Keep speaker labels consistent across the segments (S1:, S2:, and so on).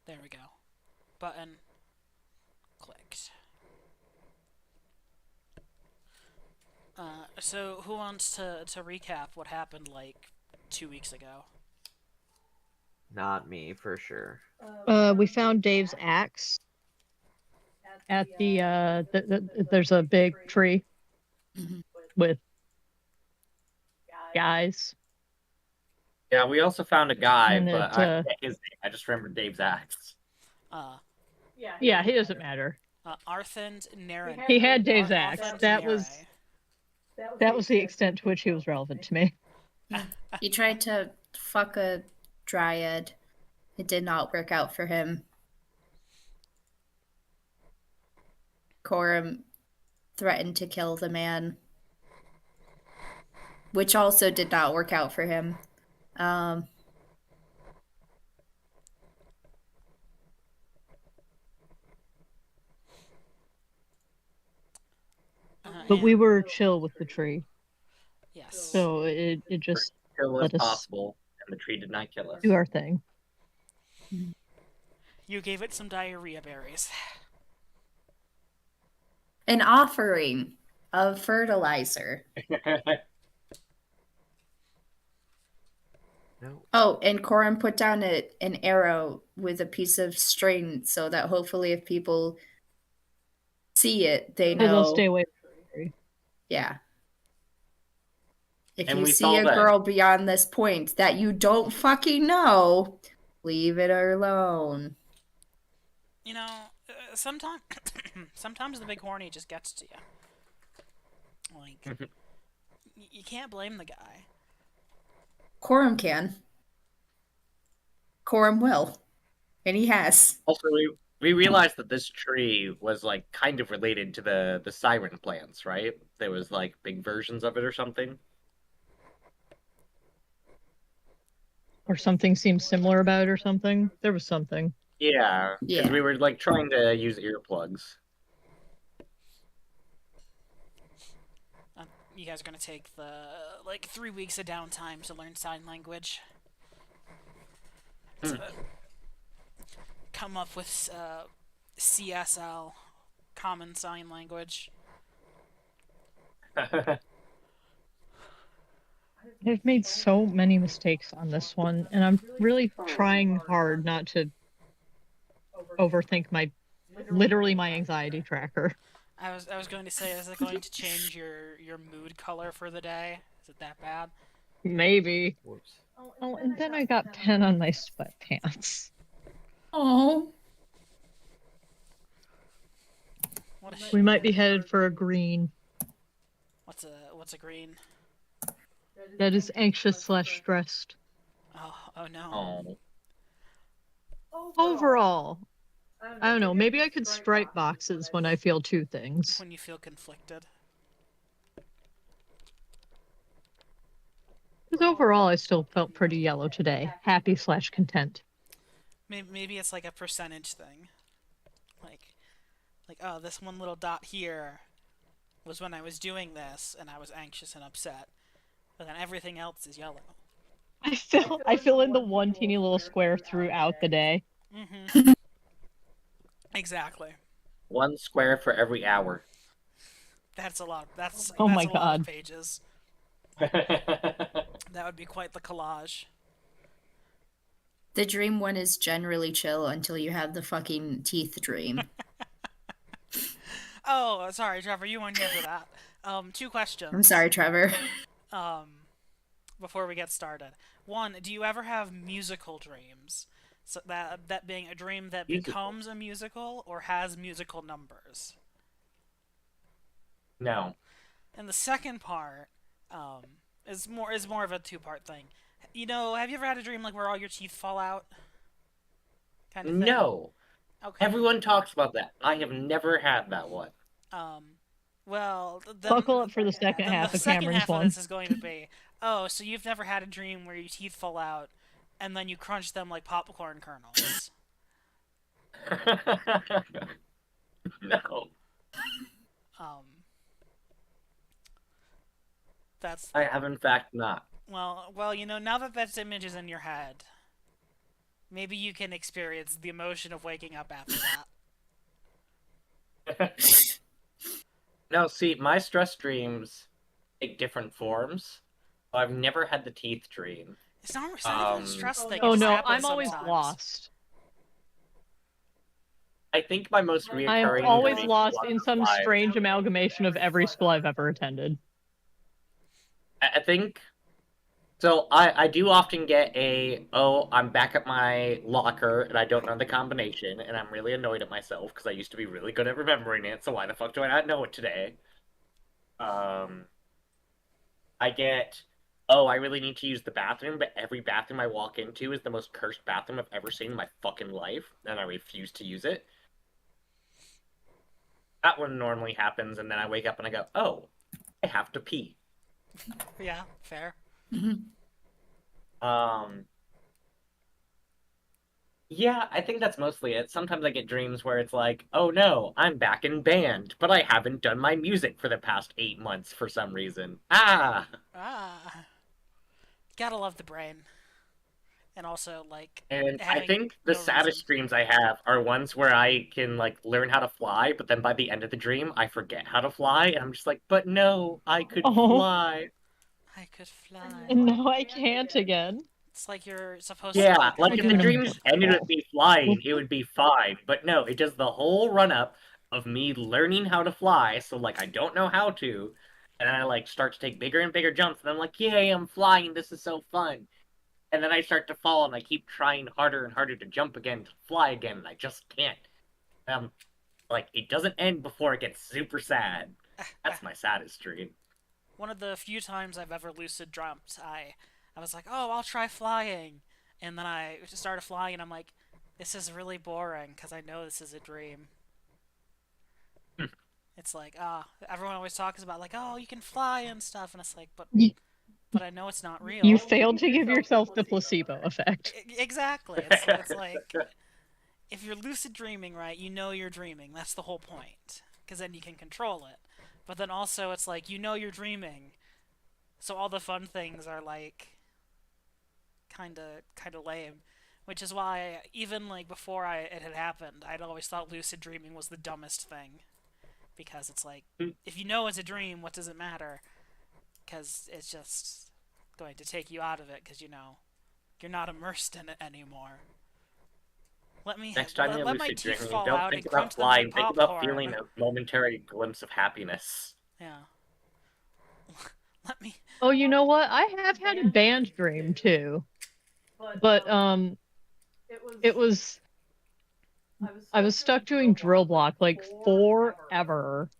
S1: There we go. Button clicked. So who wants to recap what happened like 2 weeks ago?
S2: Not me, for sure.
S3: We found Dave's axe at there's a big tree
S4: Mhm.
S3: with guys.
S5: Yeah, we also found a guy,
S3: And
S5: but
S3: it,
S5: I forget his name. I just remember Dave's axe.
S3: Yeah, he doesn't matter.
S1: Arthend Naren.
S3: He had Dave's axe.
S1: Arthend
S3: That
S1: Nere.
S3: was the extent to which he was relevant to me.
S4: He tried to fuck a dryad. It did not work out for him. Corum threatened to kill the man, which also did not work out for him. Um,
S3: But we
S1: And-
S3: were chill with the tree,
S1: yes.
S3: so it just
S5: Kill as
S3: let us
S5: possible, and the tree did not kill us.
S3: do our thing.
S1: You gave it some diarrhea berries.
S4: an offering of fertilizer.
S2: No.
S4: Oh, and Corum put down an arrow with a piece of string so that hopefully if people see it, they know.
S3: They'll stay away from the tree.
S4: Yeah. If
S5: And
S4: you
S5: we
S4: see
S5: saw
S4: a
S5: that.
S4: girl beyond this point that you don't fucking know, leave it alone.
S1: You know, sometimes sometimes the big horny just gets to you. Like, you can't blame the guy.
S4: Corum can. Corum will. And he has.
S5: Also, we realized that this tree was like kind of related to the siren plants, right? There was like big versions of it or something.
S3: Or something seemed similar about it or something. There was something.
S5: Yeah, because
S4: Yeah.
S5: we were like trying to use earplugs.
S1: You guys are gonna take the like 3 weeks of downtime to learn sign language. To come up with CSL, Common Sign Language.
S3: I've made so many mistakes on this one, and I'm really trying hard not to overthink literally my anxiety tracker.
S1: I was going to say, is it going to change your mood color for the day? Is it that bad?
S3: Maybe.
S2: Whoops.
S3: Oh, and then I got pen on my sweatpants.
S4: Oh.
S1: What a
S3: We
S1: shame.
S3: might be headed for a green.
S1: What's a green?
S3: That is anxious/stressed.
S1: Oh no.
S5: Oh,
S3: Overall, I don't know. Maybe I could stripe boxes when I feel two things.
S1: When you feel conflicted.
S3: Because overall, I still felt pretty yellow today. Happy/content.
S1: Maybe it's like a percentage thing. Like oh, this one little dot here was when I was doing this and I was anxious and upset. But then everything else is yellow.
S3: I fill in the one teeny little square throughout the day.
S1: Mm-hmm. Exactly.
S5: one square for every hour.
S1: That's a lot. That's
S3: Oh
S1: that's
S3: my
S1: a lot
S3: God.
S1: of pages. That would be quite the collage.
S4: The dream one is generally chill until you have the fucking teeth dream.
S1: Oh, sorry, Trevor. You weren't here for that. Two questions.
S4: I'm sorry, Trevor.
S1: Before we get started. One, do you ever have musical dreams? So that being a dream that
S5: Musical.
S1: becomes a musical or has musical numbers.
S5: No.
S1: And the second part, is more of a two-part thing. You know, have you ever had a dream like where all your teeth fall out? Kind of thing.
S5: No.
S1: Okay.
S5: Everyone talks about that. I have never had that one.
S1: Well,
S3: Buckle up for the second
S1: then
S3: half
S1: the
S3: of
S1: second
S3: Cameron's
S1: half
S3: one.
S1: of this is going to be, oh, so you've never had a dream where your teeth fall out, and then you crunch them like popcorn kernels.
S5: No.
S1: Um, that's
S5: I have in fact not.
S1: well, you know, now that image is in your head, Maybe you can experience the emotion of waking up after that.
S5: No, see, my stress dreams take different forms. I've never had the teeth dream.
S1: It's not even a stress thing. It
S3: Oh
S1: just
S3: no,
S1: happens
S3: I'm always
S1: sometimes.
S3: lost.
S5: I think my most
S3: I
S5: reoccurring
S3: am always
S5: dream
S3: lost
S5: was
S3: in some
S5: live.
S3: strange amalgamation of every school I've ever attended.
S5: I think so. I do often get I'm back at my locker and I don't know the combination and I'm really annoyed at myself because I used to be really good at remembering it. So why the fuck do I not know it today? I get I really need to use the bathroom, but every bathroom I walk into is the most cursed bathroom I've ever seen in my fucking life, and I refuse to use it. That one normally happens, and then I wake up and I go, oh, I have to pee.
S1: Yeah, fair.
S5: Yeah, I think that's mostly it. Sometimes I get dreams where it's like, oh no, I'm back in band, but I haven't done my music for the past 8 months for some reason. Ah!
S1: Ah. Gotta love the brain. And also, like,
S5: And I
S1: having
S5: think the
S1: no
S5: saddest
S1: reason.
S5: dreams I have are ones where I can like learn how to fly, but then by the end of the dream I forget how to fly, and I'm just like, but no, I could
S3: Oh.
S5: fly.
S1: I could fly.
S3: And now I can't again.
S1: It's like you're supposed
S5: Yeah,
S1: to, like,
S5: like if the
S3: Doing
S5: dream
S3: them
S5: just ended with
S3: all.
S5: me flying, it would be fine. But no, it does the whole run up of me learning how to fly, so like I don't know how to, and then I like start to take bigger and bigger jumps, and I'm like, yay, I'm flying, this is so fun. And then I start to fall, and I keep trying harder and harder to jump again, to fly again, and I just can't. Like it doesn't end before it gets super sad. That's my saddest dream.
S1: one of the few times I've ever lucid dreamt, I was like, oh, I'll try flying. And then I started flying, and I'm like, this is really boring, because I know this is a dream. It's like, everyone always talks about, like, oh, you can fly and stuff, and it's like, but I know it's not real.
S3: You failed to give yourself the placebo effect.
S1: Exactly. It's like, if you're lucid dreaming, right, you know you're dreaming. That's the whole point. Because then you can control it. But then also, it's like, you know you're dreaming. So all the fun things are, like, kinda lame. Which is why, even, like, before it had happened, I'd always thought lucid dreaming was the dumbest thing. Because it's like, if you know it's a dream, what does it matter? Because it's just going to take you out of it, because, you know, you're not immersed in it anymore.
S5: Next time you're
S1: let my
S5: lucid
S1: teeth
S5: dreaming,
S1: fall
S5: don't
S1: out
S5: think
S1: and
S5: about
S1: crunch them like
S5: flying, think about
S1: popcorn.
S5: feeling a momentary glimpse of happiness.
S1: Yeah. Let me.
S3: Oh, you know what? I have had a band dream too. But it was I was stuck doing drill block like forever.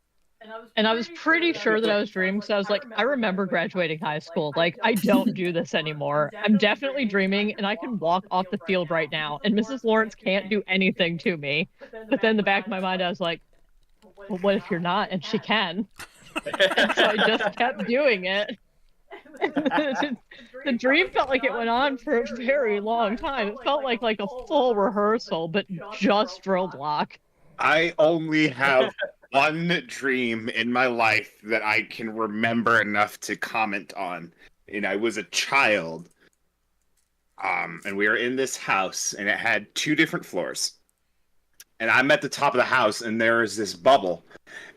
S3: And I was pretty sure that I was dreaming because I was like, I remember graduating high school. Like, I don't do this anymore. I'm definitely dreaming, and I can walk off the field right now. And Mrs. Lawrence can't do anything to me. But then in the back of my mind, I was like, well, what if you're not? And she can. And so I just kept doing it. The dream felt like it went on for a very long time. It felt like a full rehearsal, but just drill block.
S2: I only have one dream in my life that I can remember enough to comment on. And I was a child. And we were in this house, and it had 2 different floors. And I'm at the top of the house, and there is this bubble.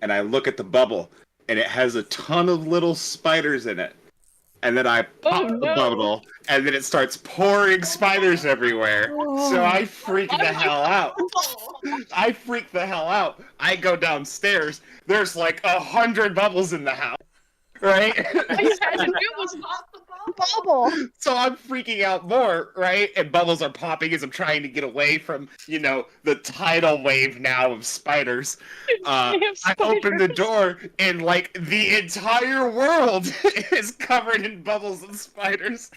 S2: And I look at the bubble, and it has a ton of little spiders in it. And then I pop the bubble, and then it starts pouring spiders everywhere. So I freak the hell out. I freak the hell out. I go downstairs. There's like 100 bubbles in the house, right?
S3: All you had to do was pop the bubble.
S2: So I'm freaking out more, right? And bubbles are popping as I'm trying to get away from, the tidal wave now of spiders. I open the door, and like the entire world is covered in bubbles and spiders.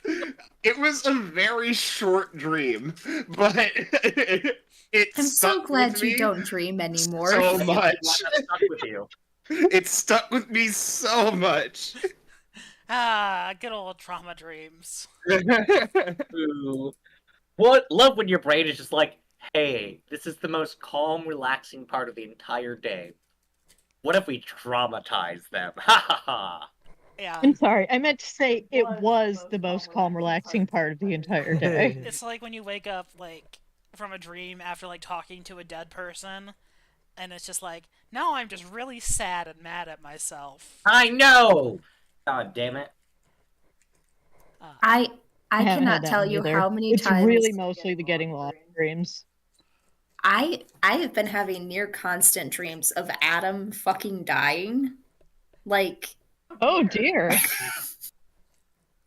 S2: It was a very short dream, but
S4: I'm so glad you don't dream anymore.
S2: so much.
S5: Stuck with you.
S2: It stuck with me so much.
S1: Good old trauma dreams.
S5: Ooh. What love when your brain is just like, hey, this is the most calm, relaxing part of the entire day. What if we traumatize them? Ha ha ha.
S1: Yeah.
S3: I'm sorry. I meant to say it was the most calm, relaxing part of the entire day.
S1: It's like when you wake up like from a dream after like talking to a dead person, and it's just like now I'm just really sad and mad at myself.
S5: I know. God damn it.
S4: I
S3: haven't had
S4: cannot
S3: that
S4: tell
S3: one
S4: you
S3: either.
S4: how many
S3: It's
S4: times
S3: really mostly the getting lost dreams.
S4: I have been having near constant dreams of Adam fucking dying. Like,
S3: Oh dear.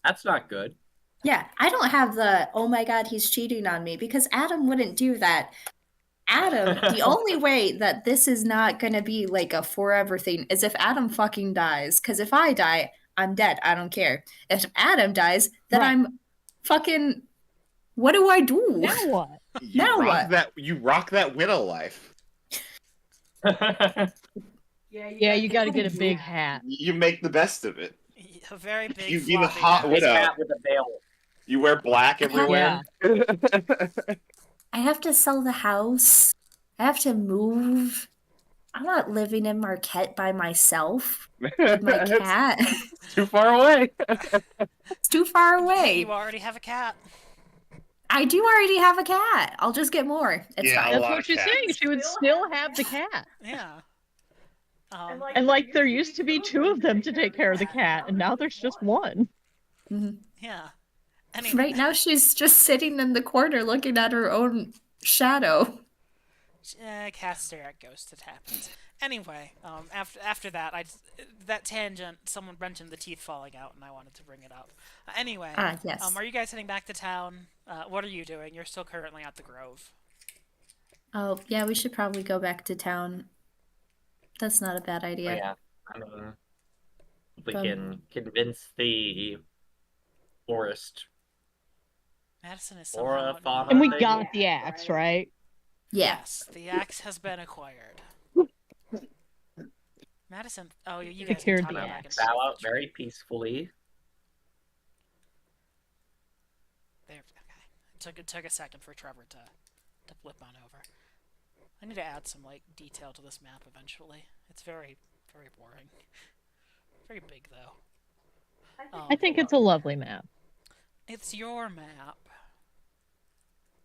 S5: That's not good.
S4: yeah, I don't have the oh my god, he's cheating on me because Adam wouldn't do that. Adam, the only way that this is not going to be like a forever thing is if Adam fucking dies. Because if I die, I'm dead. I don't care. If Adam dies, then
S3: Right.
S4: I'm fucking. What do I do?
S3: Now what?
S4: Now what?
S2: You rock that widow life.
S3: Yeah, you got to get a big hat.
S2: You make the best of it.
S1: A very big.
S2: You be the
S1: floppy
S2: hot
S1: hat.
S5: Big
S2: widow.
S5: hat with a veil.
S2: You wear black everywhere.
S4: I have to sell the house. I have to move. I'm not living in Marquette by myself with my cat.
S2: It's too far away.
S4: It's too far away.
S1: You already have a cat.
S4: I do already have a cat. I'll just get more. It's
S2: Yeah,
S4: fine.
S2: a
S3: That's
S2: lot
S3: what
S2: of
S3: she's
S2: cats.
S3: saying. She would still have the cat.
S1: Yeah.
S3: And like there used to be two of them to take care of the cat, and now there's just one.
S1: Yeah. Anyway,
S4: Right now, she's just sitting in the corner looking at her own shadow.
S1: cast stare at ghosts. It happens. Anyway, after that, that tangent. Someone mentioned the teeth falling out, and I wanted to bring it up. Anyway,
S4: Yes.
S1: are you guys heading back to town? What are you doing? You're still currently at the Grove.
S4: Oh, yeah, we should probably go back to town. That's not a bad
S5: Oh,
S4: idea.
S5: yeah. I mean, if we
S4: Um,
S5: can convince the forest.
S1: Madison is
S5: Or a
S1: somehow.
S5: fauna
S3: And we
S5: thing.
S3: got the axe, right?
S4: Yeah.
S1: Yes, the axe has been acquired. Madison. Oh, you guys
S3: Secured
S1: can talk
S3: the
S1: back and
S3: axe.
S1: forth.
S5: Bow out very peacefully.
S1: There. Okay. It took a second for Trevor to flip on over. I need to add some like detail to this map eventually. It's very boring. Very big though.
S3: I think it's a lovely map.
S1: It's your map.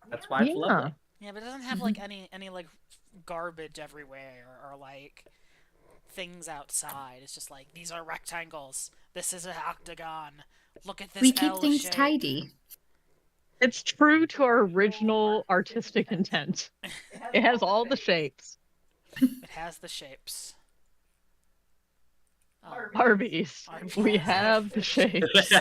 S5: That's why it's
S3: Yeah.
S5: lovely.
S1: Yeah, but it doesn't have like any like garbage everywhere or like things outside. It's just like these are rectangles. This is an octagon. Look at this.
S4: We keep
S1: L
S4: things
S1: shape.
S4: tidy.
S3: It's true to our original artistic intent. It has all the shapes.
S1: It has the shapes.
S3: Arby's. We have the shapes.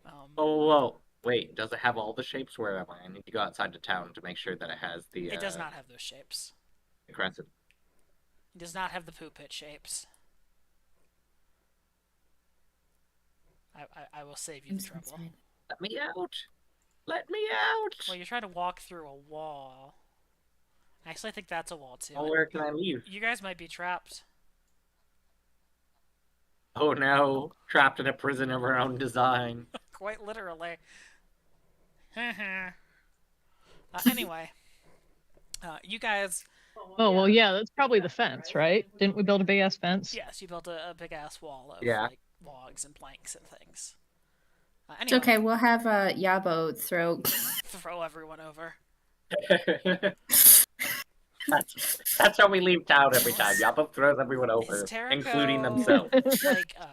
S5: Oh, whoa. Wait, does it have all the shapes? Where am I? I need to go outside to town to make sure that it has the
S1: It does not have those shapes.
S5: crescent.
S1: It does not have the poo pit shapes. I will save you the trouble.
S5: Let me out! Let me out!
S1: Well, you're trying to walk through a wall. Actually, I think that's a wall too.
S5: Oh, where can I leave?
S1: You guys might be trapped.
S5: Oh no, trapped in a prison of our own design.
S1: Quite literally. Anyway, you guys.
S3: Oh well, yeah, that's probably the fence, right? Didn't we build a big ass fence?
S1: Yes, you built a big ass wall of
S5: Yeah.
S1: like logs and planks and things.
S4: It's
S1: Anyway,
S4: okay. We'll have Yabo throw.
S1: throw everyone over.
S5: That's how we leave town every time. Yappa throws everyone over,
S1: Terraco-
S5: including themselves.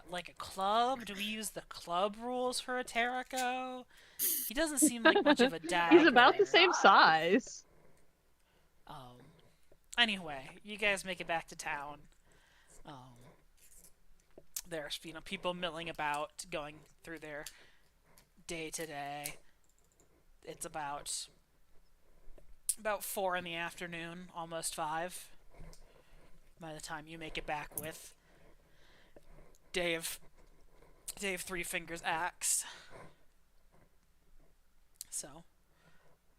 S1: like a club? Do we use the club rules for a Terraco? He doesn't seem like much of a dad.
S3: He's about the same size.
S1: Anyway, you guys make it back to town. There's people milling about, going through their day to day. It's about 4 in the afternoon, almost 5. By the time you make it back with Dave Three Fingers Axe. So,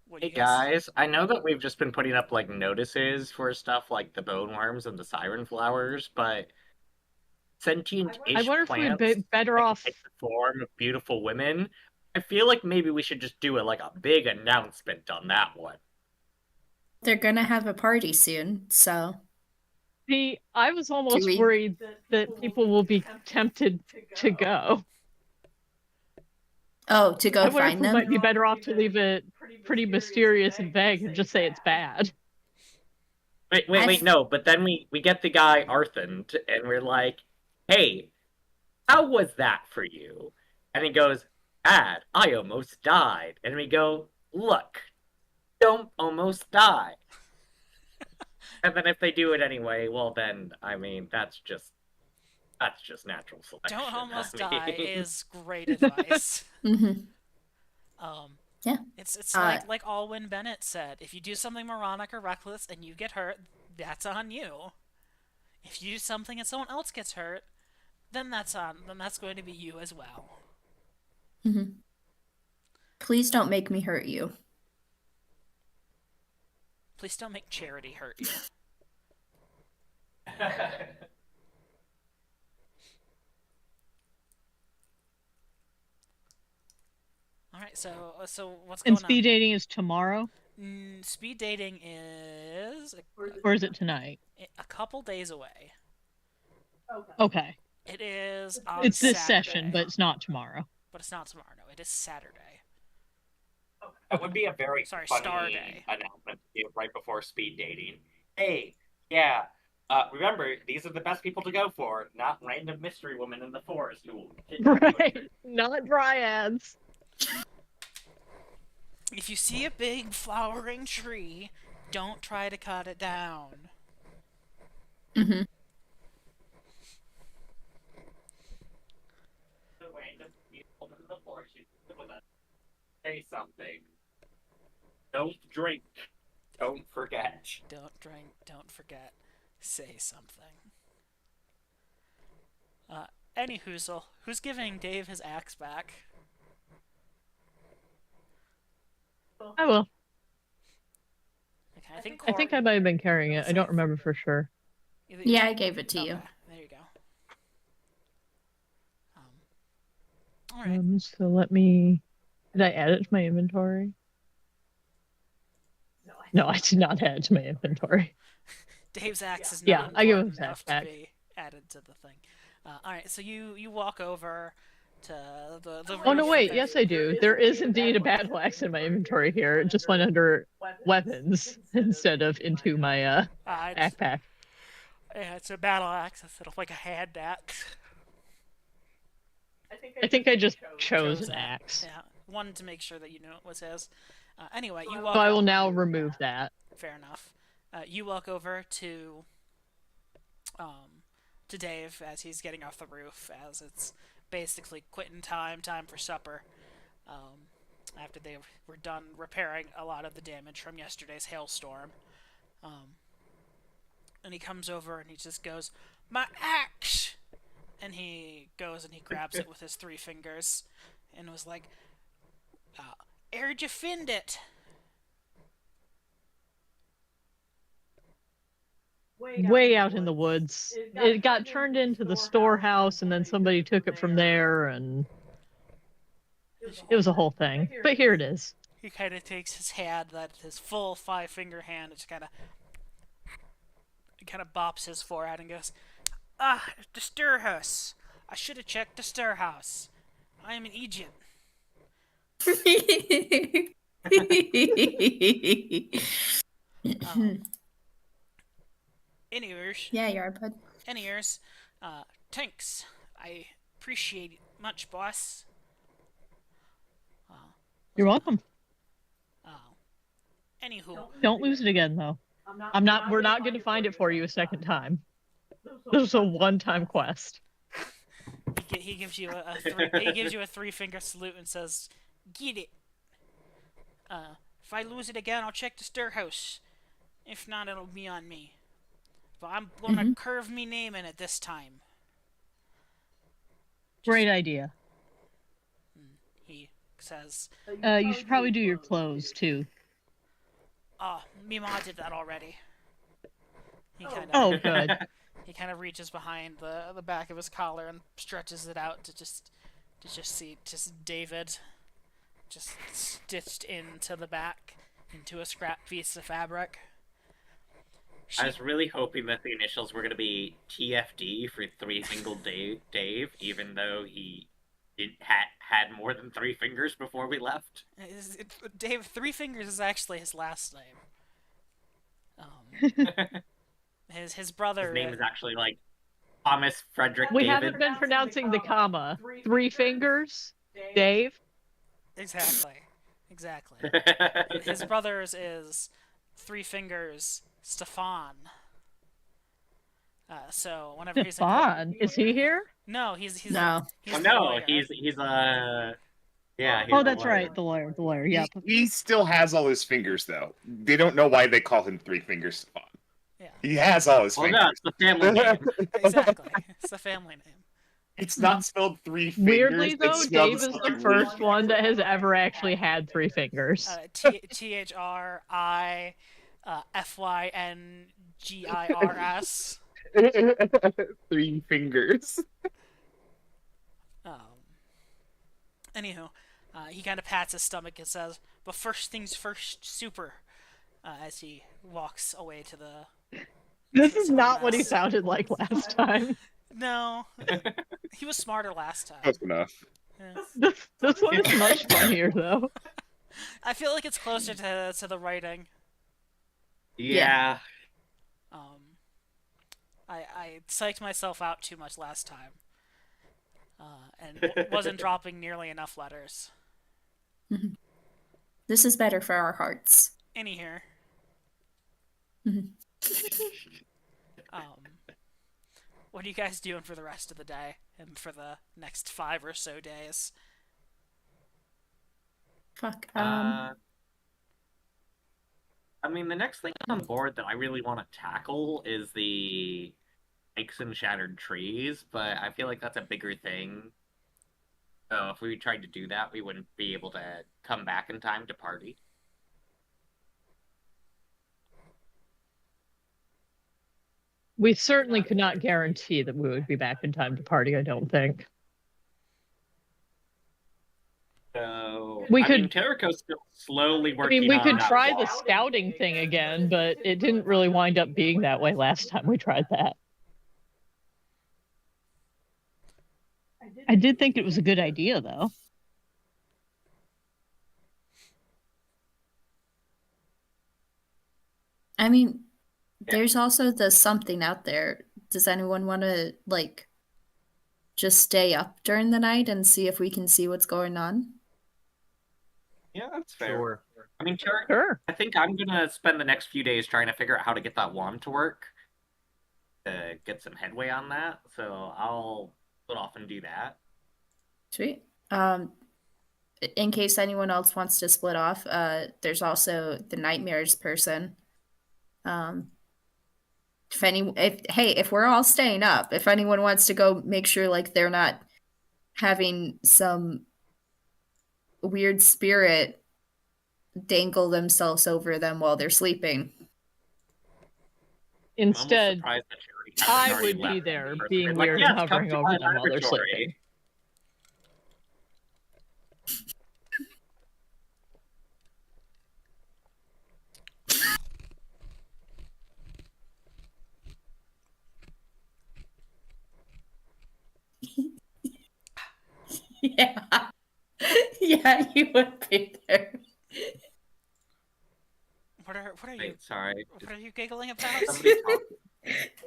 S1: what do
S5: Hey
S1: you guys?
S5: guys, I know that we've just been putting up like notices for stuff like the bone worms and the siren flowers, but sentient-ish
S3: I wonder if
S5: plants
S3: we'd be better
S5: that
S3: off.
S5: take the form of beautiful women. I feel like maybe we should just do a big announcement on that one.
S4: They're gonna have a party soon, so
S3: See, I was almost
S4: we-
S3: worried that people will be tempted to go.
S4: Oh, to go
S3: I wonder if
S4: find
S3: we
S4: them?
S3: might be better off to leave it pretty mysterious and vague and just say it's bad.
S5: Wait, no, but then we get the guy Arthand, and we're like, hey, how was that for you? And he goes, bad, I almost died. And we go, look, don't almost die. And then if they do it anyway, well then, I mean, that's just natural selection.
S1: Don't almost
S5: I
S1: die
S5: mean-
S1: is great advice.
S4: Mm-hmm. Yeah.
S1: It's like Alwyn Bennett said, if you do something moronic or reckless and you get hurt, that's on you. If you do something and someone else gets hurt, then that's going to be you as well.
S4: Mm-hmm. Please don't make me hurt you.
S1: Please don't make charity hurt you. All right, so what's going
S3: And speed dating is tomorrow,
S1: on? Speed dating is
S3: or is it tonight?
S1: a couple days away.
S3: Okay.
S1: It is on
S3: It's this
S1: Saturday,
S3: session, but it's not tomorrow.
S1: but it's not tomorrow. No, it is Saturday.
S5: That would be a very
S1: Sorry,
S5: funny
S1: Star Day.
S5: announcement to give right before speed dating. Hey, yeah. Remember, these are the best people to go for, not random mystery woman in the forest who will kidnap you.
S3: Right. Not dryads.
S1: If you see a big flowering tree, don't try to cut it down.
S4: Mm-hmm.
S5: Random people in the forest who live with us. Say something. Don't drink. Don't forget.
S1: Don't drink, don't forget, say something. Any whoozle, who's giving Dave his axe back?
S3: I will.
S1: Okay, I think
S3: I think I might have been carrying it. I don't remember for sure.
S4: Yeah, I gave it to you.
S1: Okay, there you go. All right.
S3: So let me. Did I add it to my inventory? No, I did not add it to my inventory.
S1: Dave's axe is
S3: Yeah,
S1: not
S3: I give him
S1: important
S3: his
S1: enough
S3: axe
S1: to
S3: back.
S1: be added to the thing. All right, so you walk over to the.
S3: Oh no,
S1: roof
S3: wait.
S1: there.
S3: Yes, I do. There is indeed a battle axe in my inventory here. It just went under weapons instead of into my
S1: It's,
S3: backpack.
S1: yeah, it's a battle axe instead of like a hand axe.
S3: I think I just chose
S1: Chose
S3: an
S1: that.
S3: axe.
S1: Yeah, wanted to make sure that you knew it was his. Anyway, you
S3: So
S1: walk.
S3: I will now remove that.
S1: Fair enough. You walk over to Dave as he's getting off the roof, as it's basically quitting time for supper. After they were done repairing a lot of the damage from yesterday's hailstorm. And he comes over and he just goes, "My axe!" And he goes and he grabs it with his 3 fingers and was like, "Where'd you find it?"
S3: Way out in the woods. It got turned into the storehouse, and then somebody took it from there, and it was a whole thing. But here it is.
S1: He kind of takes his hand, his full 5-finger hand, and just kind of bops his forehead and goes, "Ah, the storehouse. I should have checked the storehouse. I am an Egypt." Anyways,
S4: Yeah, you are, bud.
S1: thanks. I appreciate it much, boss.
S3: You're welcome.
S1: Anywho,
S3: Don't lose it again, though. We're not going to find it for you a second time. This was a one-time quest.
S1: he gives you he gives you a 3-finger salute and says, "Get it. If I lose it again, I'll check the storehouse. If not, it'll be on me. But I'm gonna curve me name in it this time."
S3: Great idea.
S1: He says,
S3: You should probably do your clothes, too.
S1: "Oh, me ma did that already." He kind of
S3: Oh, good.
S1: he kind of reaches behind the back of his collar and stretches it out to just see David just stitched into the back into a scrap piece of fabric.
S5: I was really hoping that the initials were going to be TFD for Three Fingered Dave, even though he had more than 3 fingers before we left.
S1: Dave Three Fingers is actually his last name. His brother.
S5: His name is actually like Thomas Frederick
S3: We
S5: David.
S3: haven't been pronouncing the comma. 3 fingers, Dave.
S1: Exactly. His brother's is Three Fingers Stefan. So whenever he's
S3: Stefan, is he here?
S1: no, he's
S4: No.
S1: he's
S5: Oh
S1: the
S5: no,
S1: lawyer.
S5: he's yeah. He's
S3: Oh,
S5: a
S3: that's
S5: lawyer.
S3: right, the lawyer. Yep.
S2: He still has all his fingers, though. They don't know why they call him Three Fingers Stefan.
S1: Yeah.
S2: He has all his
S5: Well,
S2: fingers.
S5: no, it's the family name.
S1: Exactly. It's a family name.
S2: It's not spelled 3 fingers.
S3: Weirdly though,
S2: it's spelled
S3: Dave is the
S2: something
S3: first
S2: weird.
S3: one that has ever actually had 3 fingers.
S1: THRIFYNGIRS.
S2: 3 fingers.
S1: Anywho, he kind of pats his stomach and says, "But first things first, super." As he walks away to the.
S3: This is not what he sounded like last time.
S1: No, he was smarter last time.
S2: Close enough.
S1: Yeah.
S3: This one is much funnier though.
S1: I feel like it's closer to the writing.
S5: Yeah.
S1: I psyched myself out too much last time, and wasn't dropping nearly enough letters.
S4: This is better for our hearts.
S1: Any here. What are you guys doing for the rest of the day and for the next 5 or so days?
S4: Fuck.
S5: I mean, the next thing on board that I really want to tackle is the Hikes and Shattered Trees, but I feel like that's a bigger thing. So if we tried to do that, we wouldn't be able to come back in time to party.
S3: We certainly could not guarantee that we would be back in time to party, I don't think.
S5: So
S3: We
S5: I
S3: could-
S5: mean, Terrico's still slowly
S3: I
S5: working.
S3: mean, we
S5: on
S3: could
S5: that
S3: try the
S5: wall.
S3: scouting thing again, but it didn't really wind up being that way last time we tried that. I did think it was a good idea, though.
S4: I mean, there's also the something out there. Does anyone want to, like, just stay up during the night and see if we can see what's going on?
S5: Yeah, that's fair.
S6: Sure.
S5: I mean, Terrico,
S3: Sure.
S5: I think I'm gonna spend the next few days trying to figure out how to get that wand to work. To get some headway on that, so I'll split off and do that.
S4: Sweet. In case anyone else wants to split off, there's also the nightmares person. If we're all staying up, if anyone wants to go make sure like they're not having some weird spirit dangle themselves over them while they're sleeping.
S5: I'm almost
S3: Instead,
S5: surprised that Sherry hasn't
S3: I
S5: already
S3: would be
S5: left.
S3: there,
S5: First,
S3: being
S5: I'd be like,
S3: weird
S5: "Yes,
S3: and
S5: come
S3: hovering
S5: to
S3: over
S5: my
S3: them while they're
S5: laboratory."
S3: sleeping.
S4: Yeah. Yeah, you would be there.
S1: What are you
S5: Wait, sorry.
S1: what are you giggling about?
S5: Somebody talk.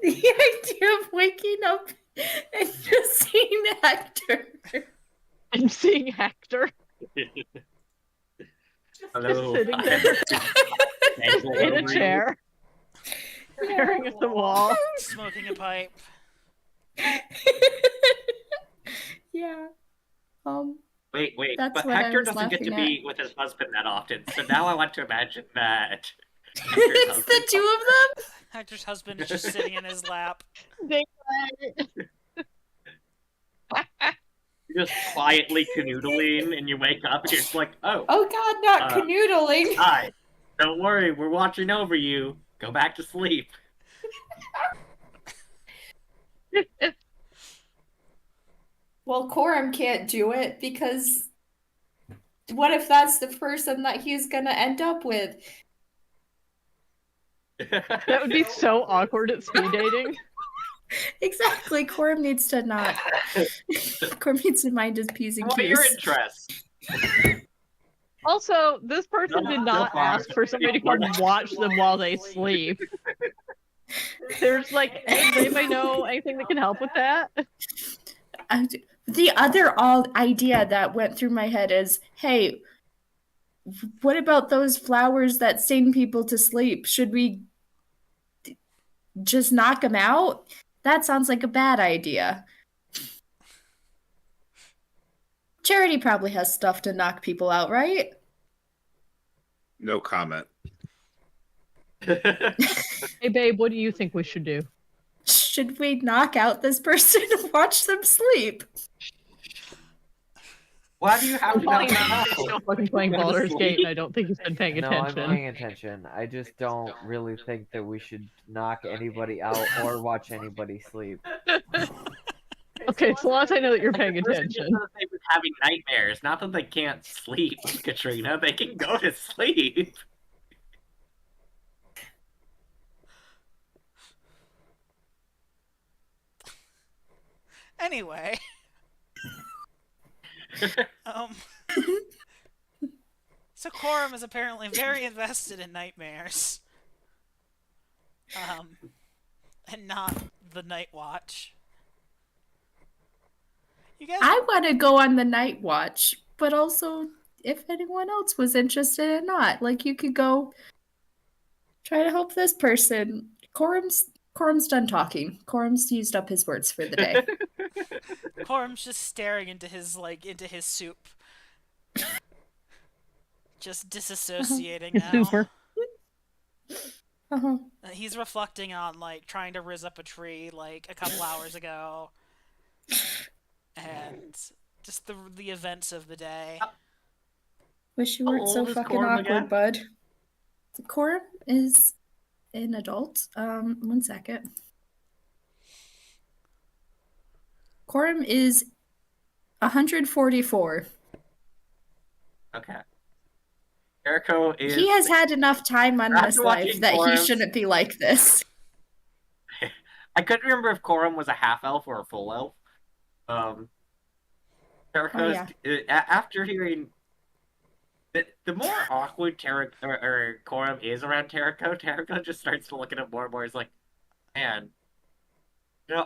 S4: The idea of waking up and just seeing Hector.
S3: And seeing Hector
S5: Hello.
S3: sitting there in a chair, staring at the wall.
S1: Smoking a pipe.
S4: Yeah.
S5: Wait,
S4: That's
S5: but
S4: what I
S5: Hector
S4: was
S5: doesn't get to
S4: laughing
S5: be with his husband that often, so now I want to imagine that.
S4: It's the two of them.
S1: Hector's husband is just sitting in his lap.
S3: They-
S5: You're just quietly canoodling, and you wake up, and you're just like, oh,
S4: Oh God, not
S5: Uh,
S4: canoodling.
S5: hi. Don't worry, we're watching over you. Go back to sleep.
S4: Well, Coram can't do it because what if that's the person that he's gonna end up with?
S3: That would be so awkward at speed dating.
S4: Exactly. Corum needs to not. Corum needs to mind his P's and
S5: What are your
S4: Q's.
S5: interests?
S3: Also, this person
S5: No,
S3: did
S5: so
S3: not
S5: far,
S3: ask for somebody to come watch them while they sleep. There's like, does anybody know anything that can help with that?
S4: The other idea that went through my head is, hey, what about those flowers that sing people to sleep? Should we just knock them out? That sounds like a bad idea. Charity probably has stuff to knock people out, right?
S2: No comment.
S3: Hey, babe, what do you think we should do?
S4: Should we knock out this person and watch them sleep?
S5: Why do you have to knock them out?
S3: He's still fucking playing Baldur's Gate, and I don't think he's been paying
S6: No, I'm
S3: attention.
S6: paying attention. I just don't really think that we should knock anybody out or watch anybody sleep.
S3: Okay, so long as I know that you're paying attention.
S5: They've been having nightmares. Not that they can't sleep, Katrina. They can go to sleep.
S1: Anyway. So Corum is apparently very invested in nightmares. And not the Night Watch. You guys
S4: I want to go on the night watch, but also if anyone else was interested or not, like you could go try to help this person. Corum's done talking. Corum's used up his words for the day.
S1: Corum's just staring into his soup. Just disassociating
S3: It's
S1: now.
S3: super.
S4: Uh-huh.
S1: He's reflecting on like trying to riz up a tree like a couple hours ago. And just the events of the day.
S4: Wish you
S5: How
S4: weren't so
S5: old is
S4: fucking
S5: Corum
S4: awkward,
S5: again?
S4: bud. Corum is an adult. One second. Corum is 144.
S5: Okay. Jericho is.
S4: He has had enough time on
S5: After
S4: this life
S5: watching
S4: that he
S5: Corum's-
S4: shouldn't be like this.
S5: I couldn't remember if Corum was a half elf or a full elf. Jericho's after hearing the more awkward Corum is around Jericho just starts to look at him more and more. He's like, man,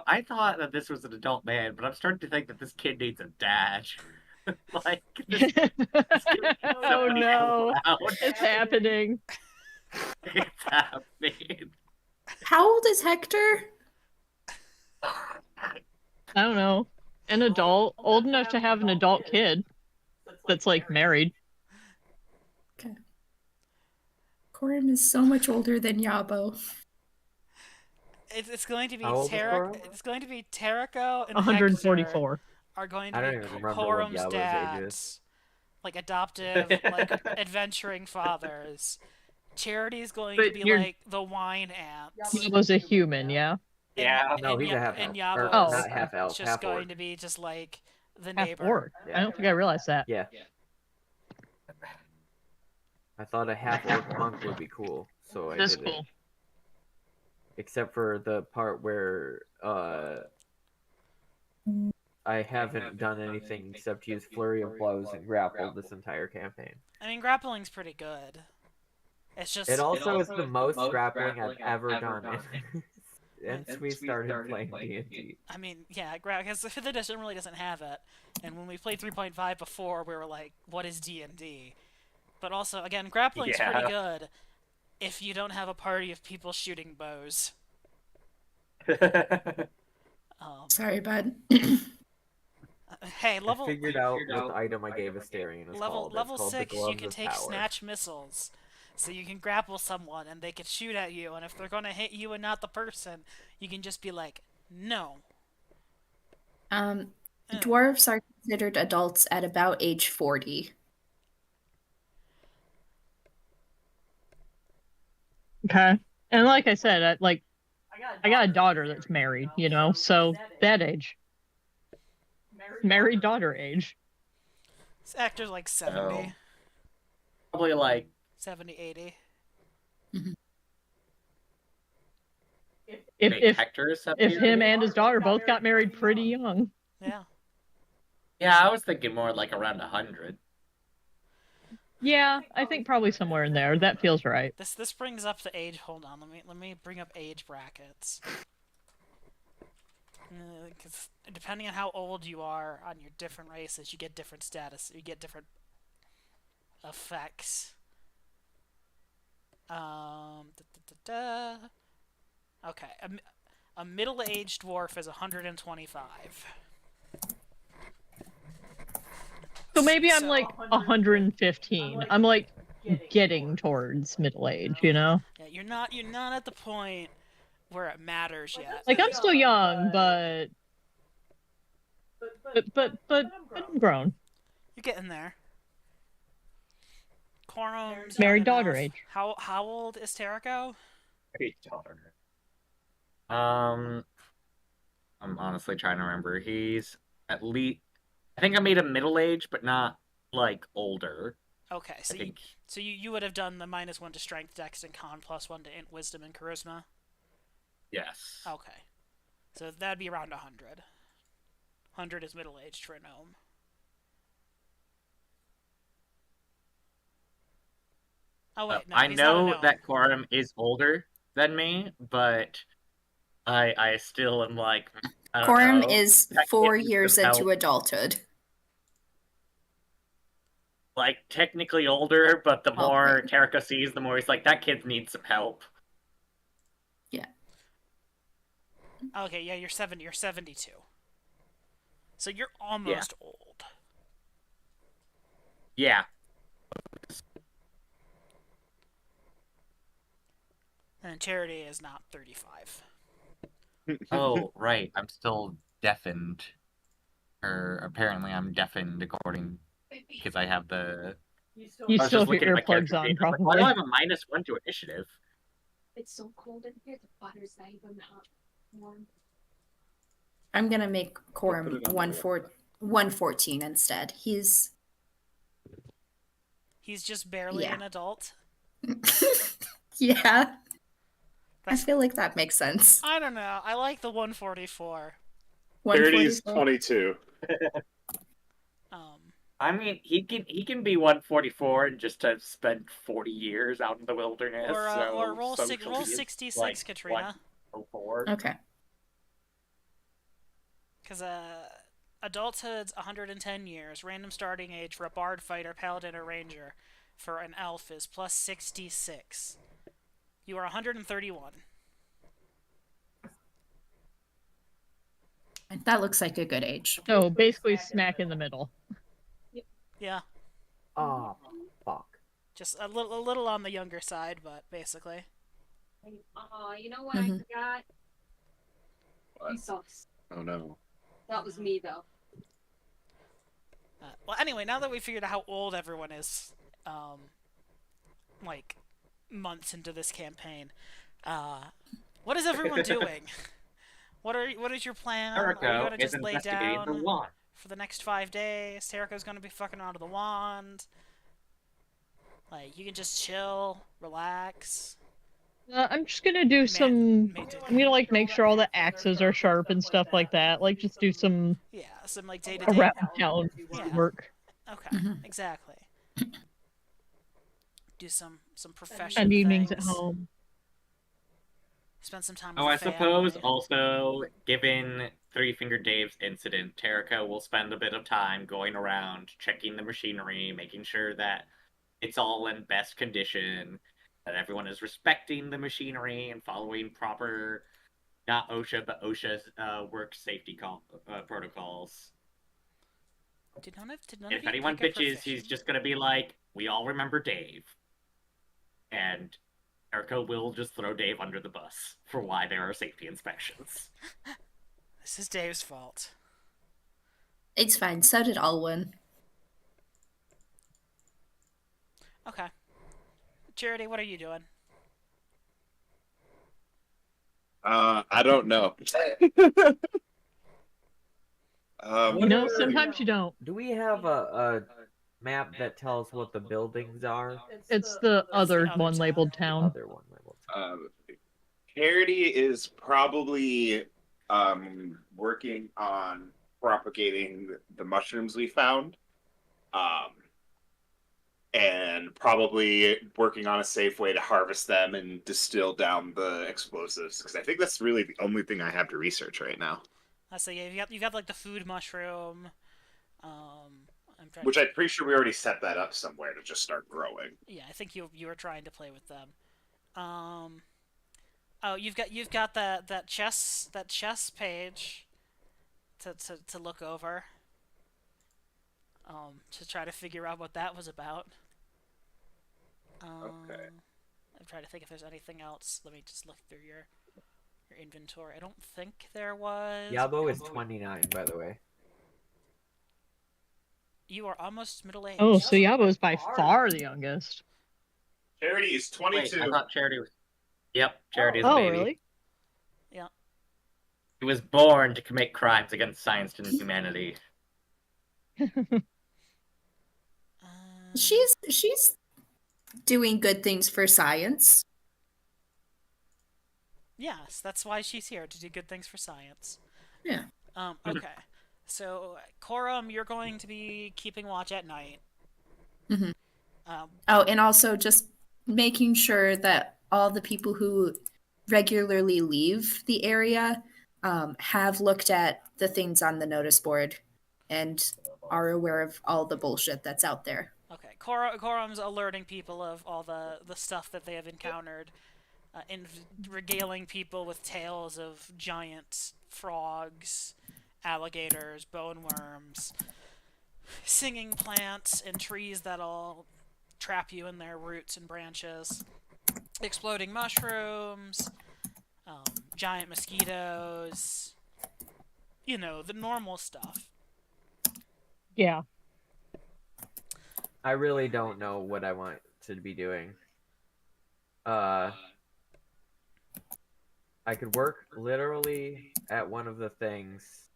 S5: I thought that this was an adult man, but I'm starting to think that this kid needs a dad. Like, this
S3: Oh no,
S5: loud.
S3: it's happening.
S5: It's happening.
S4: How old is Hector?
S3: I don't know. An adult, old enough to have an adult kid that's like married.
S4: Corum is so much older than Yabo.
S1: It's going to be
S6: How old is Corum?
S1: It's going to be Terrico and
S3: 144.
S1: Hector are going
S6: I
S1: to
S6: don't
S1: be
S6: even remember what
S1: Corum's
S6: Yabo's age
S1: dads.
S6: is.
S1: Like adoptive, like adventuring fathers. Charity is going to
S3: But
S1: be
S3: you're-
S1: like the wine ant.
S3: He was a human, yeah.
S5: Yeah.
S6: No, he's a half
S1: And
S6: elf. Or,
S1: Yabo's
S3: not
S6: half elf,
S1: just
S6: half
S1: going
S6: orc.
S1: to be just like the
S3: Half
S1: neighbor.
S3: orc. I don't think I realized that.
S6: Yeah. I thought a half orc monk would be cool, so I
S3: That's
S6: did
S3: cool.
S6: it. Except for the part where I haven't done anything except use flurry of blows and grapple this entire campaign.
S1: I mean, grappling's pretty good. It's just
S6: It also is the most grappling I've ever done since we started playing D&D.
S1: I mean, yeah, because 5th edition really doesn't have it. And when we played 3.5 before, we were like, what is D&D? But also, again, grappling's
S5: Yeah.
S1: pretty good if you don't have a party of people shooting bows.
S4: Sorry, bud.
S1: Hey,
S6: I
S1: level
S6: figured out what the item I gave Asterion is called. It's
S1: level
S6: called the
S1: 6, you
S6: Gloves
S1: can
S6: of
S1: take
S6: Power.
S1: snatch missiles. So you can grapple someone and they can shoot at you, and if they're gonna hit you and not the person, you can just be like, no.
S4: Dwarves are considered adults at about age 40.
S3: Okay. And like I said, I got a daughter that's married, so that age. Married daughter age.
S1: This actor's like 70,
S5: Probably like
S1: 70, 80.
S3: if
S5: Hector is
S3: if
S5: 70.
S3: him and his daughter both got married pretty young.
S1: Yeah.
S5: Yeah, I was thinking more like around 100.
S3: Yeah, I think probably somewhere in there. That feels right.
S1: This brings up the age. Hold on, let me bring up age brackets. Because depending on how old you are on your different races, you get different status. You get different effects. Okay, a middle-aged dwarf is 125.
S3: So maybe I'm
S1: So-
S3: like 115. I'm like getting towards middle age, you know?
S1: Yeah, you're not at the point where it matters yet.
S3: Like I'm still young, but I'm grown.
S1: You're getting there. Corum's
S3: Married
S1: young
S3: daughter
S1: enough.
S3: age.
S1: How old is Terrico?
S5: I'm honestly trying to remember. He's at least. I think I made him middle age, but not like older.
S1: Okay, so
S5: I think.
S1: you would have done the -1 to strength, dex, and con, +1 to int, wisdom, and charisma.
S5: Yes.
S1: Okay, so that'd be around 100. 100 is middle aged for a gnome. Oh wait, no,
S5: I
S1: he's not a
S5: know
S1: gnome.
S5: that Corum is older than me, but I still am like. I don't
S4: Corum
S5: know.
S4: is
S5: That
S4: 4
S5: kid needs
S4: years
S5: some
S4: into
S5: help.
S4: adulthood.
S5: Like technically older, but the
S4: Oh,
S5: more
S4: right.
S5: Terrico sees, the more he's like, that kid needs some help.
S1: Okay, yeah, you're 70. You're 72. So you're almost old.
S5: Yeah.
S1: And Charity is not 35.
S5: Oh, right. I'm still deafened. Or apparently I'm deafened according because I have the.
S3: You
S5: I was
S3: still
S5: just
S3: have your
S5: looking at my
S3: earplugs
S5: character
S3: on,
S5: sheet, I was like,
S3: probably.
S5: why do I have a -1 to initiative?
S7: It's so cold in here, the butter's not even warm.
S4: I'm gonna make
S2: Put
S4: Corum
S2: it on the
S4: 114 instead. He's
S1: He's just barely
S4: Yeah.
S1: an adult.
S4: yeah. I
S1: That's,
S4: feel like that makes sense.
S1: I don't know. I like the 144.
S2: 30's
S4: 144.
S2: 22.
S5: I mean, he can be 144 and just have spent 40 years out in the wilderness.
S1: Or roll
S5: socially
S1: roll
S5: it's
S1: 66,
S5: like
S1: Katrina.
S5: 104.
S4: Okay.
S1: Because adulthood's 110 years. Random starting age for a bard, fighter, paladin, or ranger for an elf is +66. You are 131.
S4: That looks like a good age.
S3: So basically smack in the middle.
S1: Yeah,
S6: Oh, fuck.
S1: just a little on the younger side, but basically.
S7: You know what I
S4: Mhm.
S7: forgot?
S2: What?
S7: Vsauce.
S2: Oh no.
S7: That was me though.
S1: Well, anyway, now that we figured out how old everyone is, like months into this campaign, what is everyone doing? What is your plan? Are you
S5: Terrico
S1: gonna
S5: is
S1: just lay
S5: investigating the
S1: down
S5: wand.
S1: for the next 5 days? Terrico's gonna be fucking around with the wand. Like, you can just chill, relax.
S3: I'm just gonna do some.
S1: Medit-
S3: I'm gonna like make sure all the axes are sharp and stuff like that. Like just do some
S1: Yeah, some like day-to-day.
S3: around town
S1: Yeah.
S3: work.
S1: Okay,
S4: Mhm.
S1: exactly. Do some professional
S3: Spend evenings
S1: things.
S3: at home.
S1: Spend some time
S5: Oh,
S1: with
S5: I
S1: the
S5: suppose
S1: family.
S5: also, given Three Finger Dave's incident, Terrico will spend a bit of time going around, checking the machinery, making sure that it's all in best condition, that everyone is respecting the machinery and following proper, not OSHA, but OSHA's work safety protocols.
S1: Did none
S5: And
S1: of
S5: if
S1: you
S5: anyone
S1: pick a
S5: bitches, he's
S1: profession?
S5: just gonna be like, we all remember Dave. And Erico will just throw Dave under the bus for why there are safety inspections.
S1: This is Dave's fault.
S4: It's fine. So did Alwyn.
S1: Okay. Charity, what are you doing?
S2: I don't know.
S3: You know, sometimes you don't.
S6: Do we have a map that tells what the buildings are?
S3: It's the other
S1: other
S3: one
S1: town.
S3: labeled town.
S6: Other one labeled.
S2: Charity is probably working on propagating the mushrooms we found. Um, and probably working on a safe way to harvest them and distill down the explosives because I think that's really the only thing I have to research right now.
S1: So yeah, you got like the food mushroom. I'm trying.
S2: Which I'm pretty sure we already set that up somewhere to just start growing.
S1: Yeah, I think you were trying to play with them. Oh, you've got that chess page to look over. To try to figure out what that was about.
S2: Okay.
S1: I'm trying to think if there's anything else. Let me just look through your inventory. I don't think there was.
S6: Yabo is 29, by the way.
S1: You are almost middle aged.
S3: Oh, so Yabo is by far the youngest.
S2: Charity is 22.
S5: Wait, I thought Charity was. Yep, Charity is a
S3: Oh,
S5: baby.
S3: really?
S1: Yeah.
S5: He was born to commit crimes against science and humanity.
S4: She's doing good things for science.
S1: Yes, that's why she's here, to do good things for science.
S4: Yeah.
S1: Okay. So, Corum, you're going to be keeping watch at night.
S4: Mhm.
S1: Um,
S4: Oh, and also just making sure that all the people who regularly leave the area have looked at the things on the notice board and are aware of all the bullshit that's out there.
S1: okay. Corum's alerting people of all the stuff that they have encountered, and regaling people with tales of giant frogs, alligators, bone worms, singing plants, and trees that'll trap you in their roots and branches, exploding mushrooms, giant mosquitoes, you know, the normal stuff.
S3: Yeah.
S6: I really don't know what I want to be doing. I could work literally at one of the things.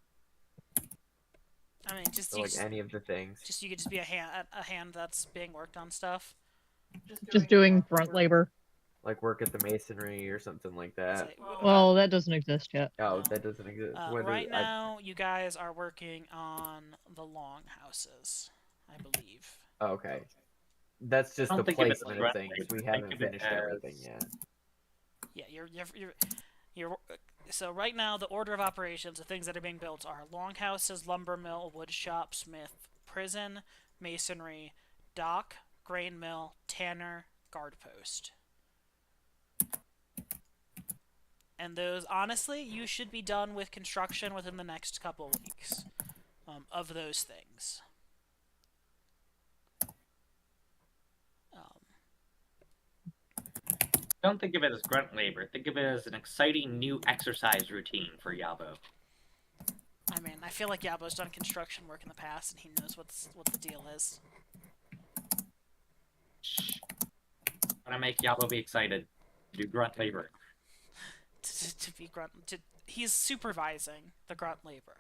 S1: I mean, just
S6: So,
S1: you
S6: like
S1: just,
S6: any of the things.
S1: you could just be a hand that's being worked on stuff.
S3: Just doing grunt labor.
S6: Like work at the masonry or something like that.
S3: Well, that doesn't exist yet.
S6: Oh, that doesn't exist.
S1: Right now, you guys are working on the longhouses, I believe.
S6: Okay. That's just
S5: I
S6: the
S5: don't think of it as
S6: placement of
S5: grunt
S6: things.
S5: labor.
S6: We
S5: Think
S6: haven't
S5: of it
S6: finished
S5: as-
S6: everything yet.
S1: Yeah, you're so right now the order of operations, the things that are being built are longhouses, lumber mill, wood shop, smith, prison, masonry, dock, grain mill, tanner, guard post. And those, honestly, you should be done with construction within the next couple of weeks of those things.
S5: Don't think of it as grunt labor. Think of it as an exciting new exercise routine for Yabo.
S1: I mean, I feel like Yabo's done construction work in the past, and he knows what the deal is.
S5: I want to make Yabo be excited. Do grunt labor.
S1: To be grunt. He's supervising the grunt labor.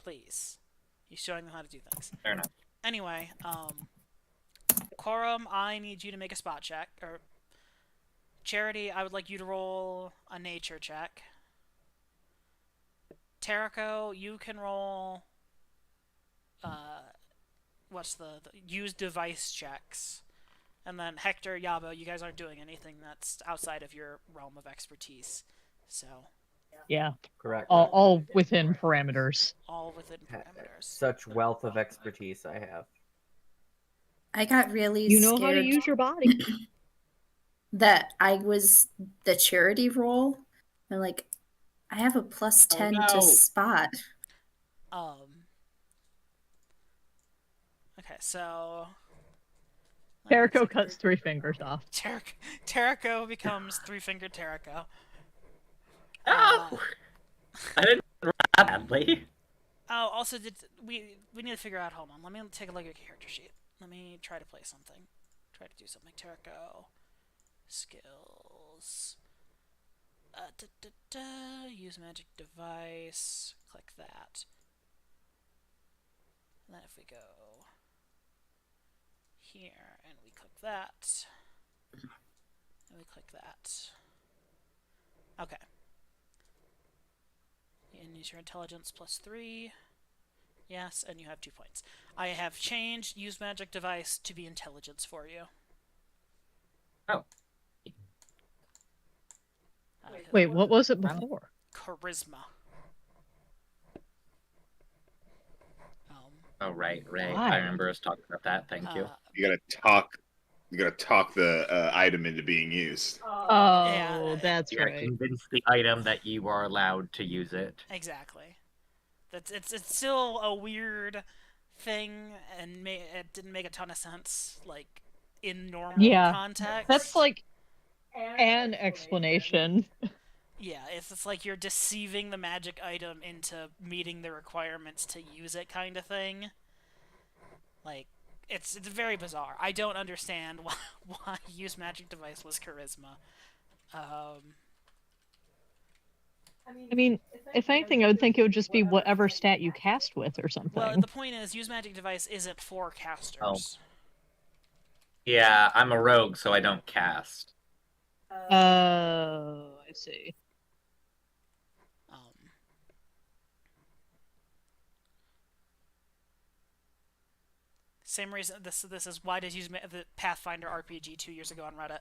S1: Please, he's showing them how to do things.
S5: Fair enough.
S1: Anyway, Corum, I need you to make a spot check. Or Charity, I would like you to roll a nature check. Terrico, you can roll. What's the use device checks, and then Hector, Yabo, you guys aren't doing anything that's outside of your realm of expertise, so
S3: Yeah.
S6: Correct.
S3: All within parameters.
S1: all within parameters.
S6: Such wealth of expertise I have.
S4: I got really
S3: You know
S4: scared
S3: how to use your body.
S4: that I was the charity role. I'm like, I have a plus 10
S2: no.
S4: to spot.
S1: Okay, so
S3: Jericho cuts 3 fingers off.
S1: Terrico becomes three-fingered Terrico.
S5: Oh! I didn't run badly.
S1: Oh, also, we need to figure out. Hold on, let me take a look at your character sheet. Let me try to play something. Try to do something. Terrico skills. Use magic device. Click that. And then if we go here and we click that, and we click that, Okay. And use your intelligence +3. Yes, and you have 2 points. I have changed use magic device to be intelligence for you.
S5: Oh.
S3: Wait, what was it before?
S1: Charisma.
S5: Oh, right.
S3: Why?
S5: I remember us talking about that. Thank you.
S2: You gotta talk the item into being used.
S3: Oh,
S1: Yeah,
S3: that's
S5: You gotta
S3: right.
S5: convince the item that you are allowed to use it.
S1: Exactly. It's still a weird thing, and it didn't make a ton of sense, like, in normal
S3: Yeah,
S1: context.
S3: That's like an explanation.
S1: Yeah, it's like you're deceiving the magic item into meeting the requirements to use it, kind of thing. Like, it's very bizarre. I don't understand why use magic device was charisma.
S3: I mean, if anything, I would think it would just be whatever stat you cast with or something.
S1: Well, the point is, use magic device isn't for casters.
S5: Oh. Yeah, I'm a rogue, so I don't cast.
S3: Oh, I see.
S1: Same reason. This is why does use the Pathfinder RPG 2 years ago on Reddit.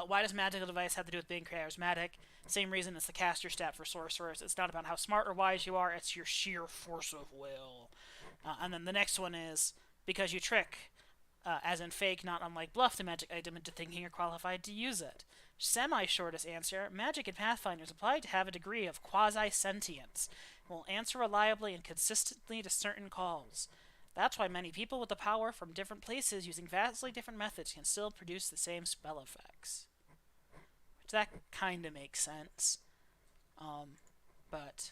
S1: Why does magical device have to do with being charismatic? Same reason as the caster stat for sorcerers. It's not about how smart or wise you are. It's your sheer force of will. And then the next one is because you trick, as in fake, not unlike bluff, the magic item into thinking you're qualified to use it. Semi-shortest answer: magic in Pathfinder is applied to have a degree of quasi-sentience. It will answer reliably and consistently to certain calls. That's why many people with the power from different places using vastly different methods can still produce the same spell effects. Which that kind of makes sense. But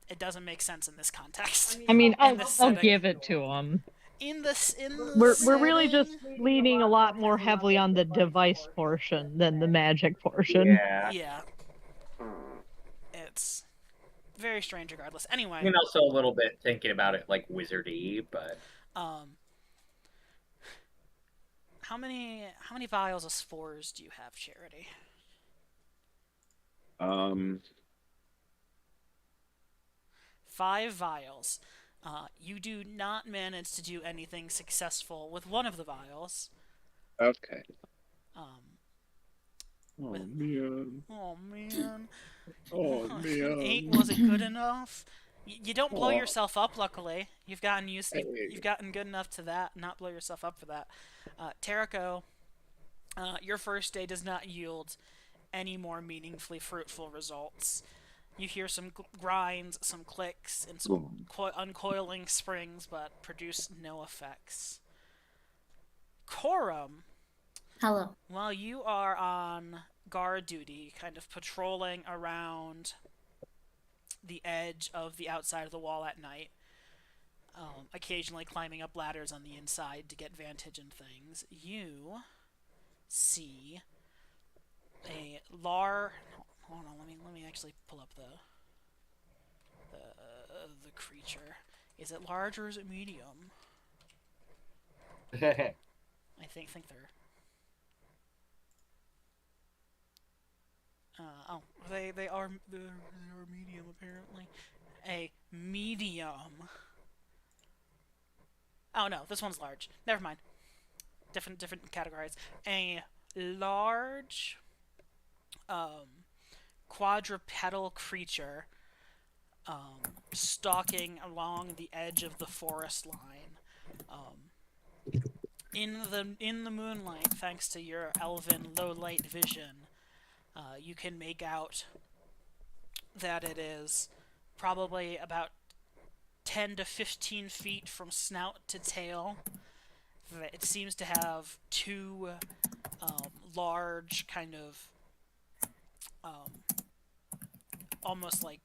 S1: it doesn't make sense in this context.
S3: I mean,
S1: In this
S3: I'll
S1: setting.
S3: give it to them.
S1: In the
S3: We're really
S1: setting-
S3: just leaning a lot more heavily on the device portion than the magic portion.
S5: Yeah.
S1: Yeah. It's very strange regardless. Anyway.
S5: I mean, also a little bit thinking about it like wizardy, but
S1: how many vials of spores do you have, Charity? 5 vials. You do not manage to do anything successful with one of the vials.
S2: Okay.
S1: Oh
S2: man.
S1: Oh man.
S2: Oh man.
S1: 8 wasn't good enough. You don't blow
S2: Aw.
S1: yourself up. Luckily, you've gotten
S2: Hey.
S1: you've gotten good enough to that. Not blow yourself up for that. Terraco, your first day does not yield any more meaningfully fruitful results. You hear some grinds, some clicks, and some uncoiling springs, but produce no effects. Corum,
S4: Hello.
S1: while you are on guard duty, kind of patrolling around the edge of the outside of the wall at night, occasionally climbing up ladders on the inside to get vantage and things, you see a hold on, let me actually pull up the creature. Is it large or is it medium? I think they're they are medium apparently. A medium. Oh no, this one's large. Never mind. Different categories. A large quadrupedal creature stalking along the edge of the forest line. In the moonlight, thanks to your elven low light vision, you can make out that it is probably about 10 to 15 feet from snout to tail. It seems to have 2 large kind of almost like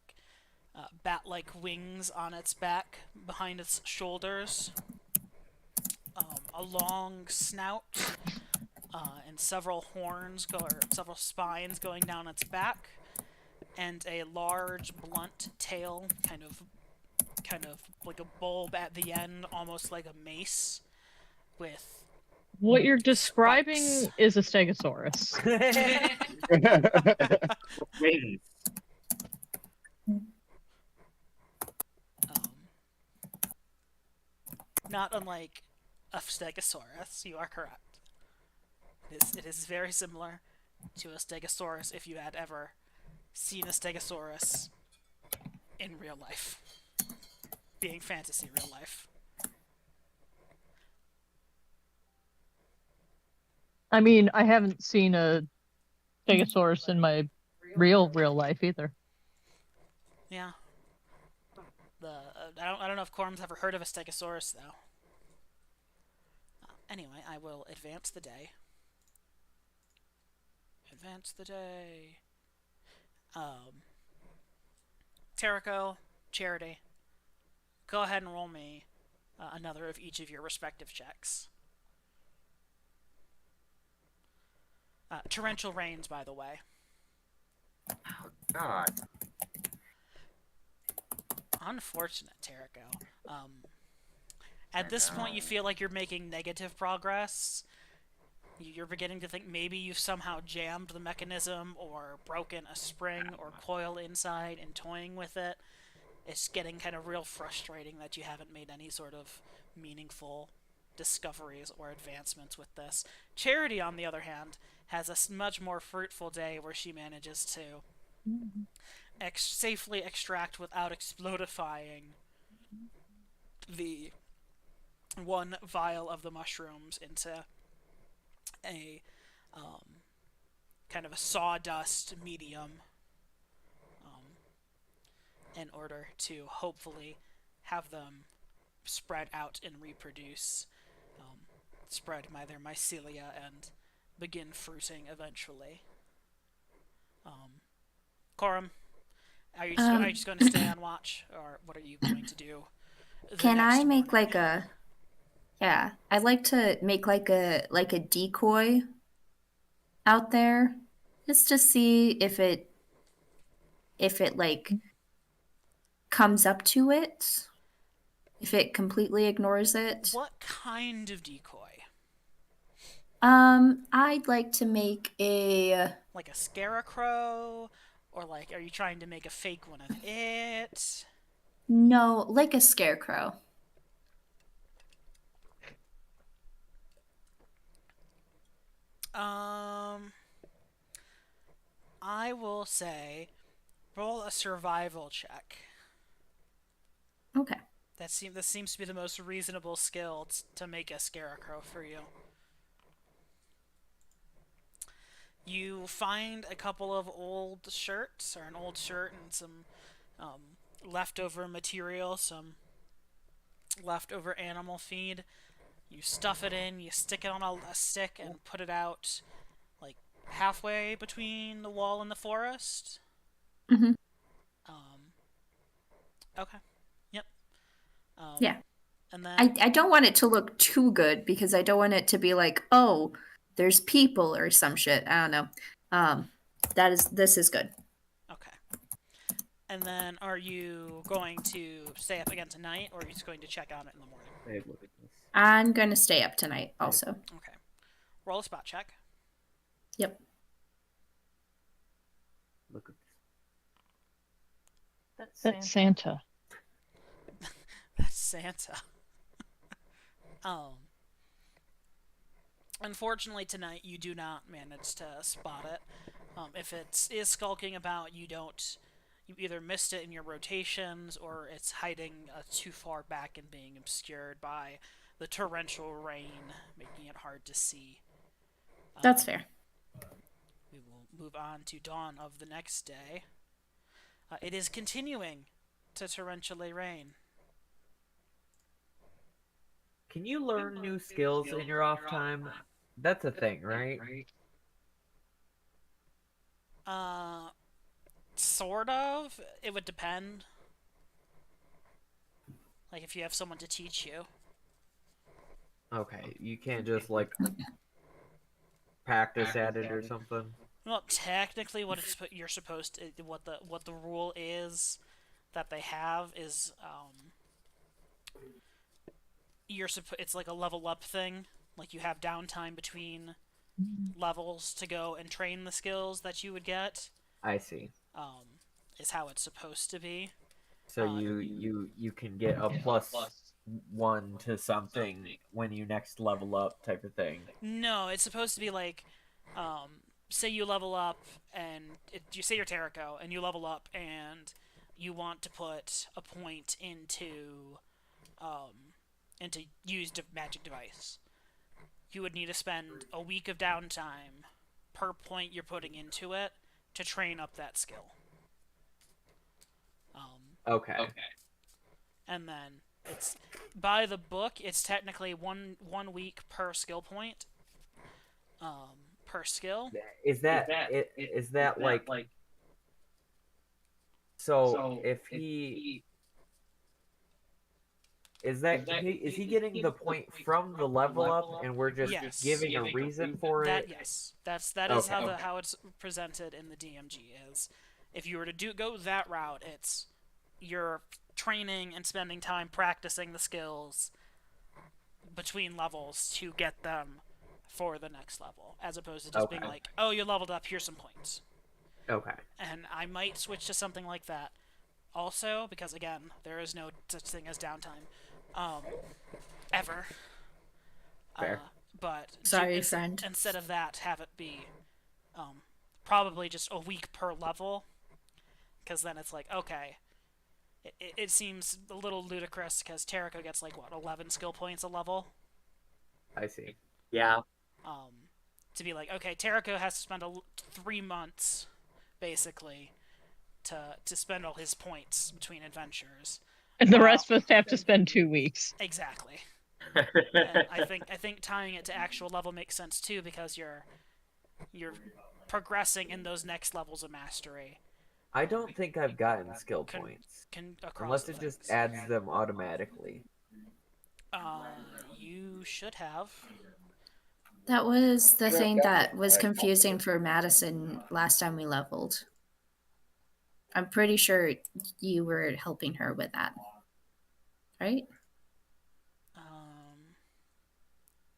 S1: bat-like wings on its back behind its shoulders, a long snout, and several horns several spines going down its back, and a large blunt tail, kind of like a bulb at the end, almost like a mace, with
S3: What you're describing
S1: Spikes.
S3: is a Stegosaurus.
S5: Wings.
S1: Not unlike a Stegosaurus, you are correct. It is very similar to a Stegosaurus if you had ever seen a Stegosaurus in real life. Being fantasy real life.
S3: I mean, I haven't seen a Stegosaurus in my real life either.
S1: Yeah. I don't know if Corm's ever heard of a Stegosaurus though. Anyway, I will advance the day. Advance the day. Terrico, Charity, go ahead and roll me another of each of your respective checks. Torrential rains, by the way.
S5: God.
S1: Unfortunate, Terrico. At this point, you feel like you're making negative progress. You're beginning to think maybe you've somehow jammed the mechanism or broken a spring or coil inside and toying with it. It's getting kind of real frustrating that you haven't made any sort of meaningful discoveries or advancements with this. Charity, on the other hand, has a much more fruitful day where she manages to safely extract without explodifying the one vial of the mushrooms into a kind of a sawdust medium in order to hopefully have them spread out and reproduce, spread their mycelia and begin fruiting eventually. Corum, are you just going to stay on watch, or what are you going to do?
S4: Can I make like a? Yeah, I'd like to make like a decoy out there, just to see if it like comes up to it, if it completely ignores it.
S1: What kind of decoy?
S4: I'd like to make a.
S1: Like a scarecrow, or like, are you trying to make a fake one of it?
S4: No, like a scarecrow.
S1: I will say, roll a survival check.
S4: Okay.
S1: This seems to be the most reasonable skill to make a scarecrow for you. You find a couple of old shirts, or an old shirt and some leftover material, some leftover animal feed. You stuff it in, you stick it on a stick and put it out like halfway between the wall and the forest.
S4: Mhm.
S1: Okay. Yep.
S4: Yeah.
S1: And then
S4: I don't want it to look too good because I don't want it to be like, oh, there's people or some shit. I don't know. This is good.
S1: okay. And then are you going to stay up again tonight, or are you just going to check on it in the morning?
S6: Hey, look at this.
S4: I'm gonna stay up tonight also.
S1: Okay. Roll a spot check.
S4: Yep.
S6: Look at this.
S3: That's Santa.
S1: That's Santa. Unfortunately, tonight you do not manage to spot it. If it is skulking about, you either missed it in your rotations, or it's hiding too far back and being obscured by the torrential rain, making it hard to see.
S4: That's fair.
S1: We will move on to dawn of the next day. It is continuing to torrentially rain.
S6: Can you learn new skills in your off time? That's a thing, right?
S1: Sort of. It would depend. Like, if you have someone to teach you.
S6: Okay, you can't just like practice at it or something.
S1: Well, technically, what you're supposed to, what the rule is that they have is, it's like a level up thing. Like you have downtime between levels to go and train the skills that you would get.
S6: I see.
S1: Is how it's supposed to be.
S6: So you can get a +1 to something when you next level up, type of thing.
S1: No, it's supposed to be like, say you level up and you say you're Terrico and you level up and you want to put a point into used magic device. You would need to spend a week of downtime per point you're putting into it to train up that skill.
S6: Okay.
S1: And then it's by the book. It's technically one week per skill point. Per skill.
S6: Is that like? So if he is he getting the point from the level up, and we're just
S1: Yes.
S6: giving a reason for
S1: That
S6: it?
S1: yes, that is
S6: Okay.
S1: how it's presented in the DMG is. If you were to go that route, it's you're training and spending time practicing the skills between levels to get them for the next level, as opposed to just being
S6: Okay.
S1: like, oh, you leveled up, here's some points.
S6: Okay.
S1: And I might switch to something like that also, because again, there is no such thing as downtime ever.
S6: Fair.
S1: But
S4: Sorry, friend.
S1: instead of that, have it be probably just a week per level, because then it's like, okay, it seems a little ludicrous because Terrico gets like what 11 skill points a level.
S6: I see.
S5: Yeah.
S1: To be like, okay, Terrico has to spend 3 months basically to spend all his points between adventures.
S3: And the rest of us have to spend 2 weeks.
S1: Exactly. And I think tying it to actual level makes sense too, because you're progressing in those next levels of mastery.
S6: I don't think I've gotten skill points.
S1: Across
S6: Unless
S1: the
S6: it just
S1: things.
S6: adds them automatically.
S1: You should have.
S4: That was the thing that was confusing for Madison last time we leveled. I'm pretty sure you were helping her with that. Right?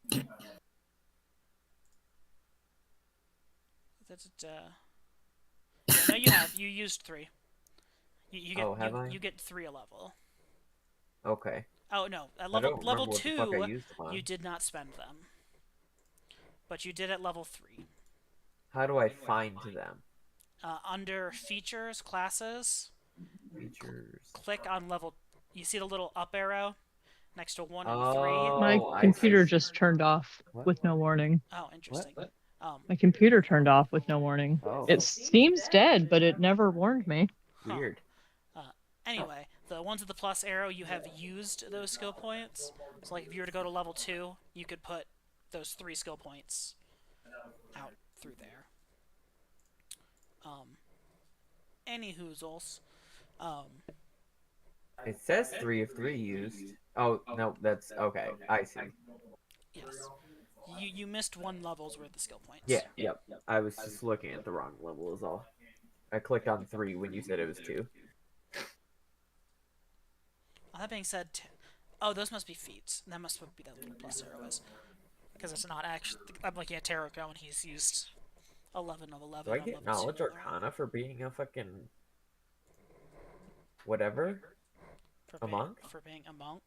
S1: Yeah, no, you have. You used 3. You get
S6: have I?
S1: you get 3 a level.
S6: Okay.
S1: Oh no, at
S6: I don't
S1: level
S6: remember what the fuck I
S1: 2
S6: used them on.
S1: you did not spend them, but you did at level 3.
S6: How do I find them?
S1: Under features, classes,
S6: Features.
S1: click on level. You see the little up arrow next to 1 and 3.
S3: My
S6: I
S3: computer
S6: see.
S3: just turned off
S6: What?
S3: with no warning.
S1: Oh, interesting.
S3: My computer turned off with no warning.
S6: Oh.
S3: It seems dead, but it never warned me.
S1: Huh.
S6: Weird.
S1: Anyway, the ones with the plus arrow, you have used those skill points. So, like, if you were to go to level 2, you could put those 3 skill points out through there. Any hoozles.
S6: It says 3 of 3 used. Oh, no, that's okay. I see.
S1: Yes. You missed 1 level's worth of skill points.
S6: Yeah, yep. I was just looking at the wrong level is all. I clicked on 3 when you said it was 2.
S1: That being said, oh, those must be feats. That must be that little plus arrow is. Because it's not actually. I'm looking at Terrico and he's used 11 of 11.
S6: Do I
S1: on
S6: get
S1: level 2
S6: Knowledge
S1: already.
S6: Arcana for being a fucking... whatever?
S1: For
S6: A monk?
S1: For being a monk.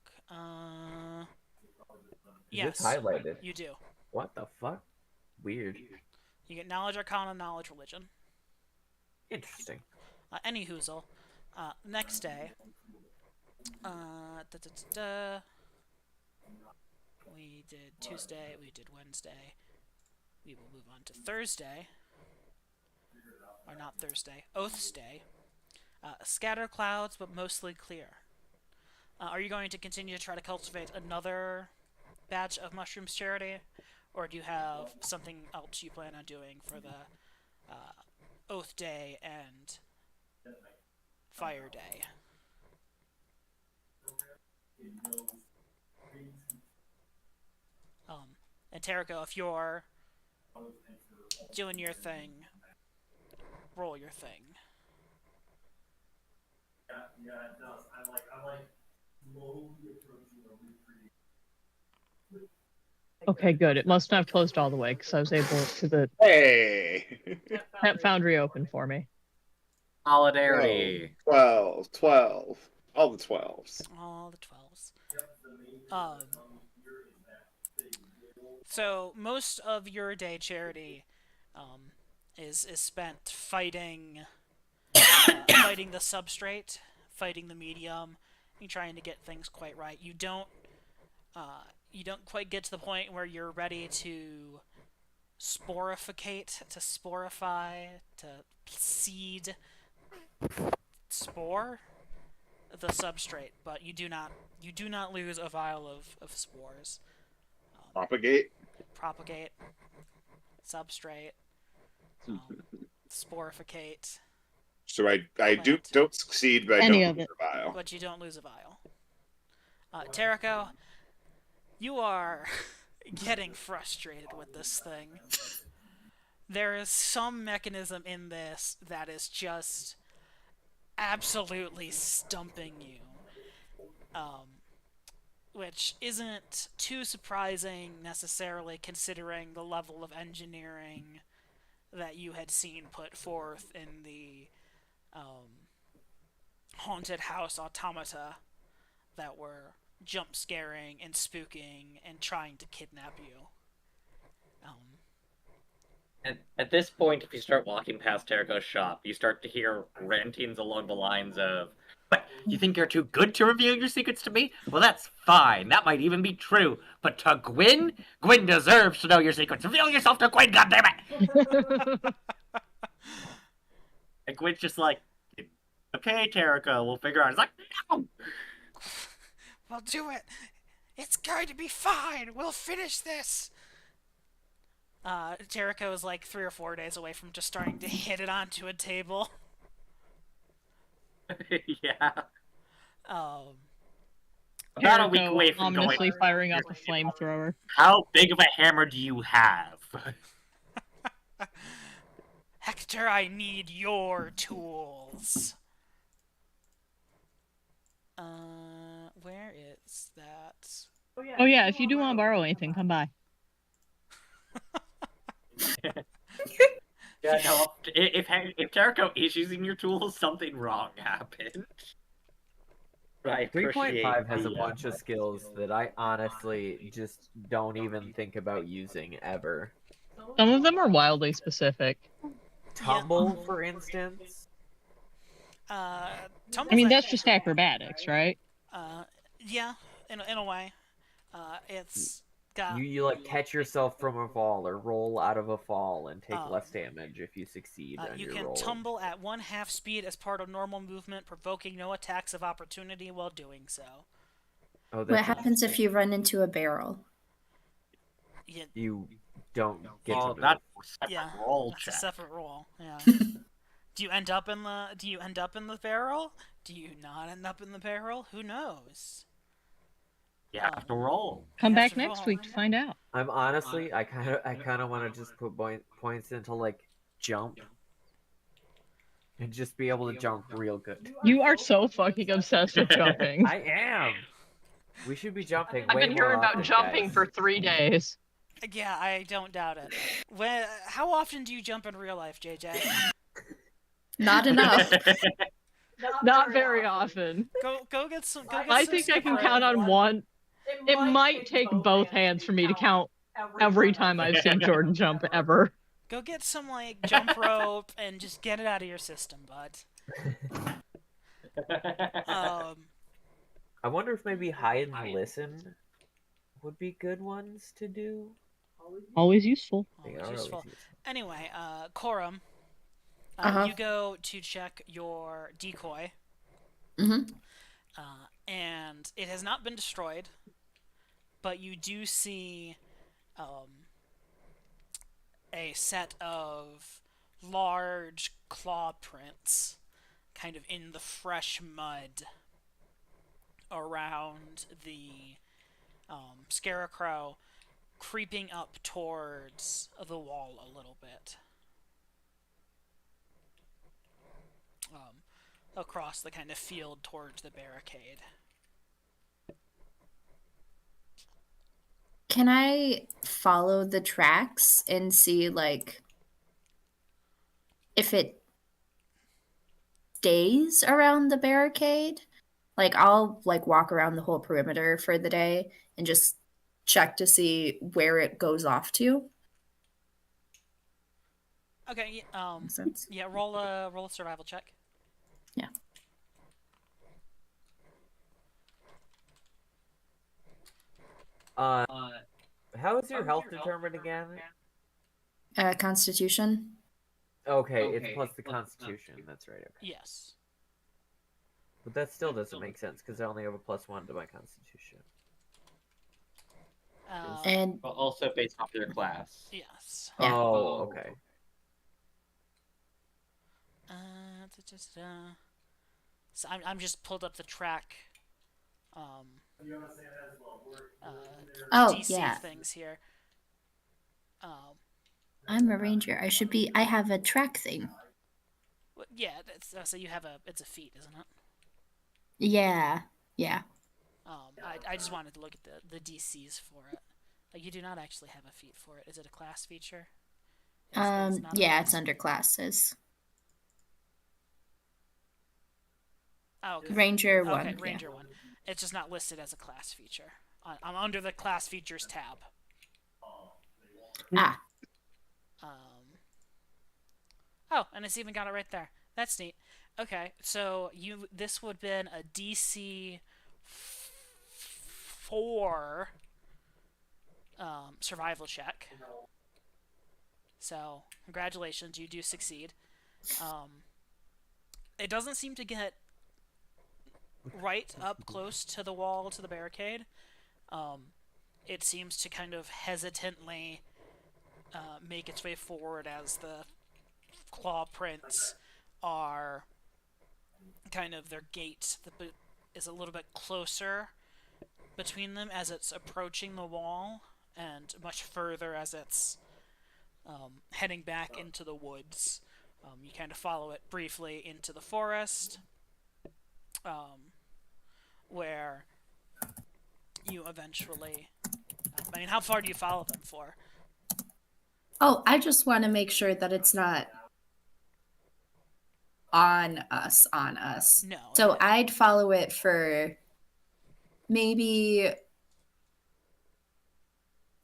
S6: Is
S1: Yes.
S6: this highlighted?
S1: You do.
S6: What the fuck? Weird.
S1: You get knowledge arcana, knowledge religion.
S6: Interesting.
S1: Any hoozle. Next day. We did Tuesday, we did Wednesday. We will move on to Thursday. Or not Thursday, Oath's Day. Scatter clouds, but mostly clear. Are you going to continue to try to cultivate another batch of Mushrooms Charity? Or do you have something else you plan on doing for the Oath Day and Fire Day? And Terrico, if you're doing your thing, roll your thing.
S3: Okay, good. It must not have closed all the way because I was able to the
S2: Hey!
S3: Pet Foundry open for me.
S5: Solidarity.
S2: 12. All the 12s.
S1: All the 12s. So most of your day, Charity, is spent fighting fighting the substrate, fighting the medium, and trying to get things quite right. You don't quite get to the point where you're ready to sporificate, to sporify, to seed spore the substrate, but you do not lose a vial of spores.
S2: Propagate.
S1: Propagate, substrate, sporificate,
S2: So I
S1: Plant.
S2: don't succeed, but I
S3: Any
S2: don't
S3: of it.
S2: survive.
S1: but you don't lose a vial. Terrico, you are getting frustrated with this thing. There is some mechanism in this that is just absolutely stumping you. Which isn't too surprising necessarily considering the level of engineering that you had seen put forth in the haunted house automata that were jump scaring and spooking and trying to kidnap you.
S5: At this point, if you start walking past Terrico's shop, you start to hear rantings along the lines of, "What, you think you're too good to reveal your secrets to me? Well, that's fine. That might even be true. But to Gwyn? Gwyn deserves to know your secrets. Reveal yourself to Gwyn, goddammit!" And Gwyn's just like, "Okay, Terrico, we'll figure out." It's like, "No!"
S1: We'll do it! It's going to be fine! We'll finish this! Terrico is like 3 or 4 days away from just starting to hit it onto a table.
S5: Yeah. About a week
S3: Jericho
S5: away from going,
S3: ominously firing up a flamethrower.
S5: "How big of a hammer do you have?"
S1: Hector, I need your tools. Where is that?
S3: Oh yeah, if you do want to borrow anything, come by.
S5: Yeah, no. If Terrico is using your tools, something wrong happened. Right.
S6: 3.5 has a bunch of skills that I honestly just don't even think about using ever.
S3: Some of them are wildly specific.
S6: Tumble, for instance.
S3: I
S1: Tumble's
S3: mean,
S1: a-
S3: that's just acrobatics, right?
S1: yeah, in a way. It's got
S6: You like catch yourself from a fall or roll out of a fall and take
S1: Um,
S6: less damage if you succeed on
S1: you
S6: your
S1: can
S6: roll.
S1: tumble at 1/2 speed as part of normal movement, provoking no attacks of opportunity while doing so.
S6: Oh,
S4: What
S6: that's
S4: happens if you run into a barrel?
S1: You,
S6: you don't get
S5: Oh,
S6: to move.
S5: that's a separate
S1: yeah,
S5: roll
S1: that's
S5: check.
S1: a separate roll. Yeah. Do you end up in the barrel? Do you not end up in the barrel? Who knows?
S5: You have to roll.
S3: Come
S1: You have
S3: back
S1: to
S3: next
S1: roll.
S3: week to find out.
S6: I'm honestly, I kind of want to just put points into like jump and just be able to jump real good.
S3: You are so fucking obsessed with jumping.
S6: I am. We should be jumping.
S3: I've
S6: way
S3: been
S6: more
S3: hearing about
S6: often,
S3: jumping
S6: guys.
S3: for 3 days.
S1: Yeah, I don't doubt it. How often do you jump in real life, JJ?
S4: Not enough.
S3: Not very often.
S1: Go get some. Go get
S3: I
S1: some
S3: think I can
S1: skip
S3: count
S1: rope.
S3: on one. It might take both hands for me to count every time I've seen Jordan jump ever.
S1: Go get some like jump rope and just get it out of your system, bud.
S6: I wonder if maybe hide and listen would be good ones to do.
S3: Always useful.
S6: They
S1: Always
S6: are always
S1: useful.
S6: useful.
S1: Anyway, Corum,
S4: Uh-huh.
S1: you go to check your decoy,
S4: Hmm.
S1: and it has not been destroyed, but you do see a set of large claw prints kind of in the fresh mud around the scarecrow, creeping up towards the wall a little bit. Across the kind of field towards the barricade.
S4: Can I follow the tracks and see like if it stays around the barricade? Like I'll like walk around the whole perimeter for the day and just check to see where it goes off to.
S1: Okay.
S4: Makes sense.
S1: Yeah. Roll a survival check.
S4: Yeah.
S6: How is your health determined again?
S4: Constitution.
S6: Okay, it's plus the Constitution. That's right. Okay,
S1: Yes.
S6: but that still doesn't make sense because I only have a +1 to my Constitution.
S4: And
S5: But also based off your class.
S1: Yes.
S4: Yeah.
S6: Oh, okay.
S1: So I'm just pulled up the track.
S4: Oh,
S1: DC
S4: yeah.
S1: things here.
S4: I'm a ranger. I have a track thing.
S1: Yeah. So you have it's a feat, isn't it?
S4: Yeah. Yeah.
S1: I just wanted to look at the DCs for it. Like you do not actually have a feat for it. Is it a class feature? It's not a
S4: Yeah,
S1: class?
S4: it's under classes.
S1: Oh, okay.
S4: Ranger one.
S1: Okay,
S4: yeah.
S1: Ranger one. It's just not listed as a class feature. I'm under the class features tab.
S4: Ah,
S1: Oh, and it's even got it right there. That's neat. Okay, so this would have been a DC 4 survival check. So congratulations, you do succeed. It doesn't seem to get right up close to the wall, to the barricade. It seems to kind of hesitantly make its way forward as the claw prints are kind of their gate is a little bit closer between them as it's approaching the wall, and much further as it's heading back into the woods. You kind of follow it briefly into the forest, where you eventually... I mean, how far do you follow them for?
S4: oh, I just want to make sure that it's not on us.
S1: No.
S4: So I'd follow it for maybe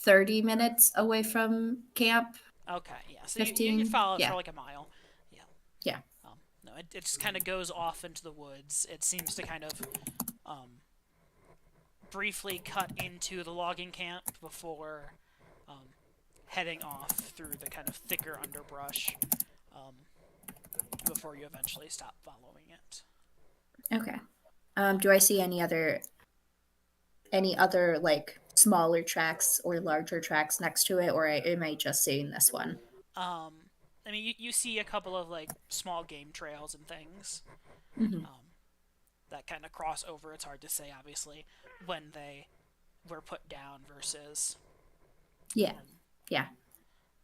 S4: 30 minutes away from camp.
S1: Okay, yeah. So you
S4: 15,
S1: follow it
S4: yeah.
S1: for like a mile. Yeah.
S4: Yeah.
S1: No, it just kind of goes off into the woods. It seems to kind of briefly cut into the logging camp before heading off through the kind of thicker underbrush before you eventually stop following it.
S4: Okay. Do I see any other like smaller tracks or larger tracks next to it, or am I just seeing this one?
S1: I mean, you see a couple of like small game trails and things
S4: Mhm.
S1: that kind of cross over. It's hard to say, obviously, when they were put down versus
S4: Yeah. Yeah.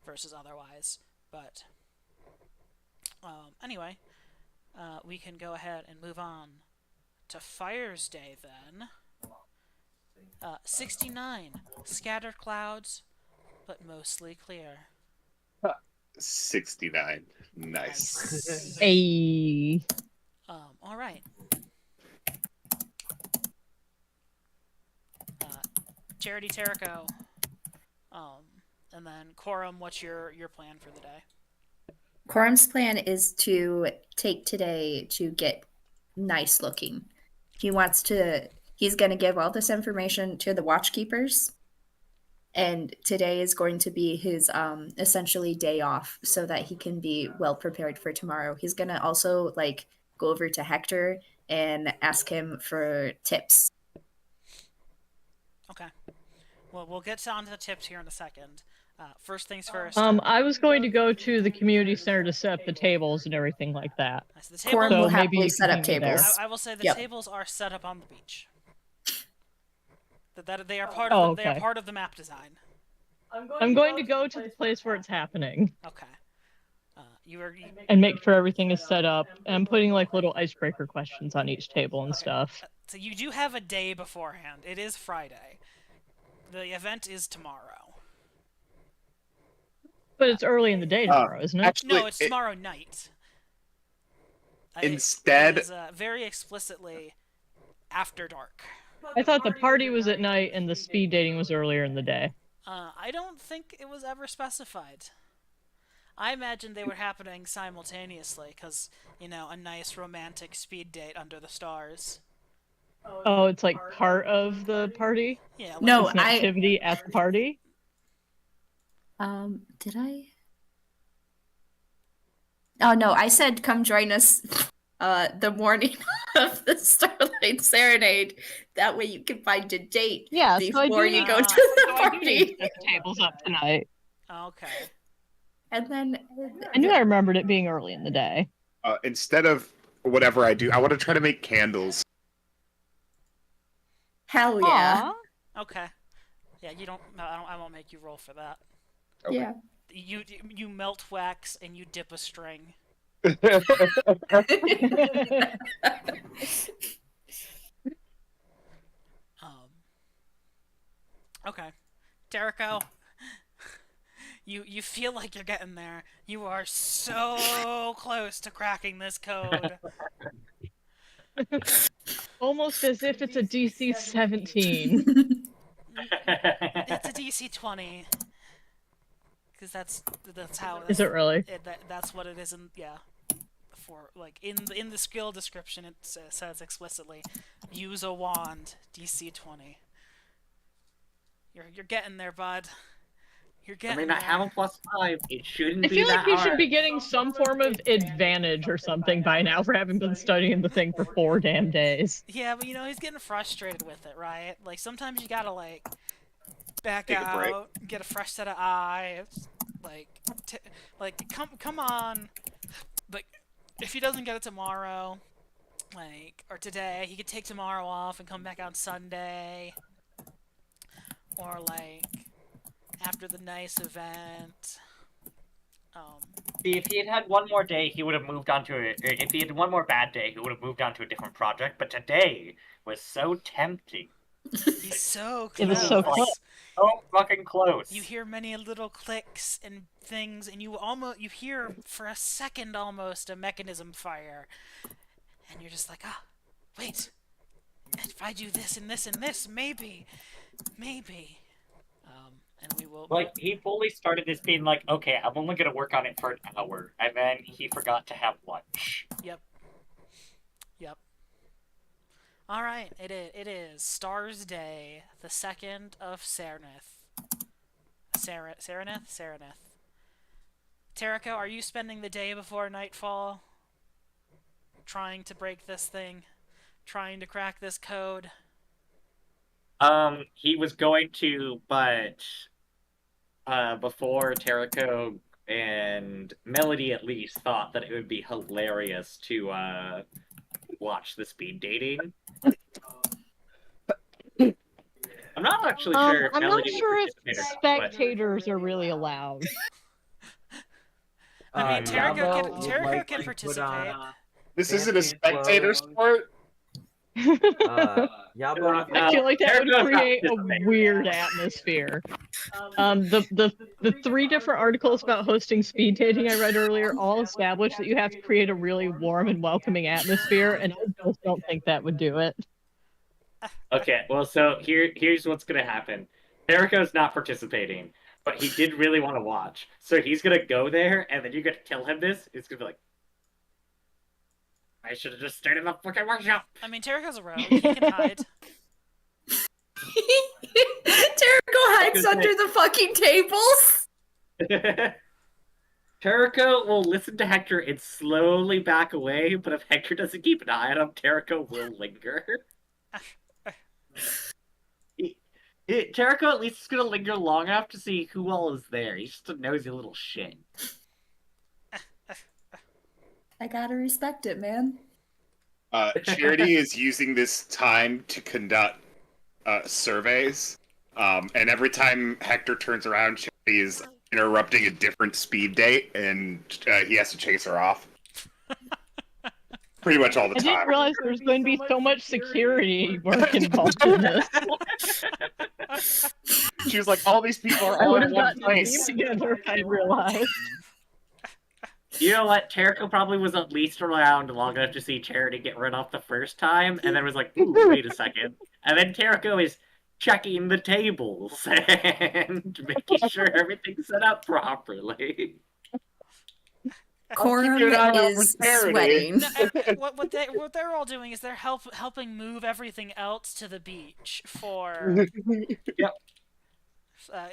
S1: versus otherwise. But anyway, we can go ahead and move on to Fire's Day then. 69 scattered clouds, but mostly clear.
S2: 69. Nice.
S3: Hey.
S1: All right. Charity Terrico. And then Corum, what's your plan for the day?
S4: Corum's plan is to take today to get nice looking. He's going to give all this information to the watchkeepers. And today is going to be his essentially day off so that he can be well prepared for tomorrow. He's going to also like go over to Hector and ask him for tips.
S1: Okay. Well, we'll get on to the tips here in a second. First things first.
S3: I was going to go to the community center to set up the tables and everything like that.
S1: So the
S4: Corum
S1: table,
S4: will
S3: So maybe
S4: happily
S3: you
S4: set
S3: can
S4: up
S3: meet me there.
S4: tables.
S1: I will say the
S4: Yep.
S1: tables are set up on the beach. That they are part
S3: Oh,
S1: of they are
S3: okay.
S1: part of the map design.
S3: I'm going to go to the place where it's happening
S1: Okay.
S3: and make sure everything is set up. And I'm putting like little icebreaker questions on each table and
S1: Okay.
S3: stuff.
S1: So you do have a day beforehand. It is Friday. The event is tomorrow.
S3: But it's early in the day tomorrow, isn't it?
S2: Actually,
S1: No, it's tomorrow night.
S2: Instead-
S1: it is, very explicitly after dark.
S3: I thought the party was at night and the speed dating was earlier in the day.
S1: I don't think it was ever specified. I imagine they were happening simultaneously, because, you know, a nice romantic speed date under the stars.
S3: Oh, it's like part of the party?
S1: Yeah. Like,
S4: No,
S3: It's an activity at the party?
S4: Did I? Oh no, I said come join us the morning of the Starlight Serenade. That way you can find a date
S3: Yeah, so I
S4: before
S3: do
S4: you
S3: need,
S4: go to
S3: so
S4: the
S3: I do need
S4: party.
S3: to set the tables up tonight.
S1: Okay.
S4: And then
S3: I knew I remembered it being early in the day.
S2: Instead of whatever I do, I want to try to make candles.
S4: hell yeah.
S3: Aw.
S1: Okay. Yeah, you don't. No, I won't make you roll for that.
S2: Okay.
S4: Yeah.
S1: You melt wax and you dip a string. Okay, Derico, you feel like you're getting there. You are so close to cracking this code.
S3: Almost as if it's a DC 17.
S1: It's a DC 20. Because that's how.
S3: Is it really?
S1: That's what it is. For like in the skill description, it says explicitly, use a wand, DC 20. You're getting there, bud. You're
S5: I
S1: getting
S5: mean,
S1: there.
S5: I have a +5. It shouldn't
S3: I
S5: be
S3: feel
S5: that
S3: like you
S5: hard.
S3: should be getting some form of advantage or something by now for having been studying the thing for 4 damn days.
S1: Yeah, but you know, he's getting frustrated with it, right? Like, sometimes you gotta, like, back
S2: Take a break.
S1: out, get a fresh set of eyes, like, come on. But if he doesn't get it tomorrow, like, or today, he could take tomorrow off and come back on Sunday. Or, like, after the nice event.
S5: See, if he had had one more day, he would have moved on to if he had one more bad day, he would have moved on to a different project. But today was so tempting.
S1: He's so close.
S3: It was so close.
S5: So fucking close.
S1: You hear many little clicks and things, and you hear for a second almost a mechanism fire, and you're just like, wait, if I do this and this and this, maybe, and we will.
S5: Like, he fully started this being like, okay, I'm only gonna work on it for an hour, and then he forgot to have lunch.
S1: Yep. All right, it is Stars Day, the 2nd of Serenith. Serenith. Teriko, are you spending the day before nightfall trying to break this thing? Trying to crack this code?
S5: He was going to, but before Teriko and Melody at least thought that it would be hilarious to watch the speed dating. I'm not actually sure if
S3: I'm not
S5: Melody would
S3: sure if
S5: participate or not, but-
S3: spectators are really allowed.
S1: I mean, Teriko
S6: Yabo
S1: can-
S6: would
S1: Teriko
S6: like
S1: can
S6: to put
S1: participate.
S6: on,
S2: This isn't a
S6: Fancy
S2: spectator
S6: clothes.
S2: sport.
S6: Yabo,
S3: I feel like that would
S5: Teriko's not
S3: create a
S5: participating.
S3: weird atmosphere. The 3 different articles about hosting speed dating I read earlier all established that you have to create a really warm and welcoming atmosphere, and I just don't think that would do it.
S5: Okay, well, so here's what's gonna happen. Teriko's not participating, but he did really want to watch. So he's gonna go there, and then you're gonna tell him this. It's gonna be like, I should have just stayed in the fucking workshop.
S1: I mean, Teriko's a rogue. He can hide.
S4: Jericho hides under the fucking tables.
S5: Teriko will listen to Hector and slowly back away, but if Hector doesn't keep an eye on him, Teriko will linger. Teriko at least is gonna linger long enough to see who all is there. He's just a nosy little shit.
S4: I gotta respect it, man.
S2: Charity is using this time to conduct surveys, and every time Hector turns around, Charity is interrupting a different speed date, and he has to chase her off. pretty much all the
S3: I didn't
S2: time.
S3: realize there was going to be so much security work involved in this.
S2: She was like, all these people are
S3: I
S2: all
S3: would
S2: in
S3: have
S2: one
S3: gotten a team
S2: place.
S3: together if I realized.
S5: You know what? Terrico probably was at least around long enough to see Charity get run off the first time, and then was like, ooh, wait a second. And then Terrico is checking the tables and making sure everything's set up properly.
S4: Corum
S2: keep an eye out
S4: is
S2: for Charity.
S4: sweating.
S1: No, what they're all doing is they're helping move everything else to the beach for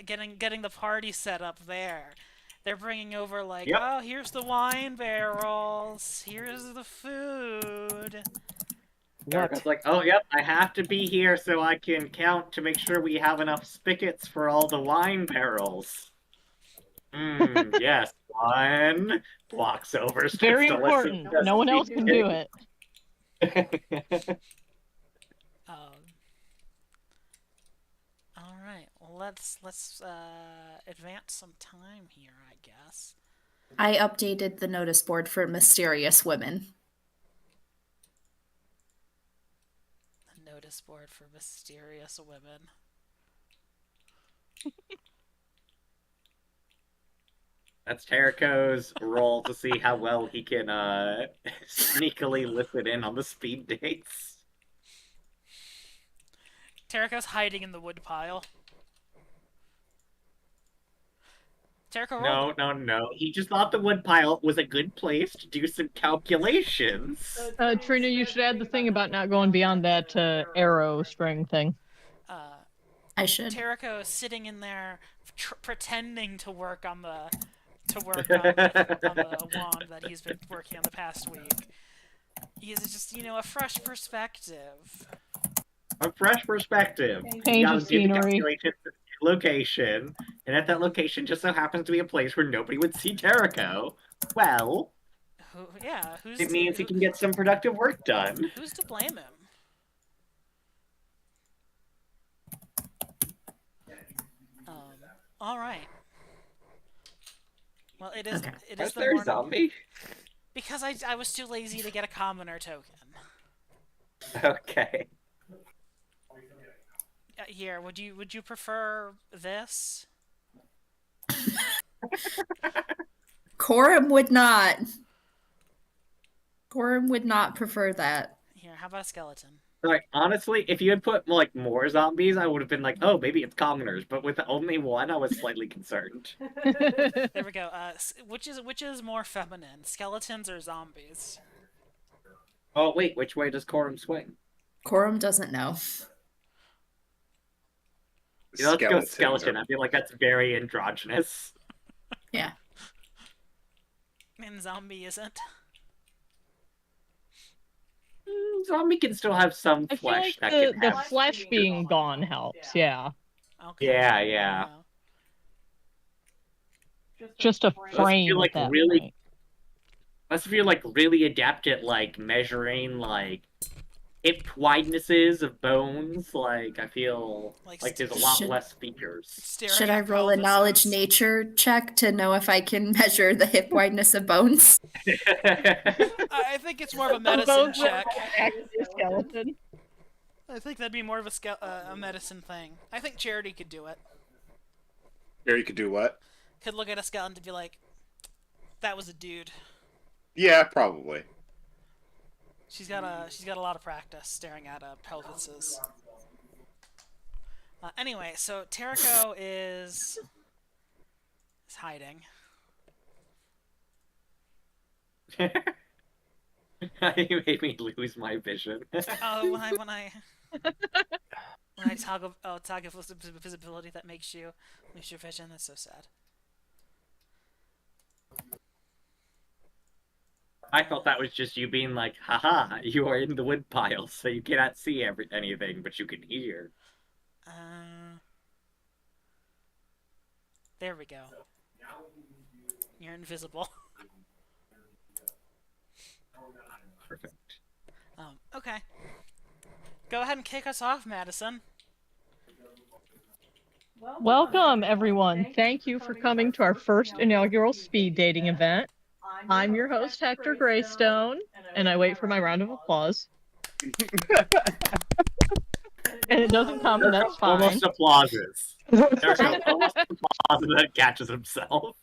S1: getting the party set up there. They're bringing over like,
S5: Yep.
S1: oh, here's the wine barrels, here's the food.
S5: Terrico's like, oh, yep, I have to be here so I can count to make sure we have enough spigots for all the wine barrels. Yes, one. Walks over, starts
S3: Very
S5: to
S3: important.
S5: listen.
S3: No one else can do it.
S1: All right, well, let's advance some time here, I guess.
S4: I updated the notice board for mysterious women.
S1: The notice board for mysterious women.
S5: That's Terrico's role to see how well he can sneakily listen in on the speed dates.
S1: Terrico's hiding in the wood pile. Terrico,
S5: No. He just thought the wood pile was a good place to do some calculations.
S3: Trina, you should add the thing about not going beyond that arrow string thing.
S4: I should.
S1: Terrico is sitting in there pretending to work on the wand that he's been working on the past week. He is just, a fresh perspective.
S5: A fresh perspective.
S3: Change
S5: You gotta
S3: of
S5: do the
S3: scenery.
S5: calculations at the location, and at that location just so happens to be a place where nobody would see Terrico. Well,
S1: Who's
S5: it means he can get some productive work done.
S1: Who's to blame him? All right. Well, it is.
S4: Okay.
S1: It is
S5: Is
S1: the
S5: there a
S1: morning
S5: zombie?
S1: because I was too lazy to get a commoner token.
S5: Okay.
S1: Here, would you prefer this?
S4: Corum would not. Corum would not prefer that.
S1: Here, how about a skeleton?
S5: Like, honestly, if you had put, like, more zombies, I would have been like, oh, maybe it's commoners. But with only one, I was slightly concerned.
S1: There we go. Which is more feminine, skeletons or zombies?
S5: Oh, wait, which way does Corum swing?
S4: Corum doesn't know.
S5: You know, let's go
S2: Skeletons
S5: skeleton.
S2: are-
S5: I feel like that's very androgynous.
S4: Yeah.
S1: And zombie isn't.
S5: Zombie can still have some
S3: I feel
S5: flesh
S3: like
S5: that can
S3: the
S5: have...
S3: flesh being gone helps, yeah.
S1: Okay.
S5: Yeah.
S3: Just a
S5: Unless
S3: frame
S5: you're, like,
S3: at that
S5: really-
S3: point.
S5: Unless if you're, like, really adept at, like, measuring, like, hip widenesses of bones, like, I feel
S1: Like,
S5: like there's a lot
S4: should-
S5: less features.
S1: Staring
S4: Should I
S1: at
S4: roll a knowledge
S1: pelvises.
S4: nature check to know if I can measure the hip wideness of bones?
S1: I think it's more of a medicine
S3: Bones are
S1: check.
S3: actually a skeleton.
S1: I think that'd be more of a medicine thing. I think Charity could do it.
S2: Or you could do what?
S1: Could look at a skeleton and be like, "That was a dude."
S2: Yeah, probably.
S1: She's got a lot of practice staring at pelvises. Anyway, so Terrico is hiding.
S5: You made me lose my vision.
S1: Oh, when I toggle visibility, that makes you lose your vision. That's so sad.
S5: I thought that was just you being like, haha, you are in the wood pile, so you cannot see anything, but you can hear.
S1: There we go. You're invisible.
S5: Perfect.
S1: Okay. Go ahead and kick us off, Madison.
S3: Welcome, everyone. Thank you for coming to our first inaugural speed dating event. I'm your host, Hector Greystone, and I wait for my round of applause. And it doesn't come, and that's fine.
S5: Almost applauses. There's no almost applause that catches himself.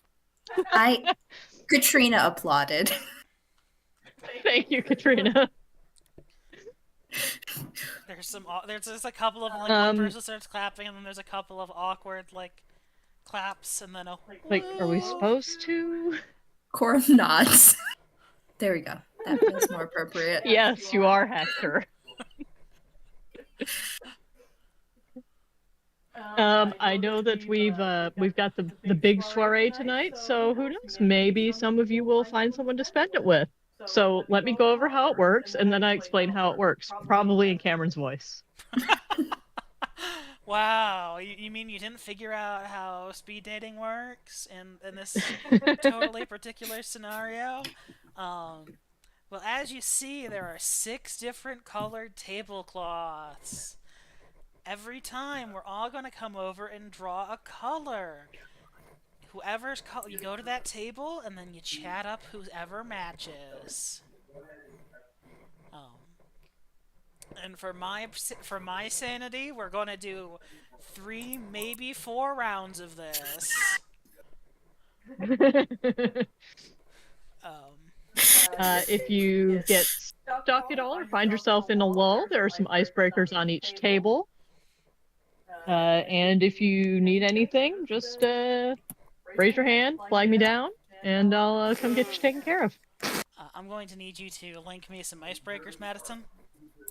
S4: Katrina applauded.
S3: Thank you, Katrina.
S1: There's just a couple of like one person starts clapping, and then there's a couple of awkward like claps, and then a
S3: Like, are we supposed to?
S4: Corum nods. There we go. That feels more appropriate.
S3: Yes, you are, Hector. I know that we've got the big soiree tonight, so who knows? Maybe some of you will find someone to spend it with. So let me go over how it works, and then I explain how it works, probably in Cameron's voice.
S1: Wow, you mean you didn't figure out how speed dating works in this totally particular scenario? Well, as you see, there are 6 different colored tablecloths. Every time, we're all going to come over and draw a color. Whoever's color, you go to that table, and then you chat up whoever matches. And for my sanity, we're gonna do 3, maybe 4 rounds of this.
S3: If you get stuck at all or find yourself in a lull, there are some icebreakers on each table. And if you need anything, just raise your hand, flag me down, and I'll come get you taken care of.
S1: I'm going to need you to link me some icebreakers, Madison.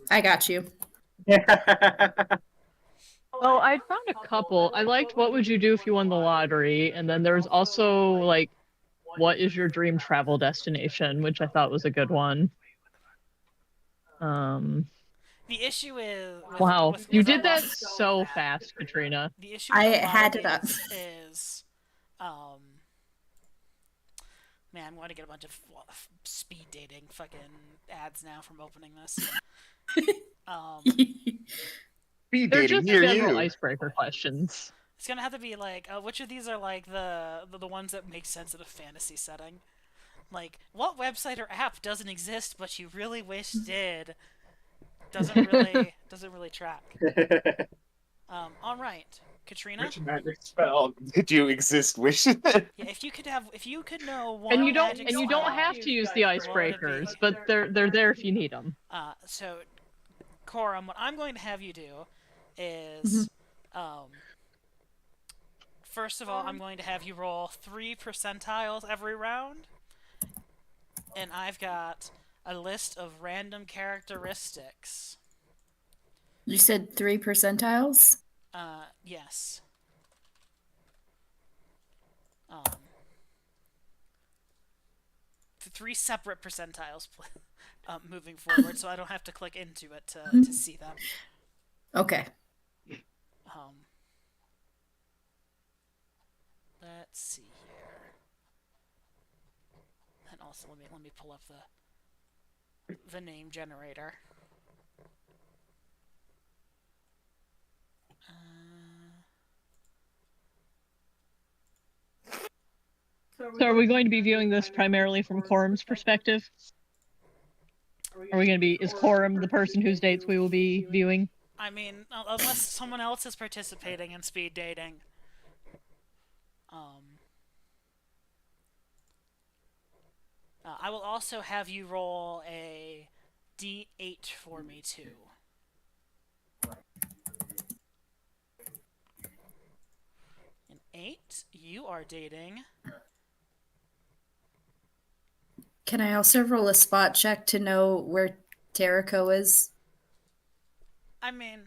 S4: I got you.
S3: Oh, I found a couple. I liked what would you do if you won the lottery, and then there's also like, what is your dream travel destination, which I thought was a good one.
S1: The issue is
S3: wow, you did that so fast, Katrina.
S1: The issue
S4: I
S1: with
S4: had it up.
S1: Is man, I'm going to get a bunch of speed dating fucking ads now from opening this.
S2: Speed
S3: They're
S2: dating
S3: just
S2: near
S3: general
S2: you.
S3: icebreaker questions.
S1: It's gonna have to be like, which of these are like the ones that make sense in a fantasy setting? Like, what website or app doesn't exist but you really wish did? Doesn't really track. All right, Katrina.
S2: Which magic spell did you exist wish?
S1: Yeah, if you could know one.
S3: And you don't
S1: spell,
S3: have to use the icebreakers, but they're there if you need them.
S1: So, Corum, what I'm going to have you do is, first of all, I'm going to have you roll 3 percentiles every round, and I've got a list of random characteristics.
S4: You said 3 percentiles?
S1: Yes. 3 separate percentiles moving forward, so I don't have to click into it to see them.
S4: Okay.
S1: Let's see here. And also, let me pull up the name generator.
S3: So are we going to be viewing this primarily from Corum's perspective? Are we going to be, is Corum the person whose dates we will be viewing?
S1: I mean, unless someone else is participating in speed dating. I will also have you roll a D8 for me too. An 8, you are dating.
S4: Can I also roll a spot check to know where Terrico is?
S1: I mean,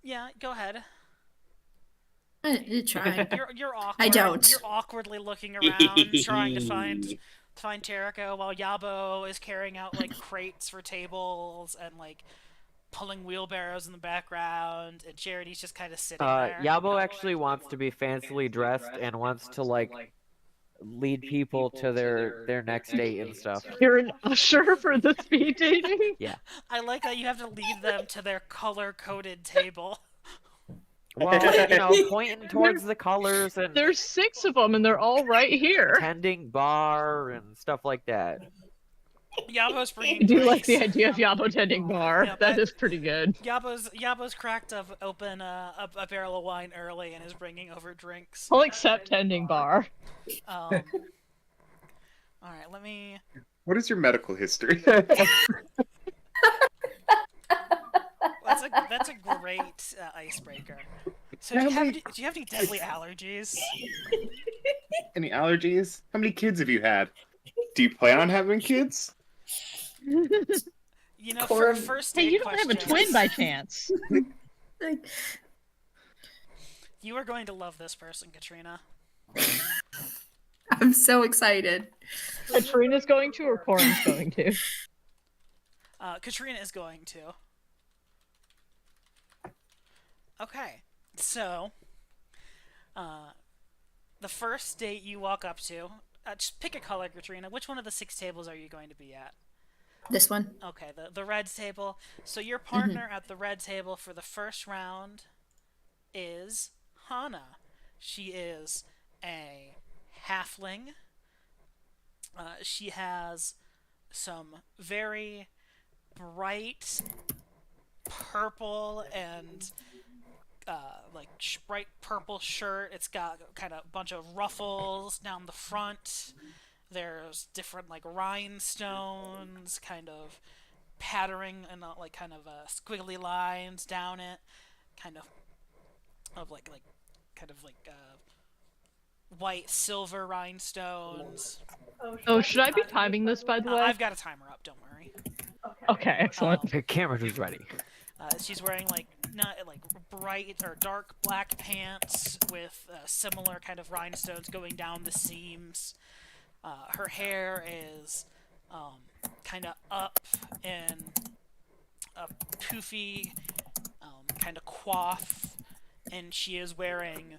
S1: yeah, go ahead.
S4: Try.
S1: You're awkward.
S4: I don't.
S1: You're awkwardly looking around, trying to find Terrico, while Yabo is carrying out like crates for tables and like pulling wheelbarrows in the background, and Charity's just kind of sitting there.
S6: Yabo actually wants to be fancily dressed and wants to like lead people to their next date and stuff.
S3: You're an usher for the speed dating?
S6: Yeah.
S1: I like that you have to lead them to their color-coded table.
S6: Well, pointing towards the colors and
S3: There's 6 of them and they're all right here.
S6: tending bar and stuff like that.
S1: Yabo's
S3: I
S1: bringing
S3: do like the
S1: drinks.
S3: idea of Yabo tending bar.
S1: Yeah,
S3: That
S1: but-
S3: is pretty good.
S1: Yabo's cracked open a barrel of wine early and is bringing over drinks.
S3: I'll accept tending bar.
S1: All right, let me.
S2: What is your medical history?
S1: That's a great icebreaker. So do you have any deadly allergies?
S2: Any allergies? How many kids have you had? Do you plan on having kids?
S1: You know, for
S4: Corum.
S1: first
S3: Hey,
S1: date
S3: you don't have a
S1: questions,
S3: twin by chance.
S4: Like,
S1: You are going to love this person, Katrina.
S4: I'm so excited.
S3: Katrina's going to, or Corin's going to?
S1: Katrina is going to. Okay, so the first date you walk up to, just pick a color, Katrina. Which one of the 6 tables are you going to be at?
S4: This one.
S1: Okay, the red table. So your partner at the red table for the first round is Hana. She is a halfling. She has some very bright purple and bright purple shirt. It's got kind of a bunch of ruffles down the front. There's different like rhinestones, kind of patterning and kind of squiggly lines down it, kind of white silver rhinestones.
S3: Oh, should I be timing this, by the way?
S1: I've got a timer up. Don't worry.
S3: Okay, excellent.
S6: The camera was ready.
S1: She's wearing not bright or dark black pants with similar kind of rhinestones going down the seams. Her hair is kind of up in a poofy kind of coif, and she is wearing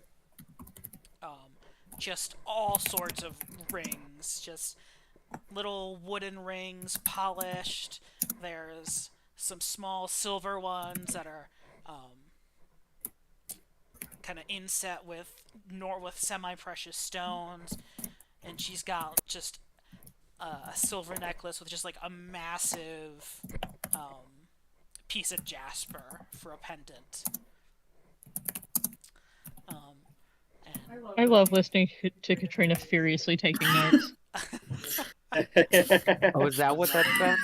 S1: just all sorts of rings, just little wooden rings, polished. There's some small silver ones that are kind of inset with semi-precious stones, and she's got just a silver necklace with just like a massive piece of jasper for a pendant.
S3: I love listening to Katrina furiously taking notes.
S6: Oh, is that what that's been?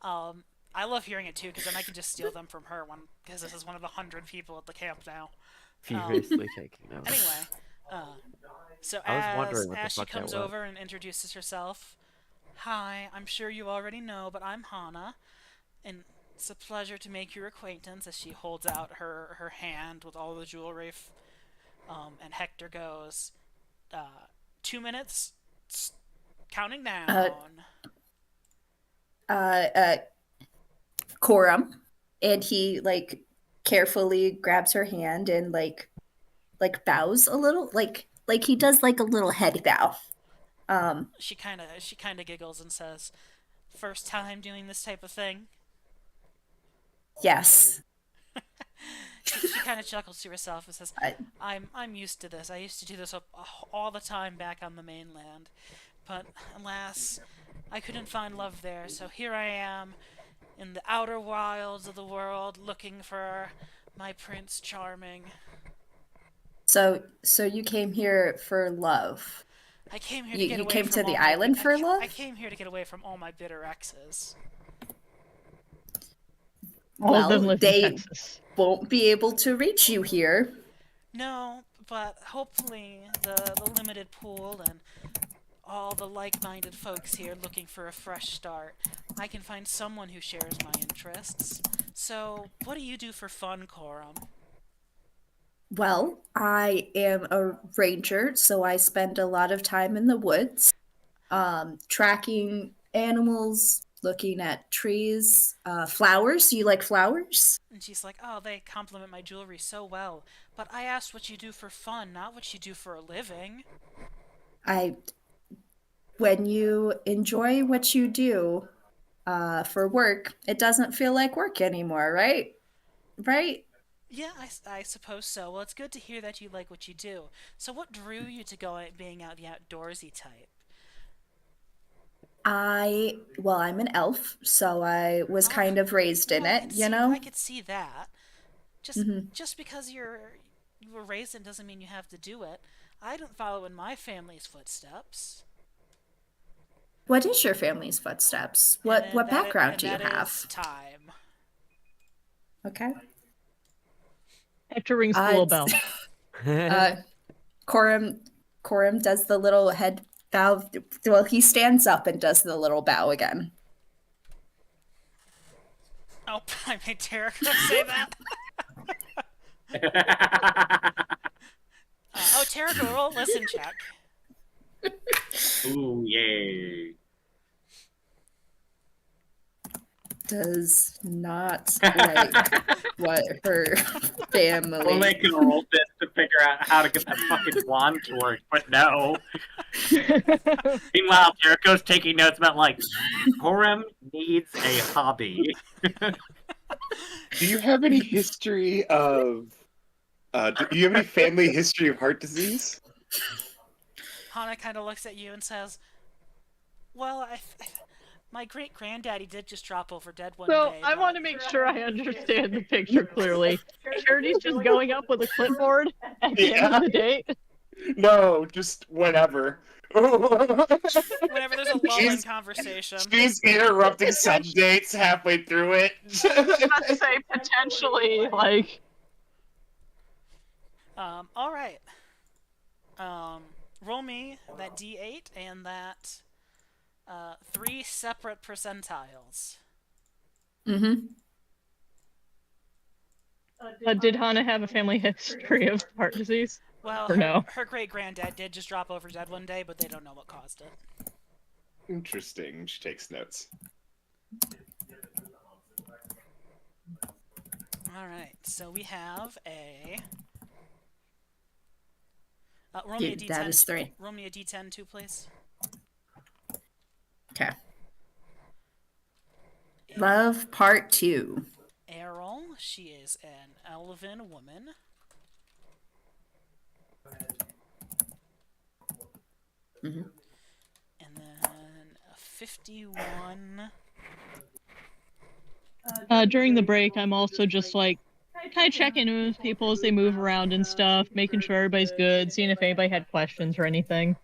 S1: I love hearing it too, because then I can just steal them from her because this is one of the 100 people at the camp now.
S6: Furiously taking notes.
S1: Anyway, so
S6: I was wondering what the
S1: as she
S6: fuck that
S1: comes
S6: was.
S1: over and introduces herself, hi, I'm sure you already know, but I'm Hana, and it's a pleasure to make your acquaintance. As she holds out her hand with all the jewelry, and Hector goes, 2 minutes, counting down.
S4: Corum, and he like carefully grabs her hand and like bows a little, like he does like a little head bow.
S1: She kind of giggles and says, "First time doing this type of thing?"
S4: Yes.
S1: She kind of chuckles to herself and says,
S4: I-
S1: I'm used to this. I used to do this all the time back on the mainland, but alas, I couldn't find love there. So here I am, in the outer wilds of the world, looking for my Prince Charming.
S4: So you came here for love.
S1: I came here to
S4: You
S1: get away
S4: came
S1: from
S4: to the
S1: all my-
S4: island for love?
S1: I came here to get away from all my bitter exes.
S3: All of them
S4: Well,
S3: live
S4: they-
S3: in Texas.
S4: Won't be able to reach you here.
S1: No, but hopefully the limited pool and all the like-minded folks here looking for a fresh start, I can find someone who shares my interests. So, what do you do for fun, Corum?
S4: Well, I am a ranger, so I spend a lot of time in the woods, tracking animals, looking at trees, flowers. Do you like flowers?
S1: And she's like, oh, they compliment my jewelry so well. But I asked what you do for fun, not what you do for a living.
S4: When you enjoy what you do for work, it doesn't feel like work anymore, right? Right?
S1: Yeah, I suppose so. Well, it's good to hear that you like what you do. So what drew you to being out the outdoorsy type?
S4: I'm an elf, so I was
S1: Oh,
S4: kind of raised in
S1: I
S4: it,
S1: could
S4: you
S1: see,
S4: know?
S1: I could see that. Just
S4: Mhm.
S1: just because you were raised in doesn't mean you have to do it. I didn't follow in my family's footsteps.
S4: What is your family's footsteps? What background do you
S1: that is
S4: have?
S1: time.
S4: Okay.
S3: Hector rings the little bell.
S4: Corum does the little head bow. Well, he stands up and does the little bow again.
S1: Oh, I made Tarek say that. Oh, Tarek, roll a listen check.
S5: Ooh, yay.
S4: Does not like what her family.
S5: We'll make a roll this to figure out how to get the fucking wand to work, but no. Meanwhile, Jericho's taking notes about, like, Corum needs a hobby.
S2: Do you have any history of? Do you have any family history of heart disease?
S1: Hana kind of looks at you and says, "Well, my great granddaddy did just drop over dead one
S3: So
S1: day."
S3: I
S1: but-
S3: want to make sure I understand the picture clearly. Charity's just going up with a clipboard at the end of the date.
S2: No, just whenever.
S1: Whenever there's a lull in conversation.
S2: She's interrupting some dates halfway through it.
S3: Let's say potentially, like.
S1: All right. Roll me that D8 and that 3 separate percentiles.
S4: Mm-hmm.
S3: Did Hana have a family history of heart disease?
S1: Well,
S3: Or no?
S1: her great granddad did just drop over dead one day, but they don't know what caused it.
S2: Interesting. She takes notes.
S1: All right, so we have a. Roll me a
S4: Yeah,
S1: D10.
S4: that is 3.
S1: Roll me a D10 too, please.
S4: Okay. Love Part 2.
S1: Errol, she is an elven woman.
S4: Mm-hmm.
S1: And then a 51.
S3: During the break, I'm also just like kind of checking in with people as they move around and stuff, making sure everybody's good, seeing if anybody had questions or anything.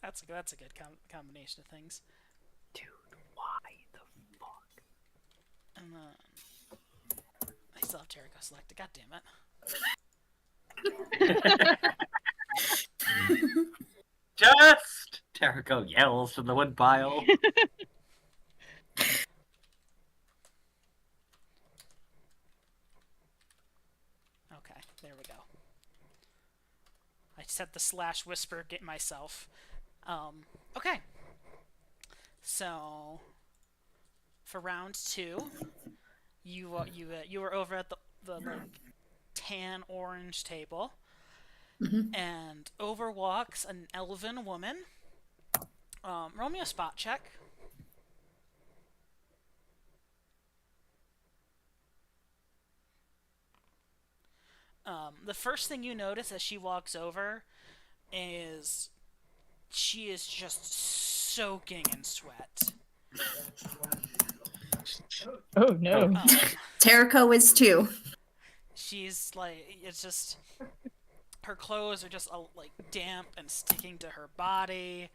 S1: That's a good combination of things.
S6: Dude, why the fuck?
S1: And then I still have Jericho selected. God damn it.
S5: Just! Jericho yells from the wood pile.
S1: Okay, there we go. I set the slash whisper get myself. Okay. So for round 2, you were over at the like tan orange table, and over walks an elven woman. Roll me a spot check. The first thing you notice as she walks over is she is just soaking in sweat.
S3: Oh no.
S4: Terrico is too.
S1: She's like, it's just, her clothes are just like damp and sticking to her body.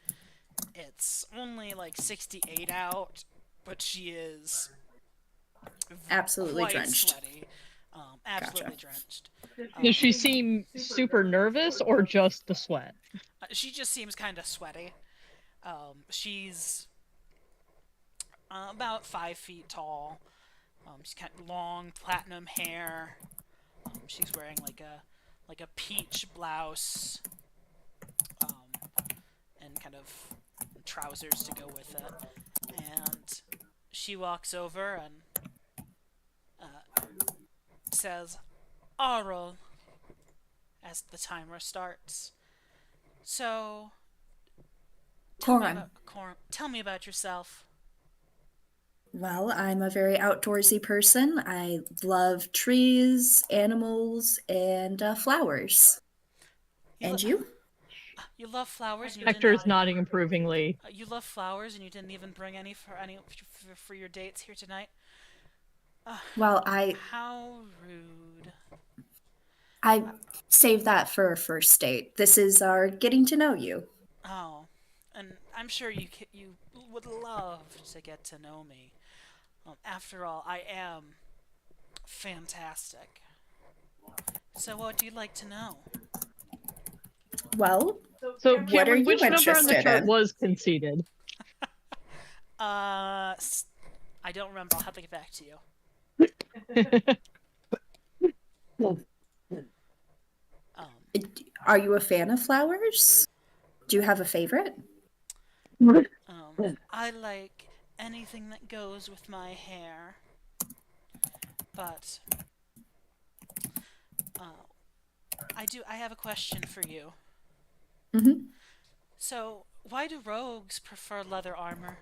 S1: It's only like 68 out, but she is
S4: Absolutely
S1: quite
S4: drenched.
S1: sweaty. Absolutely drenched.
S3: Does she seem super nervous or just the sweat?
S1: She just seems kind of sweaty. She's about 5 feet tall. She's got long platinum hair. She's wearing like a peach blouse, and kind of trousers to go with it. And she walks over and says, "Aurel," as the timer starts. So, tell me
S4: Corum.
S1: about yourself.
S4: Well, I'm a very outdoorsy person. I love trees, animals, and flowers. And you?
S1: You love flowers, and you
S3: Hector is
S1: didn't.
S3: nodding approvingly.
S1: You love flowers, and you didn't even bring any for your dates here tonight.
S4: Well, I
S1: How rude.
S4: saved that for a first date. This is our getting to know you.
S1: Oh, and I'm sure you would love to get to know me. After all, I am fantastic. So, what would you like to know?
S4: Well,
S3: So,
S4: What are
S3: Cameron,
S4: you
S3: which number on the
S4: interested
S3: chart
S4: in?
S3: was conceded?
S1: I don't remember. I'll have to get back to you.
S4: are you a fan of flowers? Do you have a favorite?
S1: I like anything that goes with my hair. But, I have a question for you.
S4: Mm-hmm.
S1: So, why do rogues prefer leather armor?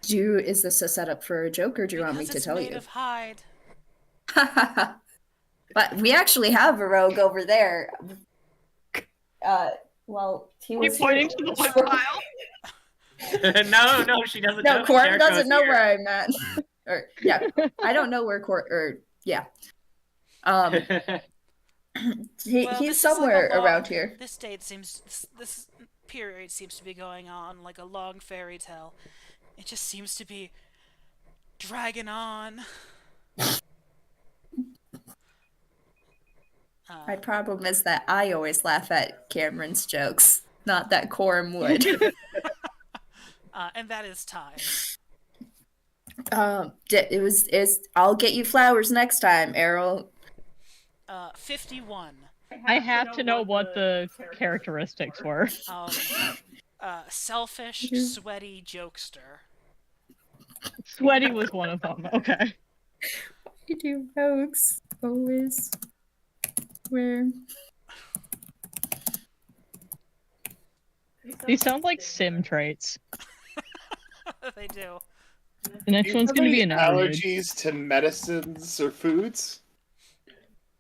S4: Is this a setup for a joke, or do you want me
S1: Because
S4: to
S1: it's
S4: tell
S1: made
S4: you?
S1: of hide.
S4: But we actually have a rogue over there. Well, he was
S3: pointing to the wood pile?
S5: No, she doesn't know.
S4: No, Corum
S5: Jericho's
S4: doesn't know
S5: here.
S4: where I'm at. Or yeah, I don't know where yeah.
S1: Well,
S4: He's
S1: this is like
S4: somewhere
S1: a long-
S4: around here.
S1: This this period seems to be going on like a long fairy tale. It just seems to be dragging on.
S4: My problem is that I always laugh at Cameron's jokes, not that Corum would.
S1: And that is time.
S4: I'll get you flowers next time, Errol.
S1: 51.
S3: I have to know what the characteristics were.
S1: Selfish, sweaty jokester.
S3: Sweaty was one of them. Okay.
S4: You do rogues always where
S3: These sound like sim traits.
S1: They do.
S3: The next
S2: Do you
S3: one's
S2: have
S3: going to be
S2: any
S3: an allergy.
S2: allergies to medicines or foods?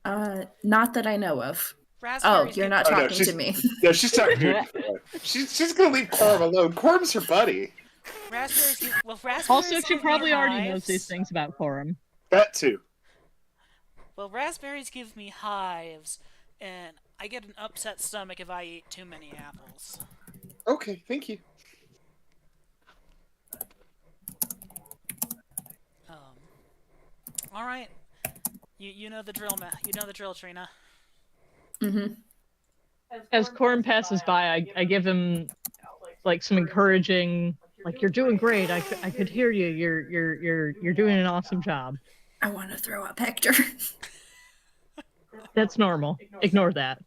S4: not that I know of. Oh,
S1: Raspberries
S4: you're
S1: give-
S4: not
S2: Oh, no,
S4: talking to
S2: she's-
S4: me.
S2: No, she's talking to Corum. She's gonna leave Corum alone. Corum's her buddy.
S1: raspberries
S3: Also, she
S1: give me
S3: probably already knows
S1: hives.
S3: these things about Corum.
S2: That too.
S1: Well, raspberries give me hives, and I get an upset stomach if I eat too many apples.
S2: Okay, thank you.
S1: All right. You know the drill, You know the drill, Trina.
S4: Mm-hmm.
S3: As Corum passes by, I give him like some encouraging, like you're doing great. I could hear you. You're doing an awesome job.
S4: I want to throw up Hector.
S3: That's normal. Ignore that.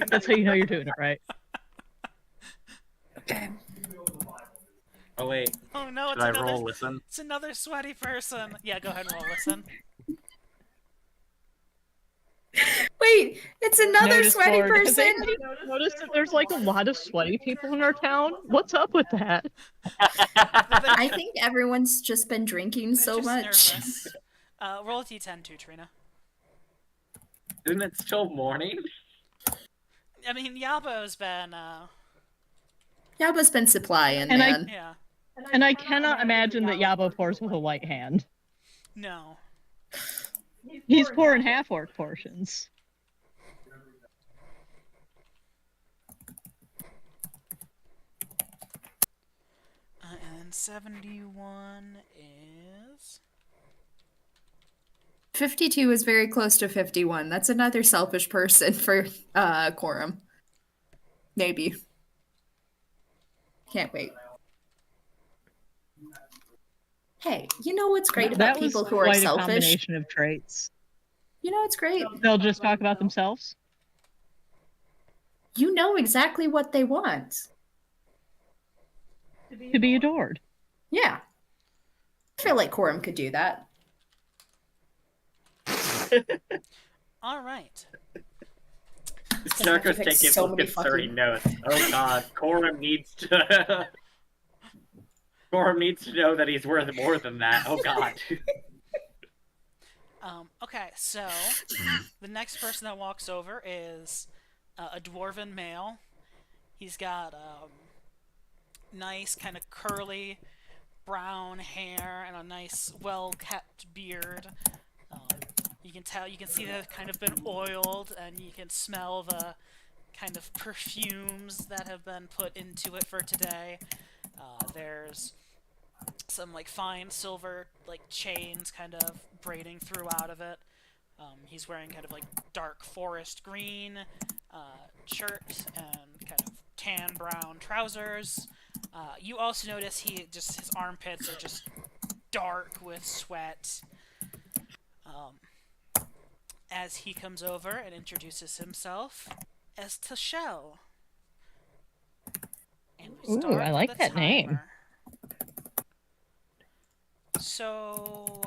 S3: That's how you know you're doing it right.
S4: Okay.
S5: Oh wait,
S1: Oh no,
S5: should I roll listen?
S1: it's another sweaty person. Yeah, go ahead and roll listen.
S4: Wait, it's another
S3: Notice
S4: sweaty
S3: board. Have
S4: person.
S3: anybody noticed that there's like a lot of sweaty people in our town? What's up with that?
S4: I think everyone's just been drinking
S1: They're
S4: so
S1: just
S4: much.
S1: nervous. Roll a d10 too, Trina.
S5: Isn't it still morning?
S1: I mean, Yabo's been,
S4: Yaba's been supplying,
S3: And
S4: man.
S1: yeah.
S3: And I cannot imagine that Yabo pours with a light hand.
S1: No.
S3: He's pouring half-orc portions.
S1: And 71 is...
S4: 52 is very close to 51. That's another selfish person for Corum. Maybe. Can't wait. Hey, you know what's great about
S3: That was
S4: people who are
S3: quite a
S4: selfish?
S3: combination of traits.
S4: You know what's great?
S3: They'll just talk about themselves.
S4: You know exactly what they want.
S3: To be adored.
S4: Yeah. I feel like Corum could do that.
S1: All right.
S5: Jericho's
S4: pick
S5: taking
S4: so
S5: so
S4: many
S5: concerning
S4: fucking-
S5: notes. Oh god, Corum needs to. Gorham needs to know that he's worth more than that. Oh god.
S1: Okay, so the next person that walks over is a dwarven male. He's got nice, kind of curly brown hair and a nice, well-kept beard. You can see that it's kind of been oiled, and you can smell the kind of perfumes that have been put into it for today. There's some like fine silver like chains kind of braiding through out of it. He's wearing kind of like dark forest green shirt and kind of tan brown trousers. You also notice his armpits are just dark with sweat. As he comes over and introduces himself as Tashel. And we
S3: Ooh,
S1: start
S3: I like
S1: the
S3: that name.
S1: timer. So,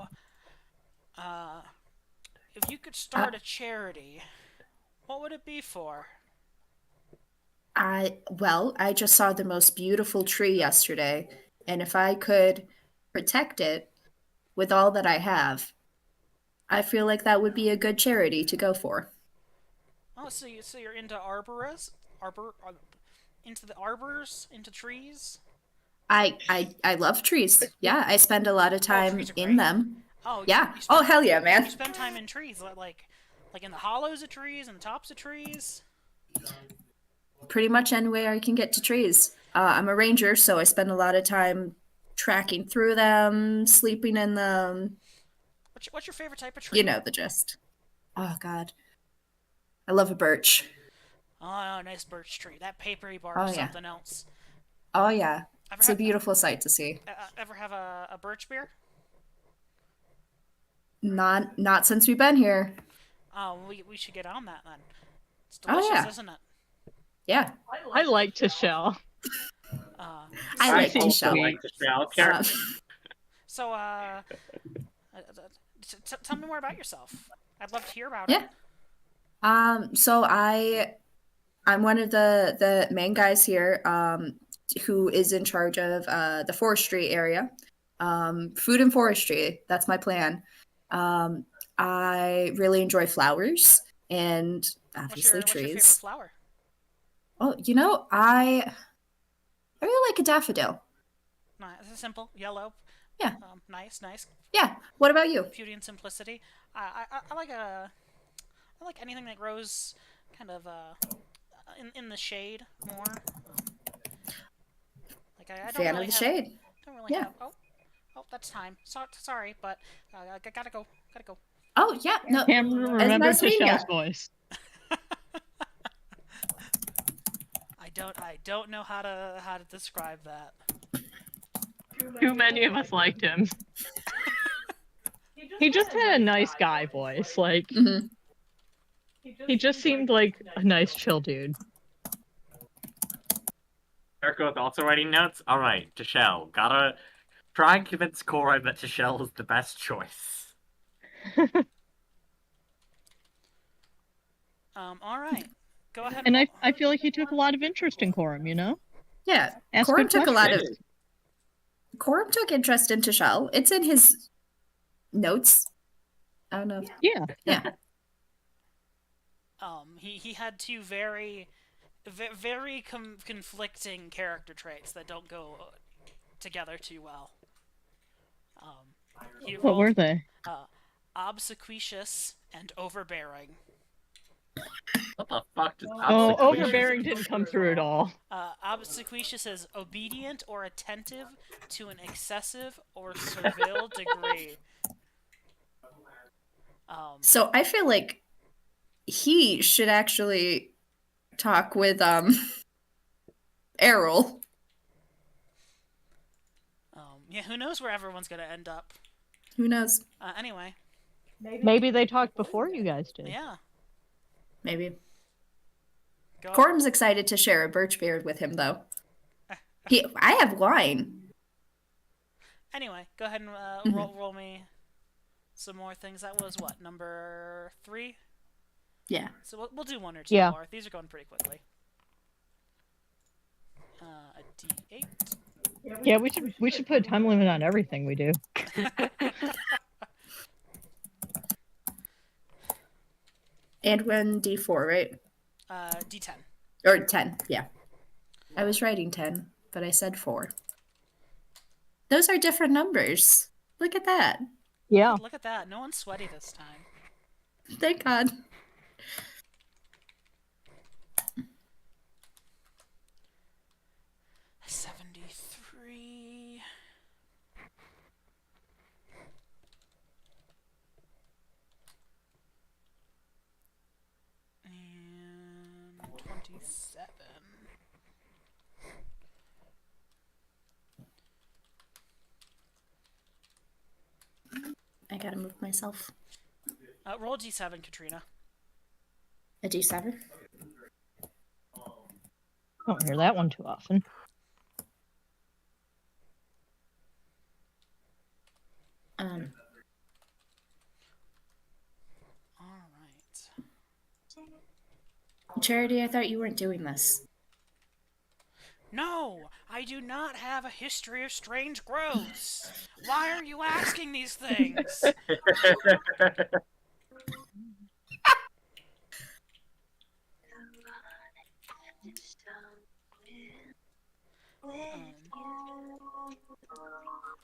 S1: if you could start a charity, what would it be for?
S4: I just saw the most beautiful tree yesterday, and if I could protect it with all that I have, I feel like that would be a good charity to go for.
S1: Oh, so you're into into the arbors, into trees?
S4: I love trees. Yeah, I spend a lot of time
S1: trees are
S4: in
S1: great.
S4: them.
S1: Oh,
S4: Yeah.
S1: You
S4: Oh, hell yeah, man.
S1: You spend time in trees, like in the hollows of trees and the tops of trees.
S4: Pretty much anywhere I can get to trees. I'm a ranger, so I spend a lot of time tracking through them, sleeping in them.
S1: What's your favorite type of tree?
S4: You know the gist. Oh God, I love a birch.
S1: Oh, nice birch tree. That papery bark
S4: Oh,
S1: is
S4: yeah.
S1: something else.
S4: Oh yeah,
S1: Ever
S4: it's a
S1: have,
S4: beautiful sight to see.
S1: ever have a birch beer?
S4: Not since we've been here.
S1: Oh, we should get on that then. It's
S4: Oh,
S1: delicious,
S4: yeah.
S1: isn't it?
S4: Yeah,
S3: I like Tashel.
S4: I like
S3: seems
S4: Tashel.
S3: sweet.
S5: like the Shell character.
S1: So, tell me more about yourself. I'd love to hear about
S4: Yeah.
S1: it.
S4: So I'm one of the main guys here, who is in charge of the forestry area, food and forestry. That's my plan. I really enjoy flowers and obviously
S1: What's your favorite
S4: trees.
S1: flower?
S4: Oh, you know, I really like a daffodil.
S1: Nice, simple, yellow.
S4: Yeah.
S1: Nice.
S4: Yeah. What about you?
S1: Beauty and simplicity. I like anything that grows kind of in the shade more. Like I don't
S4: Fan
S1: really
S4: of the
S1: have,
S4: shade.
S1: don't really
S4: Yeah.
S1: have. Oh, that's time. Sorry, but I gotta go.
S4: Oh yeah. No.
S3: Cameron,
S4: As
S3: remember
S4: nice meeting ya.
S3: Tashel's voice.
S1: I don't know how to describe that.
S3: Too many of us liked him. He just had a nice guy voice. Like,
S4: Mhm.
S3: he just seemed like a nice, chill dude.
S5: Erico is also writing notes. All right, Tashel. Gotta try and convince Cora that Tashel is the best choice.
S1: All right. Go ahead.
S3: And I feel like he took a lot of interest in Corum, you know?
S4: Yeah.
S3: Ask
S4: Corum
S3: good
S4: took a lot of.
S3: questions.
S4: Corum took interest in Tashel. It's in his notes. I don't know.
S3: Yeah.
S4: Yeah.
S1: He had two very conflicting character traits that don't go together too well. He
S3: What were
S1: rolled,
S3: they?
S1: obsequious and overbearing.
S5: What the fuck does
S3: Oh,
S5: obsequious-
S3: overbearing didn't come through at all.
S1: Obsequious is obedient or attentive to an excessive or servile degree.
S4: So I feel like he should actually talk with Errol.
S1: Yeah, who knows where everyone's gonna end up?
S4: Who knows?
S1: Anyway,
S3: Maybe they talked before you guys did.
S1: yeah.
S4: Maybe.
S1: Go.
S4: Corum's excited to share a birch beard with him, though. I have wine.
S1: Anyway, go ahead and roll me some more things. That was what, number 3?
S4: Yeah.
S1: So we'll do 1 or 2
S3: Yeah.
S1: more. These are going pretty quickly. A D8.
S3: Yeah, we should put a time limit on everything we do.
S4: And when D4, right?
S1: D10.
S4: Or 10, yeah. I was writing 10, but I said 4. Those are different numbers. Look at that.
S3: Yeah.
S1: Look at that. No one's sweaty this time.
S4: Thank God.
S1: $73. And 27.
S4: I gotta move myself.
S1: Roll D7, Katrina.
S4: A D7?
S3: Don't hear that one too often.
S1: All right.
S4: Charity, I thought you weren't doing this.
S1: No, I do not have a history of strange growths. Why are you asking these things?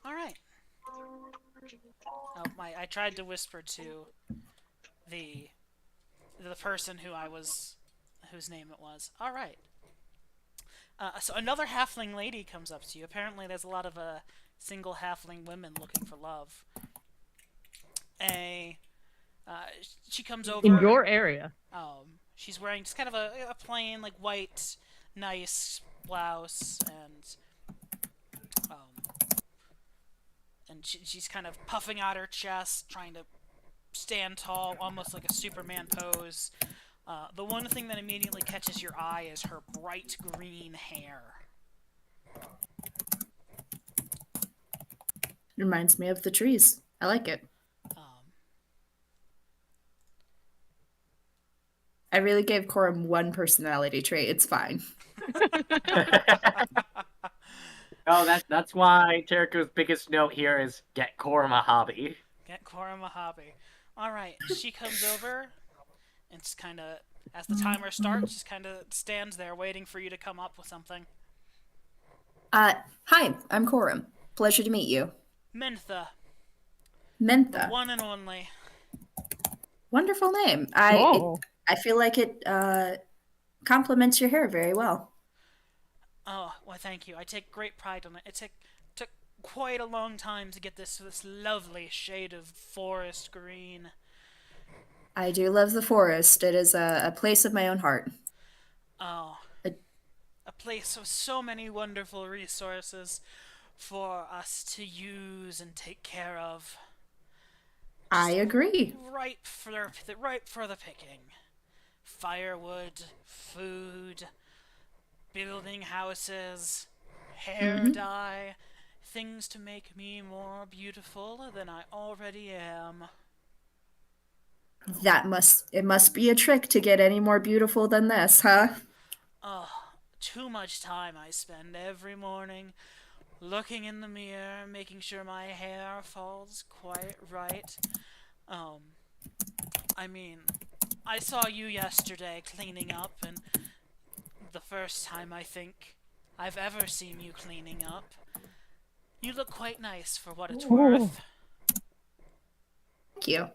S1: All right. Oh my! I tried to whisper to the person whose name it was. All right. So another halfling lady comes up to you. Apparently, there's a lot of single halfling women looking for love. She comes over
S3: In your area.
S1: She's wearing just kind of a plain, like, white, nice blouse, and she's kind of puffing out her chest, trying to stand tall, almost like a Superman pose. The one thing that immediately catches your eye is her bright green hair.
S4: Reminds me of the trees. I like it. I really gave Corum one personality trait. It's fine.
S5: Oh, that's why Jericho's biggest note here is get Corum a hobby.
S1: Get Corum a hobby. Alright, she comes over and just kind of, as the timer starts, just kind of stands there waiting for you to come up with something.
S4: Hi, I'm Corum. Pleasure to meet you.
S1: Mentha.
S4: Mentha.
S1: One and only.
S4: Wonderful name. I feel like it complements your hair very well.
S1: Oh, well, thank you. I take great pride in it. It took quite a long time to get this lovely shade of forest green.
S4: I do love the forest. It is a place of my own heart.
S1: Oh, a place with so many wonderful resources for us to use and take care of.
S4: I agree.
S1: Ripe for the picking. Firewood, food, building houses, hair dye, things to make me more beautiful than I already am.
S4: It must be a trick to get any more beautiful than this, huh?
S1: Oh, too much time I spend every morning looking in the mirror, making sure my hair falls quite right. I mean, I saw you yesterday cleaning up, and the first time I think I've ever seen you cleaning up. You look quite nice for what it's worth.
S4: Thank you.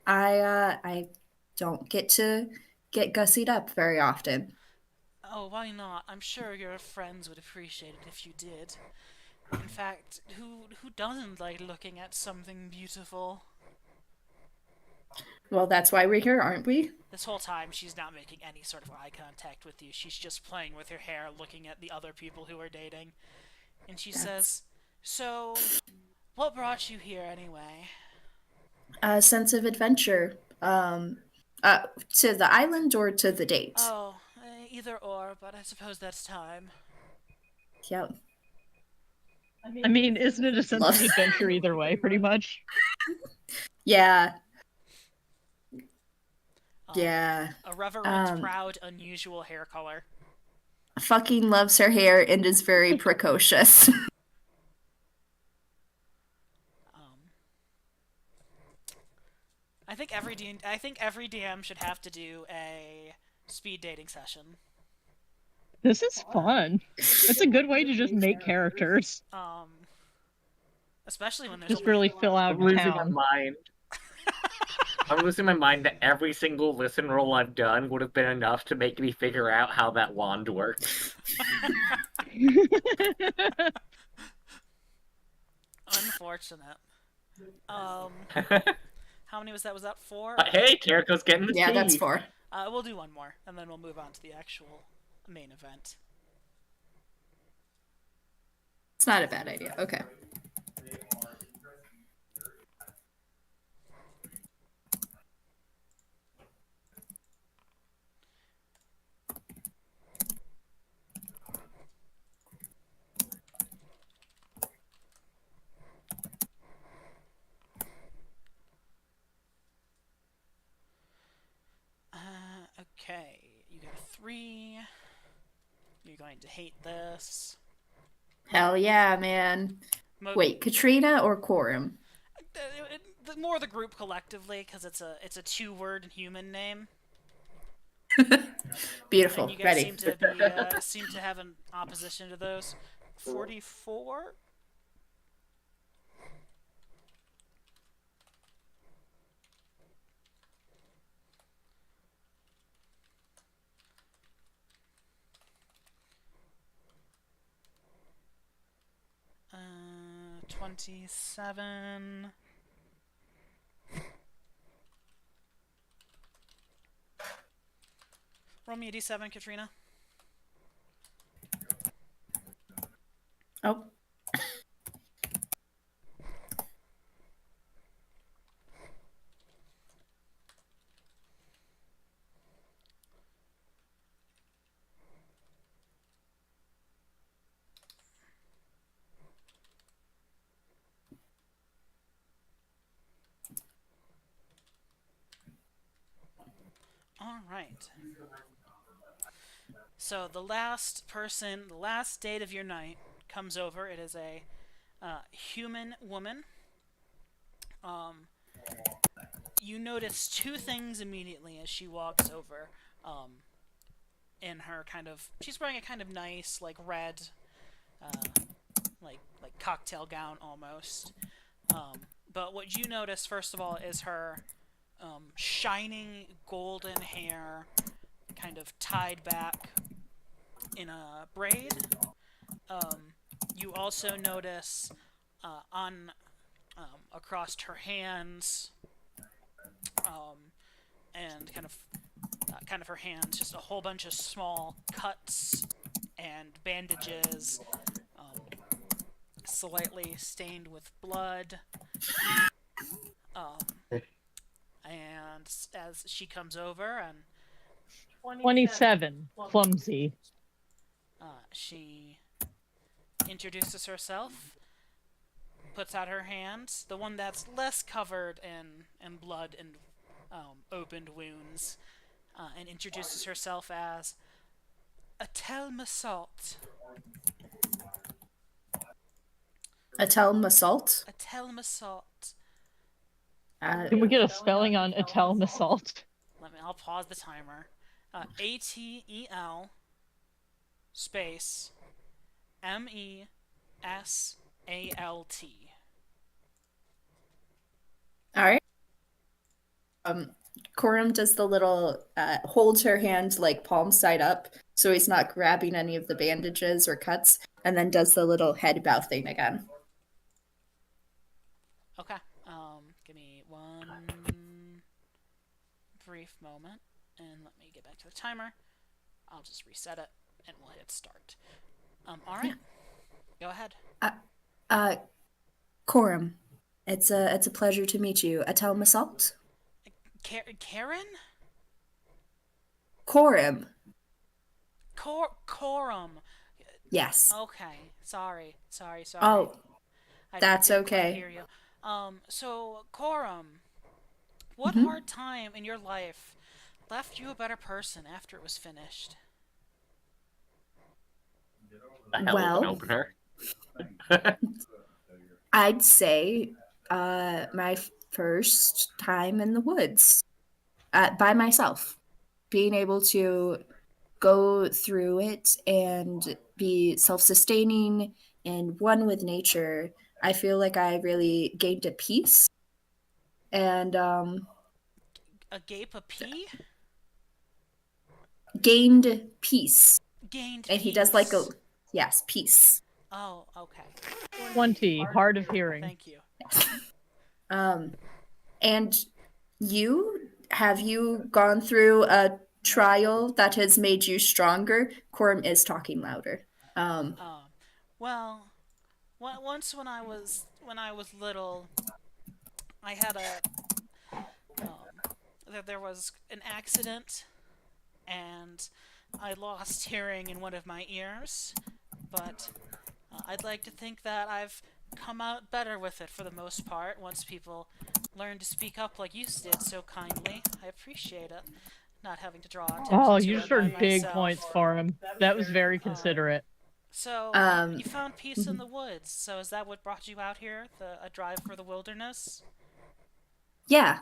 S4: I don't get to get gussied up very often.
S1: Oh, why not? I'm sure your friends would appreciate it if you did. In fact, who doesn't like looking at something beautiful?
S4: Well, that's why we're here, aren't we?
S1: This whole time, she's not making any sort of eye contact with you. She's just playing with her hair, looking at the other people who are dating. And she says, "So, what brought you here anyway?"
S4: A sense of adventure. To the island or to the date?
S1: Oh, either or, but I suppose that's time.
S4: Yep.
S3: I mean, isn't it a sense of adventure either way, pretty much?
S4: Yeah. Yeah.
S1: Irreverent, proud, unusual hair color.
S4: Fucking loves her hair and is very precocious.
S1: I think every DM should have to do a speed dating session.
S3: This is fun. It's a good way to just make characters.
S1: Especially when there's
S3: Just
S1: only...
S3: really fill out
S5: I'm losing my
S3: town.
S5: mind. I'm losing my mind that every single listen roll I've done would have been enough to make me figure out how that wand works.
S1: Unfortunate. How many was that? Was that 4?
S5: Hey, Terraco's getting the
S4: Yeah,
S5: tea.
S4: that's 4.
S1: We'll do one more, and then we'll move on to the actual main event.
S4: It's not a bad idea. Okay.
S1: Okay, you got a 3. You're going to hate this.
S4: Hell yeah, man.
S1: Mo-
S4: Wait, Katrina or Quorum?
S1: More the group collectively, because it's a 2-word human name.
S4: Beautiful.
S1: And you guys
S4: Ready.
S1: seem to be seem to have an opposition to those. 44. Uh, 27. Roll me a d7, Katrina.
S4: Oh.
S1: All right. So the last person, the last date of your night comes over. It is a human woman. You notice 2 things immediately as she walks over. In her kind of, she's wearing a kind of nice, like red, like cocktail gown almost. But what you notice first of all is her shining golden hair, kind of tied back in a braid. You also notice on across her hands, and kind of her hands, just a whole bunch of small cuts and bandages, slightly stained with blood. And as she comes over and
S3: 27. Clumsy.
S1: she introduces herself, puts out her hand, the one that's less covered in blood and opened wounds, and introduces herself as Atel Masalt.
S4: Atel Masalt?
S1: Atel Masalt.
S3: Can we get a spelling on Atel Masalt?
S1: I'll pause the timer. ATEL space MESALT.
S4: All right. Corum does the little holds her hand like palm side up so he's not grabbing any of the bandages or cuts, and then does the little head bow thing again.
S1: Okay. Give me one brief moment, and let me get back to the timer. I'll just reset it, and we'll hit start. All right. Go ahead.
S4: Corum, it's a pleasure to meet you. Atel Masalt?
S1: Karen?
S4: Corum.
S1: Corum.
S4: Yes.
S1: Okay. Sorry.
S4: Oh,
S1: I
S4: that's
S1: didn't quite
S4: okay.
S1: hear you. So Corum, what
S4: Mhm.
S1: hard time in your life left you a better person after it was finished?
S5: The hell of an opener.
S4: I'd say my first time in the woods. by myself, being able to go through it and be self-sustaining and one with nature. I feel like I really gained a peace, and
S1: A gape a pee?
S4: gained peace.
S1: Gained
S4: And
S1: peace.
S4: he does like a yes, peace.
S1: Oh, okay.
S3: 20, hard of hearing.
S1: Thank you.
S4: And have you gone through a trial that has made you stronger? Quorum is talking louder.
S1: Well, once when I was little, I had there was an accident, and I lost hearing in one of my ears, but I'd like to think that I've come out better with it for the most part once people learn to speak up like you did so kindly. I appreciate it. Not having to draw attention
S3: Oh,
S1: to
S3: you
S1: it
S3: just
S1: by
S3: earned big
S1: myself.
S3: points for him. That was very considerate.
S1: So, you found peace in the woods. So is that what brought you out here? A drive for the wilderness?
S4: Yeah.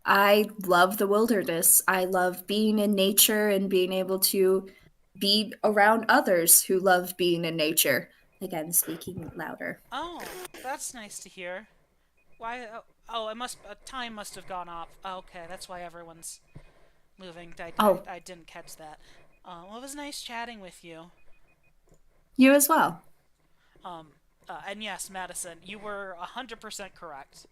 S4: I love the wilderness. I love being in nature and being able to be around others who love being in nature. Again, speaking louder.
S1: Oh, that's nice to hear. Why? Oh, time must have gone off. Oh, okay, that's why everyone's moving. I didn't catch that. Well, it was nice chatting with you.
S4: You as well.
S1: And yes, Madison, you were 100% correct.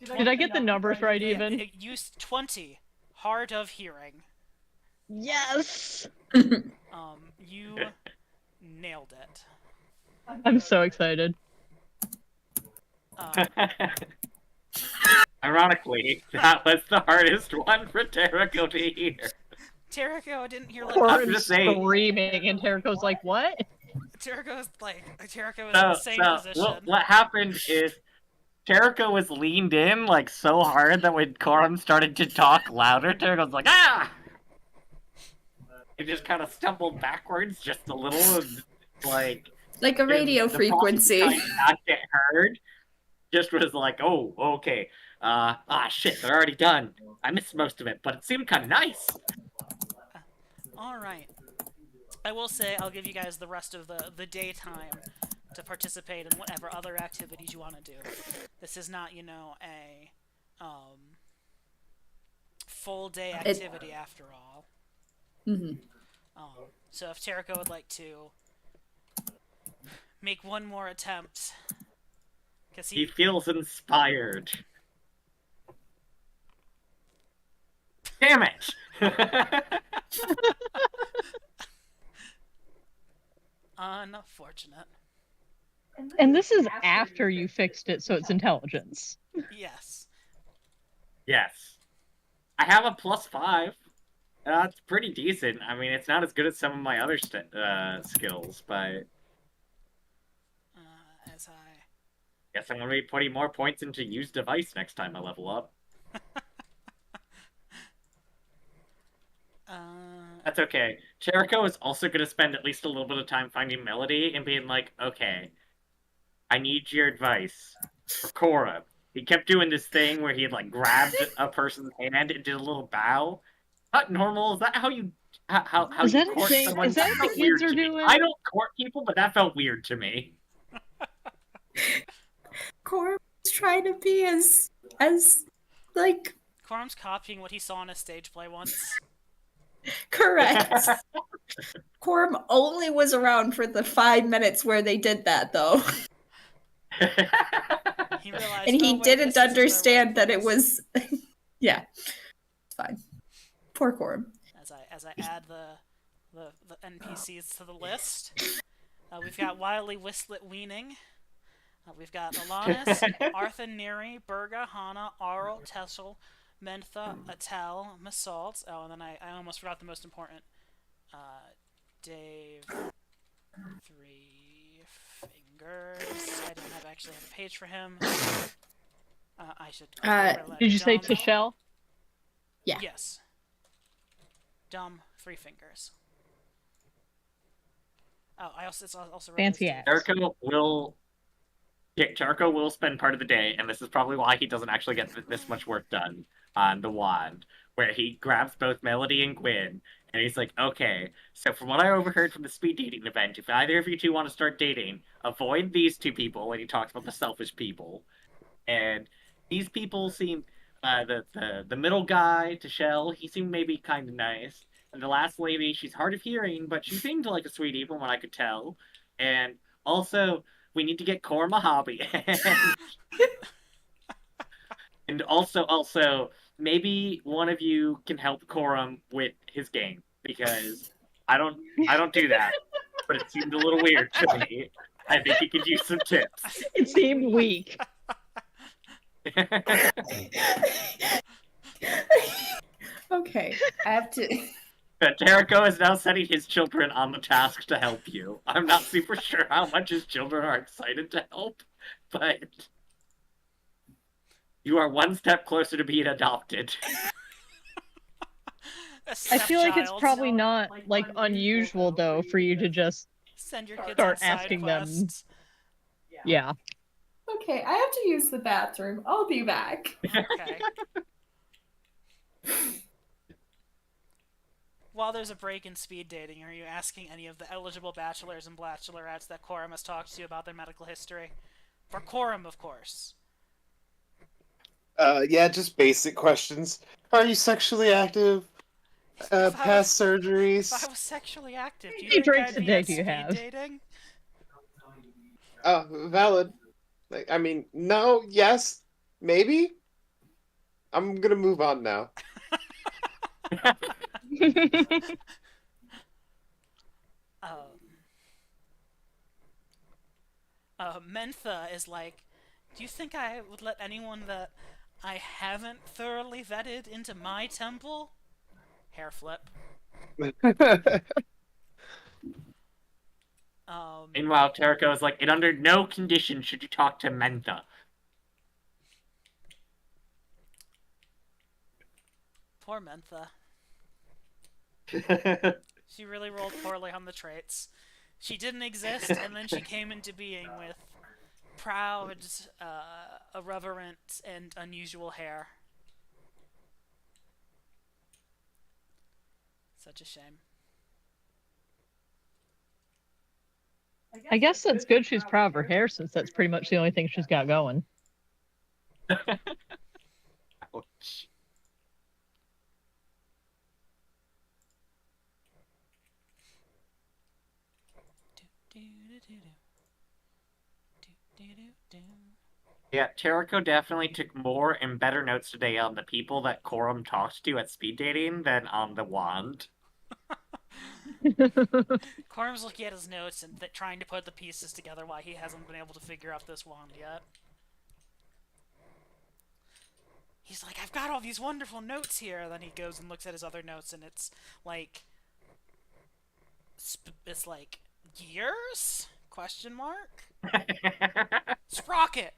S3: Did I get the numbers right even?
S1: It used 20, hard of hearing.
S3: Yes!
S1: You nailed it.
S3: I'm so excited.
S5: Ironically, that was the hardest one for Terrico to hear.
S1: Terrico didn't hear like
S3: Quorum's
S5: just saying.
S3: screaming, and Terrico's like, what?
S1: Terrico is in the same position.
S5: What happened is Terrico was leaned in like so hard that when Corum started to talk louder, Terrico's like, ah! It just kind of stumbled backwards just a little, like
S4: a radio
S5: the
S4: frequency.
S5: process trying not get heard. Just was like, oh, okay. Shit, they're already done. I missed most of it, but it seemed kind of nice.
S1: Alright. I will say I'll give you guys the rest of the daytime to participate in whatever other activities you want to do. This is not, a full day activity after all.
S4: Mm-hmm.
S1: So if Terrico would like to make one more attempt, because
S5: He feels inspired. Damn it!
S1: Unfortunate.
S3: And this is after you fixed it, so it's intelligence.
S1: Yes.
S5: Yes. I have a +5. That's pretty decent. I mean, it's not as good as some of my other skills, but
S1: As I
S5: guess I'm going to be putting more points into use device next time I level up. That's okay. Cheriko is also going to spend at least a little bit of time finding Melody and being like, okay, I need your advice for Cora. He kept doing this thing where he had, like, grabbed a person's hand and did a little bow. Not normal. Is that how you how
S3: Is
S5: you
S3: that a
S5: court
S3: thing?
S5: someone?
S3: Is that
S5: That
S3: what
S5: felt
S3: the
S5: weird
S3: kids are
S5: to me.
S3: doing?
S5: I don't court people, but that felt weird to me.
S4: Quorum is trying to be as like
S1: Quorum's copying what he saw in a stage play once.
S4: correct. Quorum only was around for the 5 minutes where they did that, though.
S1: He realized,
S4: And he
S1: oh, wait,
S4: didn't
S1: this isn't the
S4: understand
S1: right
S4: that it
S1: place.
S4: was yeah. It's fine. Poor Quorum.
S1: As I add the NPCs to the list, we've got Wily Whistlet Weaning. We've got Alanis, Arthur Neri, Burga, Hana, Arl, Tessel, Mentha, Atel, Masalt. Oh, and then I almost forgot the most important. Dave, Three Fingers. I didn't actually have a page for him. I should.
S3: Did you say
S1: Dumb.
S3: Tishel?
S4: Yeah.
S1: Yes. Dumb, Three Fingers. Oh, it's also
S3: Fancy
S1: realized-
S3: ass.
S5: Erica will Charco will spend part of the day, and this is probably why he doesn't actually get this much work done on the wand, where he grabs both Melody and Gwyn, and he's like, okay, so from what I overheard from the speed dating event, if either of you two want to start dating, avoid these two people, and he talks about the selfish people. And these people seem, the middle guy, Tashelle, he seemed maybe kind of nice. And the last lady, she's hard of hearing, but she seemed like a sweetie from what I could tell. And also, we need to get Korm a hobby. And also, maybe one of you can help Corum with his game, because I don't do that. But it seemed a little weird to me. I think he could use some tips.
S3: It seemed weak.
S4: Okay, I have to.
S5: Jericho is now setting his children on the task to help you. I'm not super sure how much his children are excited to help, but you are one step closer to being adopted.
S3: I feel like it's
S1: Stepchild.
S3: probably not like unusual though for you to just
S1: Send your kids
S3: start
S1: on side
S3: asking them.
S1: quests.
S3: yeah.
S4: Okay, I have to use the bathroom. I'll be back.
S1: Okay. While there's a break in speed dating, are you asking any of the eligible bachelors and bachelorettes that Corum has talked to about their medical history? For Corum, of course.
S2: Yeah, just basic questions. Are you sexually active?
S1: If I
S2: Past
S1: was
S2: surgeries?
S1: sexually active, do you
S3: How many
S1: think
S3: drinks
S1: I'd
S3: a
S1: be
S3: day
S1: at
S3: do you
S1: speed
S3: have?
S1: dating?
S2: Valid. Like, I mean, no, yes, maybe. I'm gonna move on now.
S1: Mentha is like, do you think I would let anyone that I haven't thoroughly vetted into my temple? Hair flip.
S5: Meanwhile, Terrico is like, and under no condition should you talk to Mentha.
S1: Poor Mentha. She really rolled poorly on the traits. She didn't exist, and then she came into being with proud, irreverent, and unusual hair. Such a shame.
S3: I guess that's good she's proud of her hair since that's pretty much the only thing she's got going.
S5: Ouch. Yeah, Terrico definitely took more and better notes today on the people that Corum talked to at speed dating than on the wand.
S1: Corm's looking at his notes and trying to put the pieces together why he hasn't been able to figure out this wand yet. He's like, I've got all these wonderful notes here. Then he goes and looks at his other notes, and it's like, years? Question mark? Sprocket!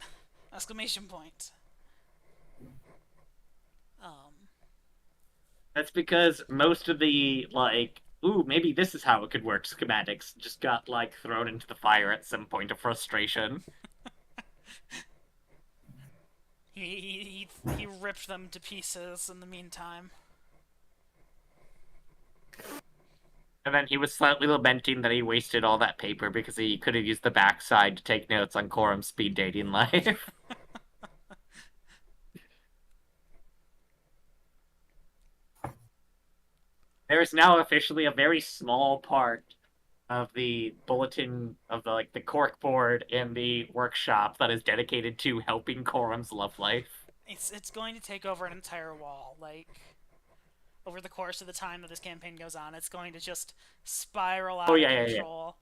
S1: Exclamation point.
S5: That's because most of the, like, ooh, maybe this is how it could work schematics just got, like, thrown into the fire at some point of frustration.
S1: He ripped them to pieces in the meantime.
S5: And then he was slightly lamenting that he wasted all that paper because he could have used the backside to take notes on Corum's speed dating life. There is now officially a very small part of the bulletin of the cork board in the workshop that is dedicated to helping Corum's love life.
S1: It's going to take over an entire wall, like, over the course of the time that this campaign goes on. It's going to just spiral out of control.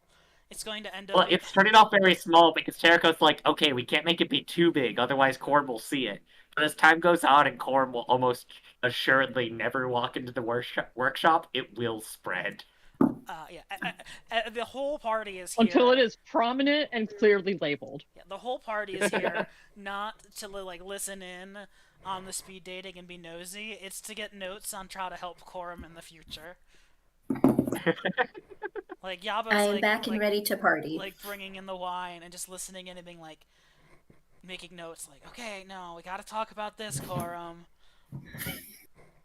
S1: It's going to end up...
S5: Well, it's starting off very small because Terrico's like, okay, we can't make it be too big, otherwise Corm will see it. But as time goes on and Corm will almost assuredly never walk into the workshop, it will spread.
S1: The whole party is here.
S3: Until it is prominent and clearly labeled.
S1: Yeah, the whole party is here not to, like, listen in on the speed dating and be nosy. It's to get notes on how to help Corum in the future. Like, Yaba's
S4: I'm back and ready to party.
S1: Like, bringing in the wine and just listening in and being like, making notes like, okay, no, we gotta talk about this, Corum.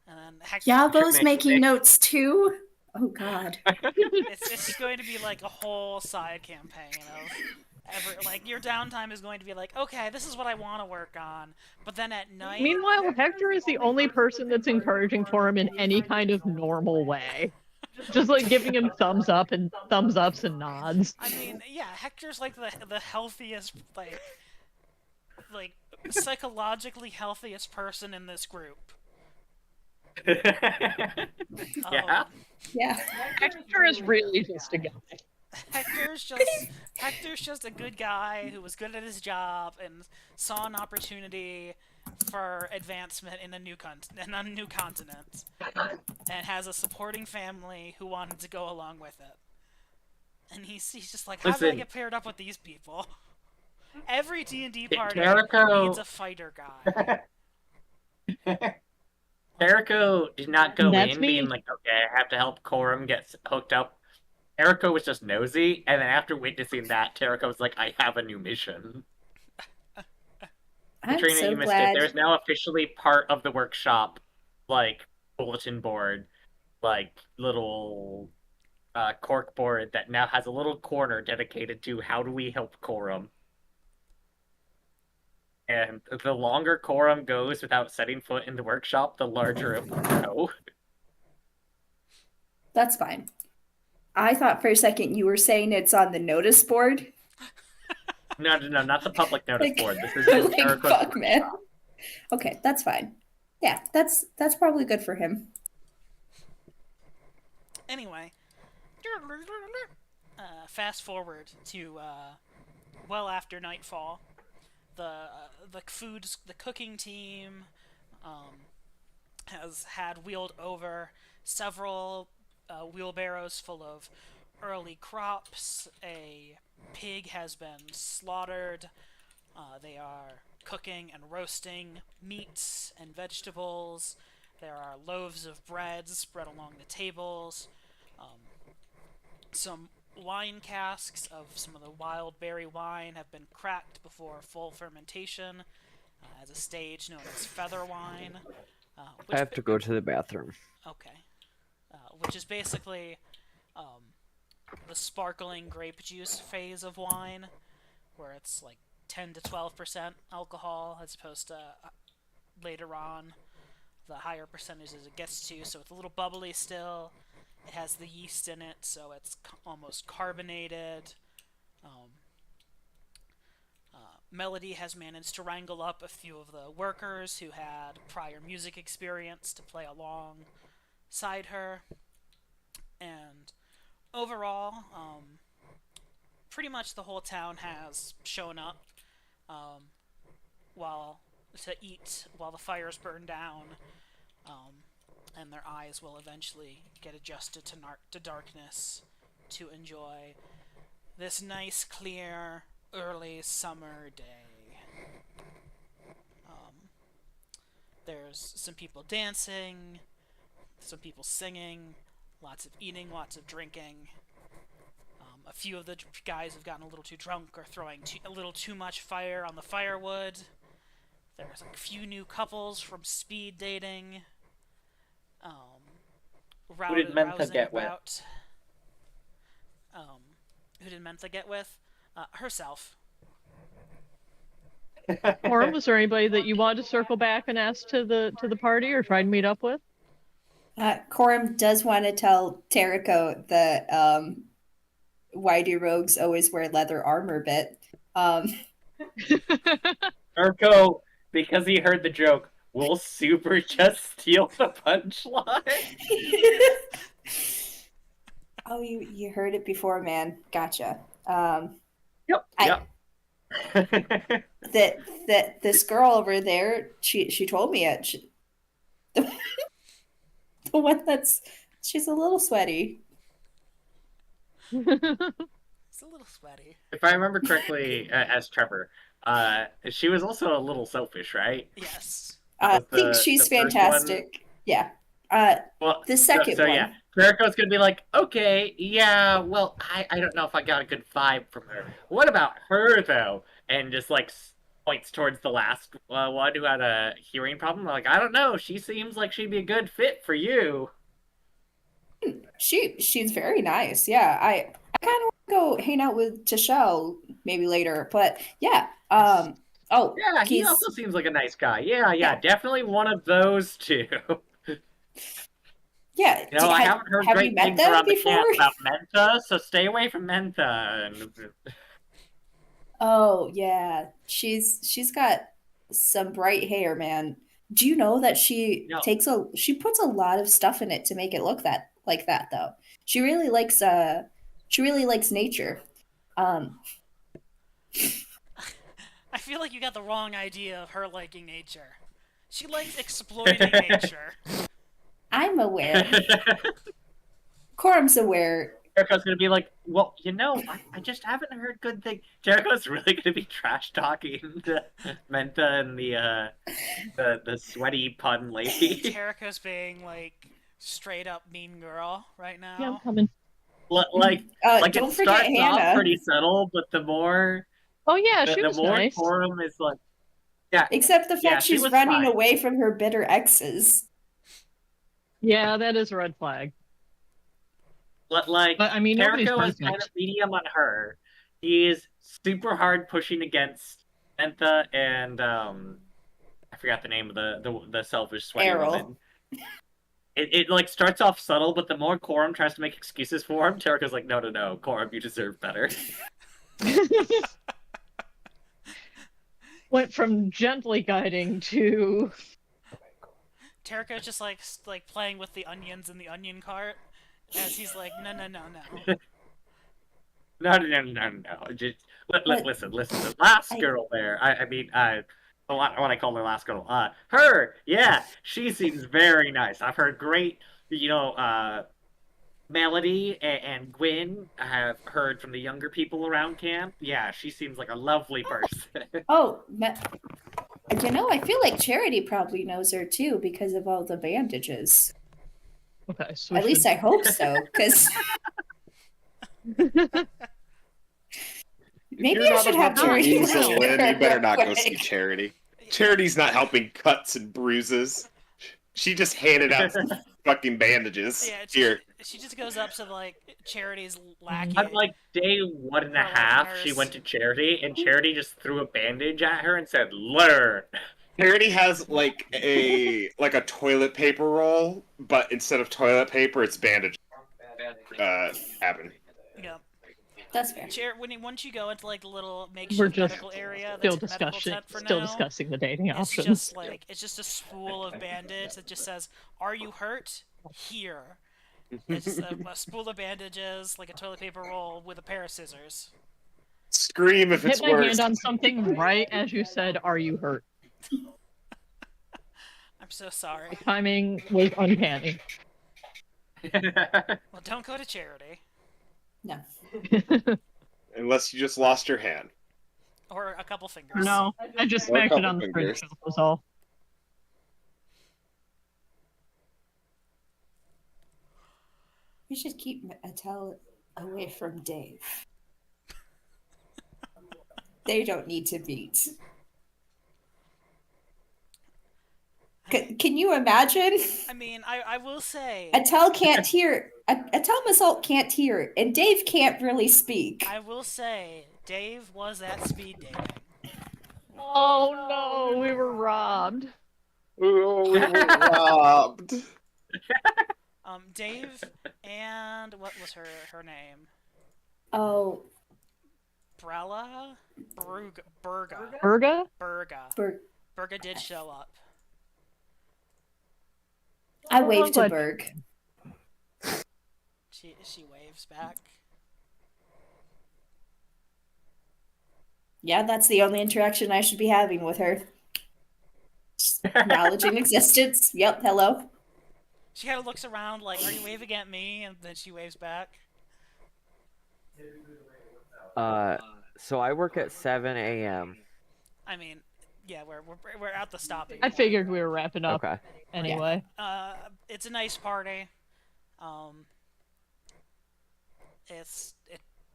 S1: And then Hector,
S4: Yabo's
S5: Make-
S4: making notes too. Oh God.
S1: it's going to be like a whole side campaign of your downtime is going to be like, okay, this is what I want to work on, but then at night.
S3: Meanwhile, Hector is the only person that's encouraging Corum in any kind of normal way. Just like giving him thumbs up and thumbs ups and nods.
S1: I mean, yeah, Hector's like the healthiest, like psychologically healthiest person in this group.
S5: Yeah.
S4: Yeah.
S3: Hector is really just a guy.
S1: Hector's just a good guy who was good at his job and saw an opportunity for advancement in a new continent, and has a supporting family who wanted to go along with it. And he's just like, how do I
S5: Listen.
S1: get paired up with these people? Every D&D party
S5: Jericho-
S1: needs a fighter guy.
S5: Jericho did not go
S3: That's
S5: in
S3: me.
S5: being like, okay, I have to help Corum get hooked up. Jericho was just nosy, and then after witnessing that, Jericho was like, I have a new mission.
S4: I'm
S5: Katrina,
S4: so
S5: you missed
S4: glad.
S5: it. There's now officially part of the workshop, like, bulletin board, like, little cork board that now has a little corner dedicated to how do we help Corum. And the longer Corum goes without setting foot in the workshop, the larger it will go.
S4: That's fine. I thought for a second you were saying it's on the notice board.
S5: No, not the public notice
S4: Like-
S5: board. This is just
S4: like,
S5: Jericho's
S4: fuck, man.
S5: workshop.
S4: Okay, that's fine. Yeah, that's probably good for him.
S1: Anyway, fast forward to well after nightfall. The cooking team has had wheeled over several wheelbarrows full of early crops. A pig has been slaughtered. They are cooking and roasting meats and vegetables. There are loaves of bread spread along the tables. Some wine casks of some of the wild berry wine have been cracked before full fermentation as a stage known as feather wine.
S6: I have to go to the bathroom.
S1: Okay. Which is basically the sparkling grape juice phase of wine, where it's like 10 to 12% alcohol, as opposed to later on the higher percentages it gets to. So it's a little bubbly still. It has the yeast in it, so it's almost carbonated. Melody has managed to wrangle up a few of the workers who had prior music experience to play alongside her. And overall, pretty much the whole town has shown up to eat while the fires burn down. And their eyes will eventually get adjusted to darkness to enjoy this nice, clear, early summer day. There's some people dancing, some people singing, lots of eating, lots of drinking. A few of the guys have gotten a little too drunk or throwing a little too much fire on the firewood. There's a few new couples from speed dating.
S5: Who did Mentha
S1: rousing
S5: get with?
S1: about, who did Mentha get with? Herself.
S3: Corum, was there anybody that you wanted to circle back and ask to the party or try to meet up with?
S4: Corum does want to tell Terrico that why do rogues always wear leather armor bit.
S5: Jericho, because he heard the joke, will Super just steal the punchline?
S4: Oh, you heard it before, man. Gotcha.
S5: Yep.
S4: That this girl over there, she told me it. The one she's a little sweaty.
S1: It's a little sweaty.
S5: If I remember correctly, as Trevor, she was also a little selfish, right?
S1: Yes.
S4: I
S5: Was
S4: think
S5: the
S4: she's
S5: first
S4: fantastic. Yeah.
S5: Well,
S4: The second
S5: so
S4: one.
S5: yeah, Jericho's gonna be like, okay, yeah, well, I don't know if I got a good vibe from her. What about her though? And just like points towards the last one who had a hearing problem. Like, I don't know. She seems like she'd be a good fit for you.
S4: She's very nice. Yeah, I kind of want to go hang out with Tashelle maybe later, but yeah. Oh,
S5: Yeah, he
S4: he's
S5: also seems like a nice guy. Yeah,
S4: Yeah.
S5: definitely one of those two.
S4: yeah.
S5: You know, I haven't heard
S4: have you
S5: great
S4: met
S5: things
S4: them
S5: around the
S4: before?
S5: camp about Menta, so stay away from Menta. And
S4: Oh yeah, she's got some bright hair, man. Do you know that
S5: No.
S4: she puts a lot of stuff in it to make it look that like that though. She really likes nature. Um,
S1: I feel like you got the wrong idea of her liking nature. She likes exploiting nature.
S4: I'm aware. Corum's aware.
S5: Jericho's gonna be like, well, you know, I just haven't heard good things. Jericho's really gonna be trash talking to Menta and the sweaty pun lady.
S1: Jericho's being like straight up mean girl right now.
S3: Yeah, I'm coming.
S5: Like
S4: Don't
S5: it
S4: forget
S5: starts off
S4: Hannah.
S5: pretty subtle, but the more
S3: Oh yeah, she
S5: the
S3: was
S5: more
S3: nice.
S5: Corum is like, yeah,
S4: Except the fact
S5: Yeah, she
S4: she's
S5: was
S4: running
S5: fine.
S4: away from her bitter exes.
S3: Yeah, that is a red flag.
S5: like
S3: But I mean, nobody's
S5: Jericho is kind
S3: perfect.
S5: of medium on her. He is super hard pushing against Menta and I forgot the name of the selfish sweaty
S4: Errol.
S5: woman. It like starts off subtle, but the more Corum tries to make excuses for him, Jericho's like, no, Corum, you deserve better.
S3: Went from gently guiding to
S1: Jericho's just like playing with the onions in the onion cart as he's like, no.
S5: No. Just listen. The last girl there. I mean, what I call the last girl. Her. Yeah, she seems very nice. I've heard great. You know, Melody and Gwyn. I have heard from the younger people around camp. Yeah, she seems like a lovely person.
S4: Oh, you know, I feel like Charity probably knows her too because of all the bandages.
S3: okay. So
S4: At least I hope so, because maybe
S2: You're
S4: I
S2: not
S4: should
S2: about
S4: have
S2: to
S4: Charity.
S2: weasel
S4: look
S2: in,
S4: at
S2: you better
S4: her
S2: not go
S4: quick.
S2: see Charity. Charity's not helping cuts and bruises. She just handed out fucking bandages.
S1: Yeah,
S2: Here.
S1: she just goes up to like Charity's lackey.
S5: On like day 1.5, she
S1: nurse.
S5: went to Charity, and Charity just threw a bandage at her and said, "Learn."
S2: Charity has like a toilet paper roll, but instead of toilet paper, it's bandage. Cabin.
S1: Yeah.
S4: That's fair.
S1: Once you go into like the little
S3: We're
S1: makeshift
S3: just
S1: medical area,
S3: still
S1: that's medical
S3: discussing
S1: tent for
S3: still
S1: now,
S3: discussing the dating
S1: it's
S3: options.
S1: just like it's just a spool of bandage that just says, "Are you hurt? Here." It's a spool of bandages, like a toilet paper roll with a pair of scissors.
S2: Scream if
S3: Hit
S2: it's
S3: my
S2: worse.
S3: hand on something right as you said, "Are you hurt?"
S1: I'm so sorry.
S3: Timing was uncanny.
S1: Well, don't go to Charity
S4: No.
S2: Unless you just lost your hand.
S1: or a couple fingers.
S3: No, I just
S2: Or a
S3: smacked it
S2: couple
S3: on the
S2: fingers.
S3: fridge. That was all.
S4: We should keep Attell away from Dave. They don't need to meet. Can you imagine?
S1: I mean, I will say,
S4: Attell can't hear. Attell Massault can't hear, and Dave can't really speak.
S1: I will say, Dave was at speed dating.
S3: Oh no, we were robbed.
S2: Oh, we were robbed.
S1: Dave and what was her name?
S4: Oh,
S1: Brella? Berga.
S3: Berga?
S1: Berga. Berga did show up.
S4: I waved to
S3: but-
S4: Berg.
S1: She waves back.
S4: Yeah, that's the only interaction I should be having with her. Just acknowledging existence. Yep, hello.
S1: She kind of looks around like, "Are you waving at me?" And then she waves back.
S6: So I work at 7 a.m.
S1: I mean, yeah, we're at the stopping.
S3: I
S1: point.
S3: figured we were wrapping up
S6: Okay.
S3: anyway.
S1: It's a nice party.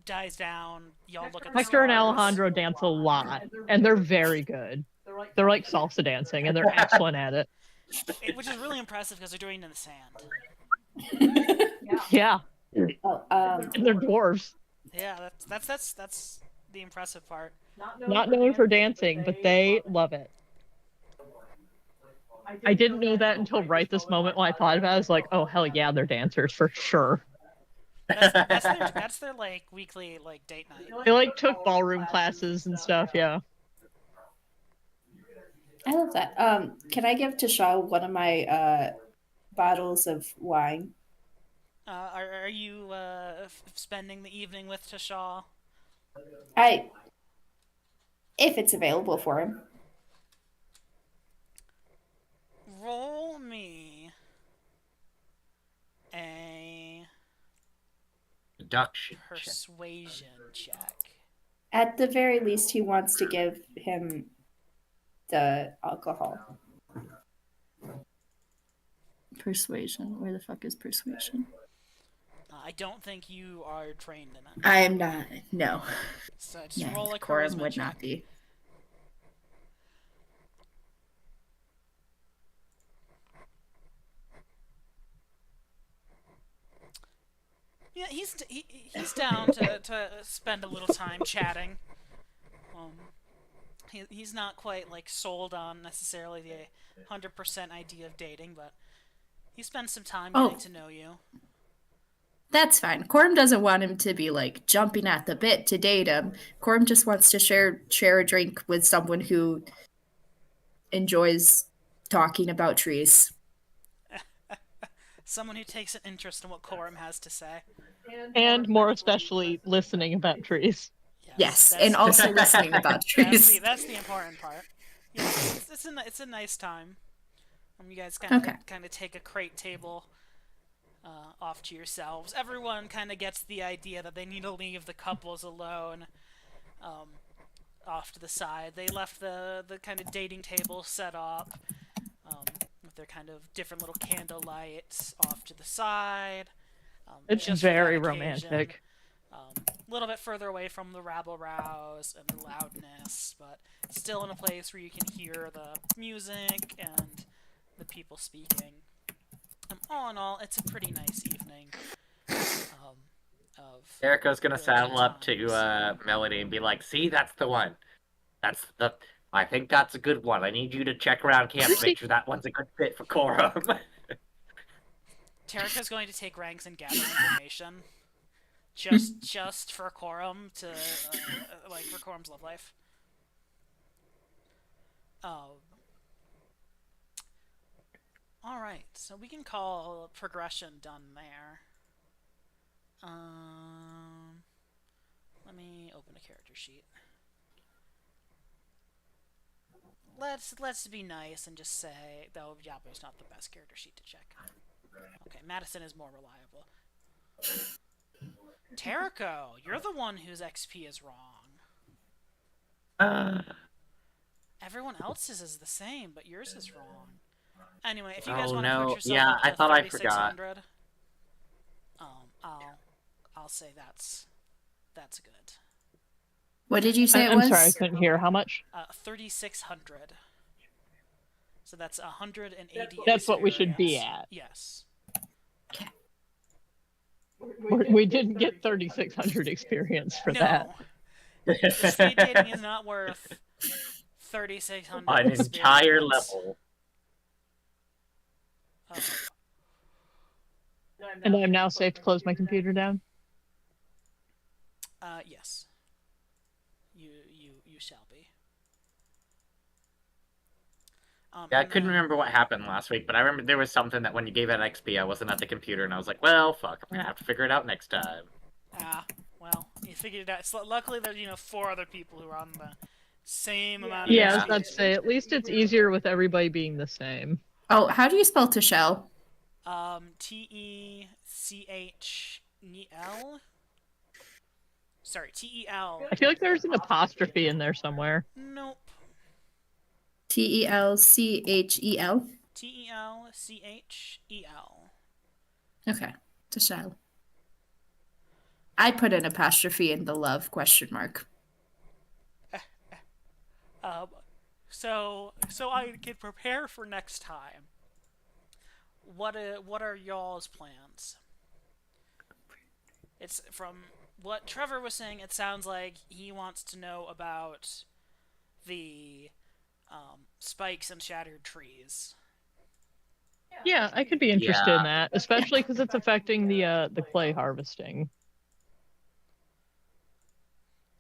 S1: dies down. Y'all look at the
S3: Hector and
S1: stars.
S3: Alejandro dance a lot, and they're very good. They're like salsa dancing, and they're excellent at it.
S1: Which is really impressive because they're doing it in the sand.
S3: Yeah,
S4: Oh,
S3: and they're dwarves.
S1: Yeah, that's the impressive part.
S3: Not known for dancing, but they love it. I didn't know that until right this moment when I thought about it. I was like, oh, hell yeah, they're dancers for sure.
S1: That's their like weekly like date night.
S3: They like took ballroom classes and stuff, yeah.
S4: I love that. Can I give Tasha one of my bottles of wine?
S1: Are you spending the evening with Tashaw?
S4: If it's available for him.
S1: Roll me a
S5: Deduction. check.
S1: persuasion check.
S4: At the very least, he wants to give him the alcohol. Persuasion. Where the fuck is persuasion?
S1: I don't think you are trained in it.
S4: I am not. No.
S1: So just
S4: Yeah,
S1: roll a
S4: Corum
S1: charisma
S4: would
S1: check.
S4: not be.
S1: Yeah, he's down to spend a little time chatting. He's not quite like sold on necessarily the 100% idea of dating, but he spends some time getting to know you.
S4: That's fine. Corum doesn't want him to be like jumping at the bit to date him. Corum just wants to share a drink with someone who enjoys talking about trees.
S1: Someone who takes an interest in what Corum has to say.
S3: And more especially listening about trees.
S4: Yes,
S1: that's-
S4: and also listening about trees.
S1: That's the important part. Yeah, it's a nice time. You guys kind of take a crate table off to yourselves. Everyone kind of gets the idea that they need to leave the couples alone off to the side. They left the kind of dating table set up with their kind of different little candle lights off to the side.
S3: It's
S1: just for that
S3: very
S1: occasion.
S3: romantic.
S1: A little bit further away from the rabble-rouse and the loudness, but still in a place where you can hear the music and the people speaking. All in all, it's a pretty nice evening.
S5: Erica's gonna
S1: good
S5: saddle up
S1: times.
S5: to Melody and be like, "See, that's the one. I think that's a good one. I need you to check around camp to make sure that one's a good fit for Corum."
S1: Terrica's going to take ranks and gather information, just for Corum to like for Corum's love life. All right, so we can call progression done there. Let me open a character sheet. Let's be nice and just say, though Yapo's not the best character sheet to check. Okay, Madison is more reliable. Terrico, you're the one whose XP is wrong. Everyone else's is the same, but yours is wrong. Anyway, if you guys
S5: Oh,
S1: want to
S5: no.
S1: put yourself
S5: Yeah,
S1: up
S5: I
S1: to
S5: thought I
S1: 3600, I'll say that's good.
S4: What did you say it
S3: I'm
S4: was?
S3: sorry, I couldn't hear. How much?
S1: 3600. So that's 180.
S3: That's what we should be
S1: experience.
S3: at.
S1: Yes.
S3: We didn't get 3,600 experience for that.
S1: No. Speed dating is not worth 3,600
S5: An entire
S1: experience.
S5: level.
S3: And I'm now safe to close my computer down.
S1: Yes. You shall be.
S5: Yeah, I
S1: and
S5: couldn't
S1: then-
S5: remember what happened last week, but I remember there was something that when you gave out XP, I wasn't at the computer, and I was like, well, fuck, I'm gonna have to figure it out next time.
S1: Well, you figured it out. So luckily, there's 4 other people who are on the same amount of
S3: Yeah, I was
S1: XP.
S3: about to say, at least it's easier with everybody being the same.
S4: Oh, how do you spell Tachel?
S1: Technel. Sorry, Tel.
S3: I feel like there's an apostrophe in there somewhere.
S1: Nope.
S4: Telchel.
S1: Telchel.
S4: Okay, Tachel. I put an apostrophe in the love question mark.
S1: So I can prepare for next time. What are y'all's plans? It's from what Trevor was saying. It sounds like he wants to know about the spikes and shattered trees.
S3: Yeah, I could be interested
S5: Yeah.
S3: in that, especially because it's affecting the clay harvesting.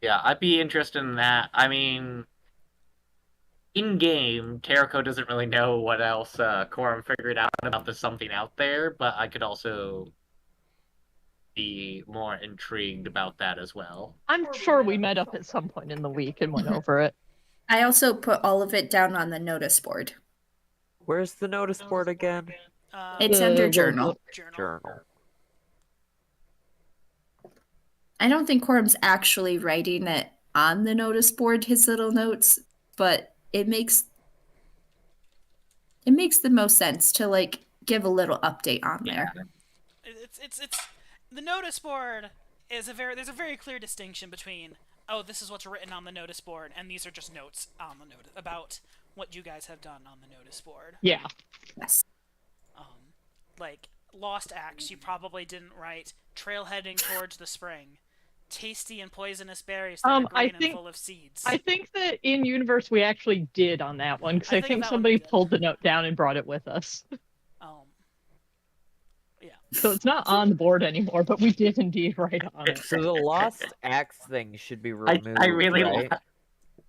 S5: Yeah, I'd be interested in that. I mean, in game, Terraco doesn't really know what else Corum figured out about the something out there, but I could also be more intrigued about that as well.
S3: I'm sure we met up at some point in the week and went over it.
S4: I also put all of it down on the notice board.
S6: Where's the notice board again?
S4: It's
S3: The
S4: under
S3: little
S4: journal.
S6: Journal.
S4: I don't think Quorum's actually writing it on the notice board, his little notes, but it makes the most sense to like give a little update on there.
S1: It's the notice board is there's a very clear distinction between, oh, this is what's written on the notice board, and these are just notes on the notice about what you guys have done on the notice board.
S3: Yeah.
S4: Yes.
S1: Like Lost Axe, you probably didn't write trail heading towards the spring. Tasty and poisonous berries that are green and full of seeds.
S3: I think that in universe we actually did on that one because I think
S1: that one
S3: somebody
S1: we did.
S3: pulled the note down and brought it with us.
S1: Yeah.
S3: So it's not on the board anymore, but we did indeed write on it.
S6: So the lost axe thing should be removed.
S5: I really
S6: right?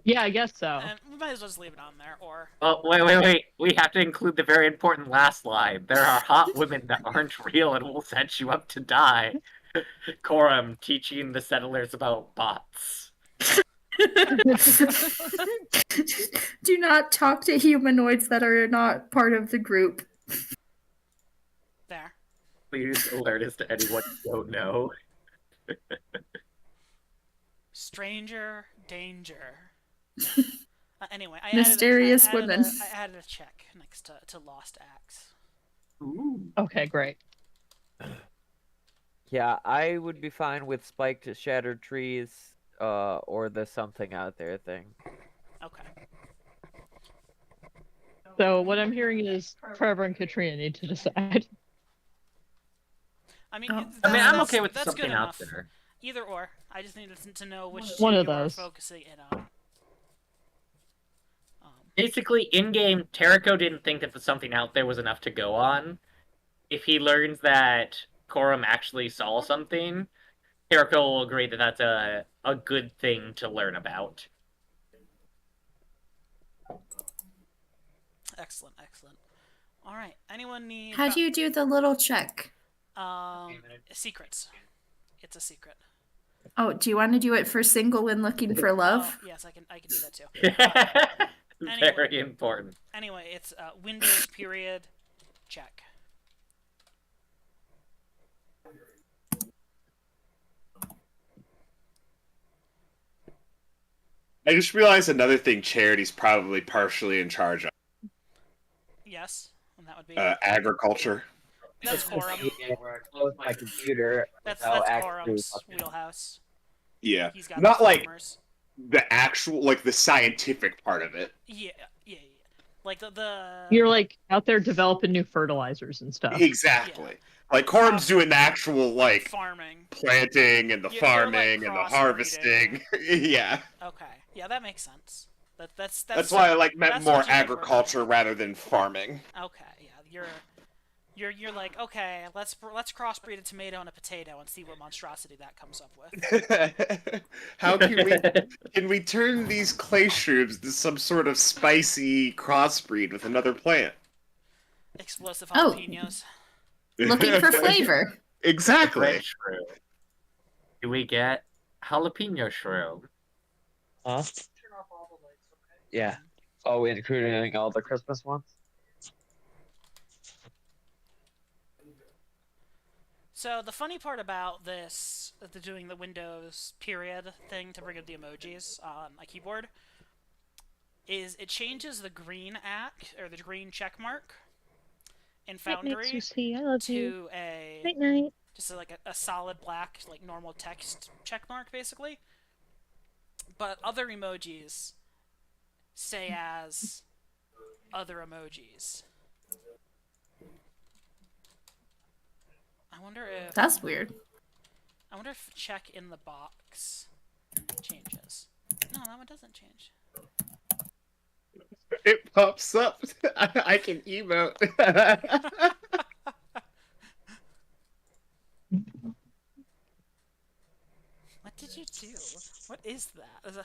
S3: Yeah, I guess so.
S1: And we might as well just leave it on there, or
S5: Oh, wait. We have to include the very important last line. There are hot women that aren't real and will set you up to die. Corum teaching the settlers about bots.
S4: Do not talk to humanoids that are not part of the group.
S1: there.
S5: Please alert us to anyone you don't know.
S1: Stranger danger. Anyway,
S4: Mysterious
S1: I added
S4: women.
S1: I added a check next to Lost Axe.
S5: Ooh.
S3: Okay, great.
S6: Yeah, I would be fine with spiked shattered trees, or the something out there thing.
S1: Okay.
S3: So what I'm hearing is Trevor and Katrina need to decide.
S1: I mean,
S4: Oh.
S5: I mean, I'm
S1: that's-
S5: okay with
S1: that's
S5: something
S1: good
S5: out
S1: enough.
S5: there.
S1: Either or. I just needed to know which
S3: One
S1: two
S3: of
S1: you are
S3: those.
S1: focusing in on.
S5: Basically, in-game, Terraco didn't think that the something out there was enough to go on. If he learns that Corum actually saw something, Terraco will agree that that's a good thing to learn about.
S1: Excellent. All right. Anyone need
S4: How do you do the little check?
S1: secrets? It's a secret.
S4: Oh, do you want to do it for single and looking for love?
S1: Oh, yes, I can do that too. Anyway.
S5: Very important.
S1: Anyway, it's Windows period check.
S2: I just realized another thing Charity's probably partially in charge of.
S1: Yes, and that would be
S2: Agriculture.
S1: that's Corum.
S6: Where I close my computer
S1: That's
S6: without actually
S1: Corum's
S6: fucking-
S1: wheelhouse.
S2: Yeah.
S1: He's got
S2: Not
S1: the
S2: like
S1: farmers.
S2: the actual, like the scientific part of it.
S1: Yeah. Like the
S3: You're like out there developing new fertilizers and stuff.
S2: Exactly. Like Corum's doing the actual like
S1: farming.
S2: planting and the
S1: You're, like,
S2: farming and the harvesting. Yeah.
S1: Okay. Yeah, that makes sense. That's
S2: That's why I like meant
S1: that's
S2: more
S1: what you prefer.
S2: agriculture rather than farming.
S1: Okay. Yeah, you're like, okay, let's crossbreed a tomato and a potato and see what monstrosity that comes up with.
S2: How can we turn these clay shrooms into some sort of spicy crossbreed with another plant?
S1: Explosive
S4: Oh.
S1: jalapenos.
S4: Looking for flavor.
S2: Exactly.
S5: Red shroom. Do we get jalapeno shroom?
S6: Huh? Yeah. Oh, including all the Christmas ones?
S1: So the funny part about this, doing the Windows period thing to bring up the emojis on a keyboard, is it changes the green or the green check mark in Foundry to a just like a solid black, like normal text check mark, basically. But other emojis stay as other emojis. I wonder if
S4: That's weird.
S1: I wonder if check in the box changes. No, that one doesn't change.
S2: It pops up. I can emote.
S1: What did you do? What is that? Is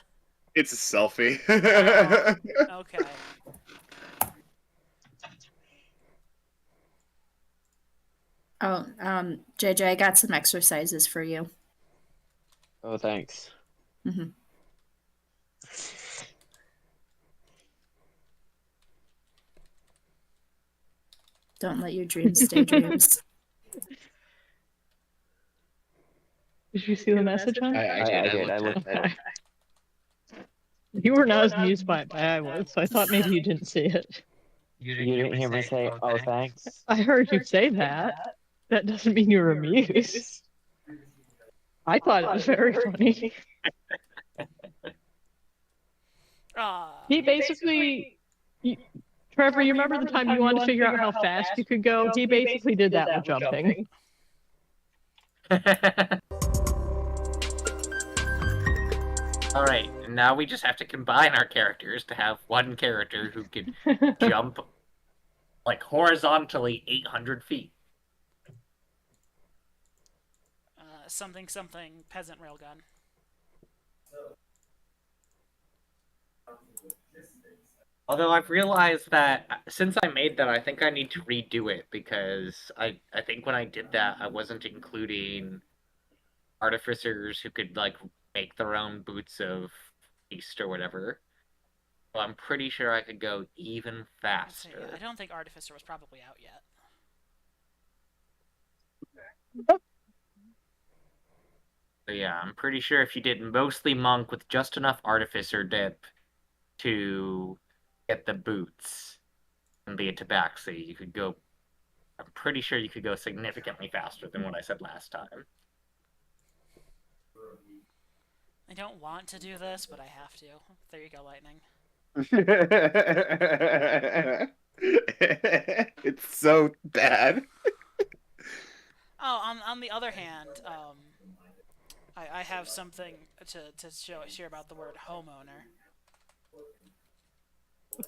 S2: It's a selfie.
S1: okay.
S4: Oh, JJ, I got some exercises for you.
S8: Oh, thanks.
S4: hmm Don't let your dreams stay dreams.
S3: Did you see the message, hon?
S2: I
S8: did. I looked at it.
S3: You were not as amused by it as I was, so I thought maybe you didn't see it.
S8: You didn't hear me say, "Oh, thanks."
S3: I heard you say that. That doesn't mean you were amused. I thought it was very funny. He basically, Trevor, you remember the time you wanted to figure out how fast you could go? He basically did that with jumping.
S5: Alright, now we just have to combine our characters to have one character who can jump like horizontally 800 feet.
S1: Something peasant railgun.
S5: Although I've realized that since I made that, I think I need to redo it because I think when I did that, I wasn't including artificers who could like make their own boots of beast or whatever. Well, I'm pretty sure I could go even faster.
S1: I don't think Artificer was probably out yet.
S5: So yeah, I'm pretty sure if you did mostly monk with just enough artificer dip to get the boots and be a tabaxi, you could go. I'm pretty sure you could go significantly faster than what I said last time.
S1: I don't want to do this, but I have to. There you go, Lightning.
S2: It's so bad.
S1: Oh, on the other hand, I have something to share about the word homeowner.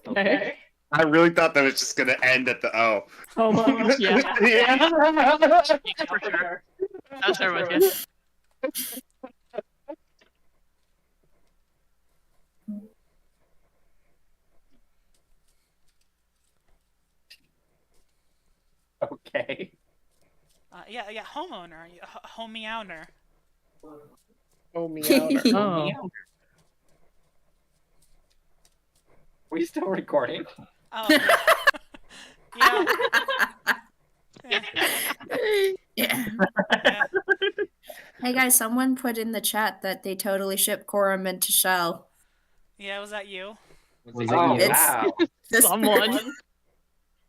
S3: Okay.
S2: I really thought that was just gonna end at the O.
S3: Homo, yeah.
S2: Yeah.
S3: For sure. I'll share with you.
S5: Okay.
S1: Yeah, homeowner, homeowner.
S2: Oh, meowner.
S3: Oh.
S5: We still recording?
S1: Oh, yeah. Yeah.
S4: Yeah.
S1: Yeah.
S4: Hey guys, someone put in the chat that they totally ship Corum into Shell.
S1: Yeah, was that you?
S8: Was
S5: Oh,
S8: it you?
S5: wow.
S4: This
S3: Someone.
S4: person.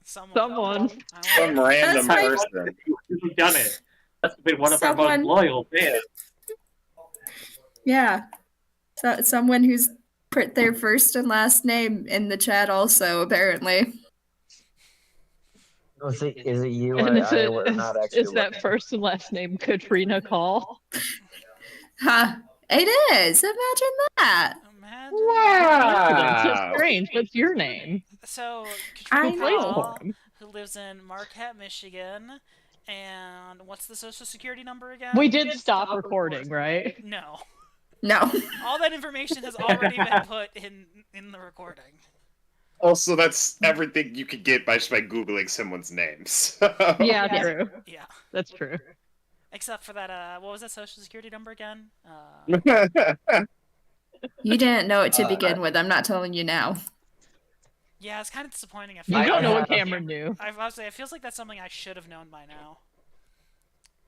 S3: Someone.
S2: Some random
S4: That's my-
S2: person.
S5: You've done it. That's been one of our
S4: Someone-
S5: most loyal fans.
S4: Yeah. So someone who's put their first and last name in the chat also, apparently.
S8: Is it you?
S3: And is
S8: we're not actually
S3: that
S8: looking.
S3: first and last name Katrina Call?
S4: Huh. It is. Imagine that.
S1: Imagine.
S3: That's so
S2: Wow.
S3: strange. What's your name?
S1: So,
S4: I
S1: Katrina
S3: know.
S1: Hall, who lives in Marquette, Michigan, and what's the social security number again?
S3: We did stop recording, right?
S1: No.
S4: No.
S1: All that information has already been put in the recording.
S2: Also, that's everything you could get by just by googling someone's name. So.
S3: Yeah, true.
S1: Yeah.
S3: That's true.
S1: Except for that, what was that social security number again?
S4: You didn't know it to begin with. I'm not telling you now.
S1: Yeah, it's kind of disappointing. I
S3: You
S1: feel
S3: don't know
S1: like
S3: what Cameron knew.
S1: it feels like that's something I should have known by now.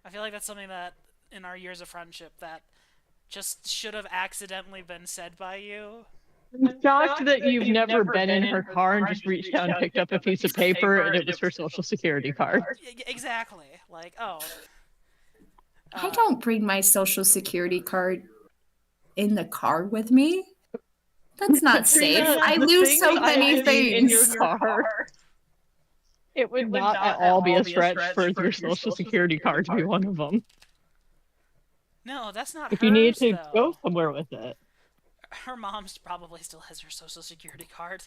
S1: I feel like that's something that, in our years of friendship, that just should have accidentally been said by you.
S3: I'm shocked that you've never been in her car and just reached out and picked up a piece of paper and it was her social security card.
S1: Exactly. Like, oh,
S4: I don't bring my social security card in the car with me. That's not safe.
S3: Katrina,
S4: I
S3: the
S4: lose so
S3: things
S4: many
S3: I need in
S4: things.
S3: your car. It would not at all be a stretch for your social security card to be one of them.
S1: No, that's not
S3: If
S1: hers,
S3: you need to
S1: though.
S3: go somewhere with it.
S1: Her mom's probably still has her social security card.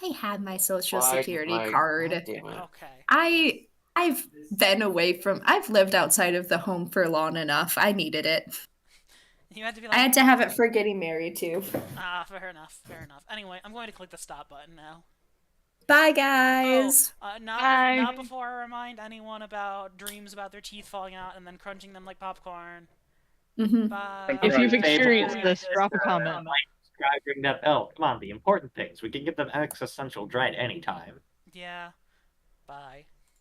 S4: I had my social
S8: Why-
S4: security
S8: why-
S4: card.
S8: God damn it.
S1: Okay.
S4: I've been away from. I've lived outside of the home for long enough. I needed it.
S1: You had to be
S4: I
S1: like,
S4: had to have it for getting married too.
S1: fair enough, fair enough. Anyway, I'm going to click the stop button now.
S4: Bye, guys.
S3: Bye.
S1: Not before I remind anyone about dreams about their teeth falling out and then crunching them like popcorn.
S4: Mhm.
S1: Bye.
S3: If you've
S5: Right.
S3: experienced this, drop a comment.
S5: Subscribe, ring that bell. Come on, the important things. We can get them existential dread anytime.
S1: Yeah. Bye.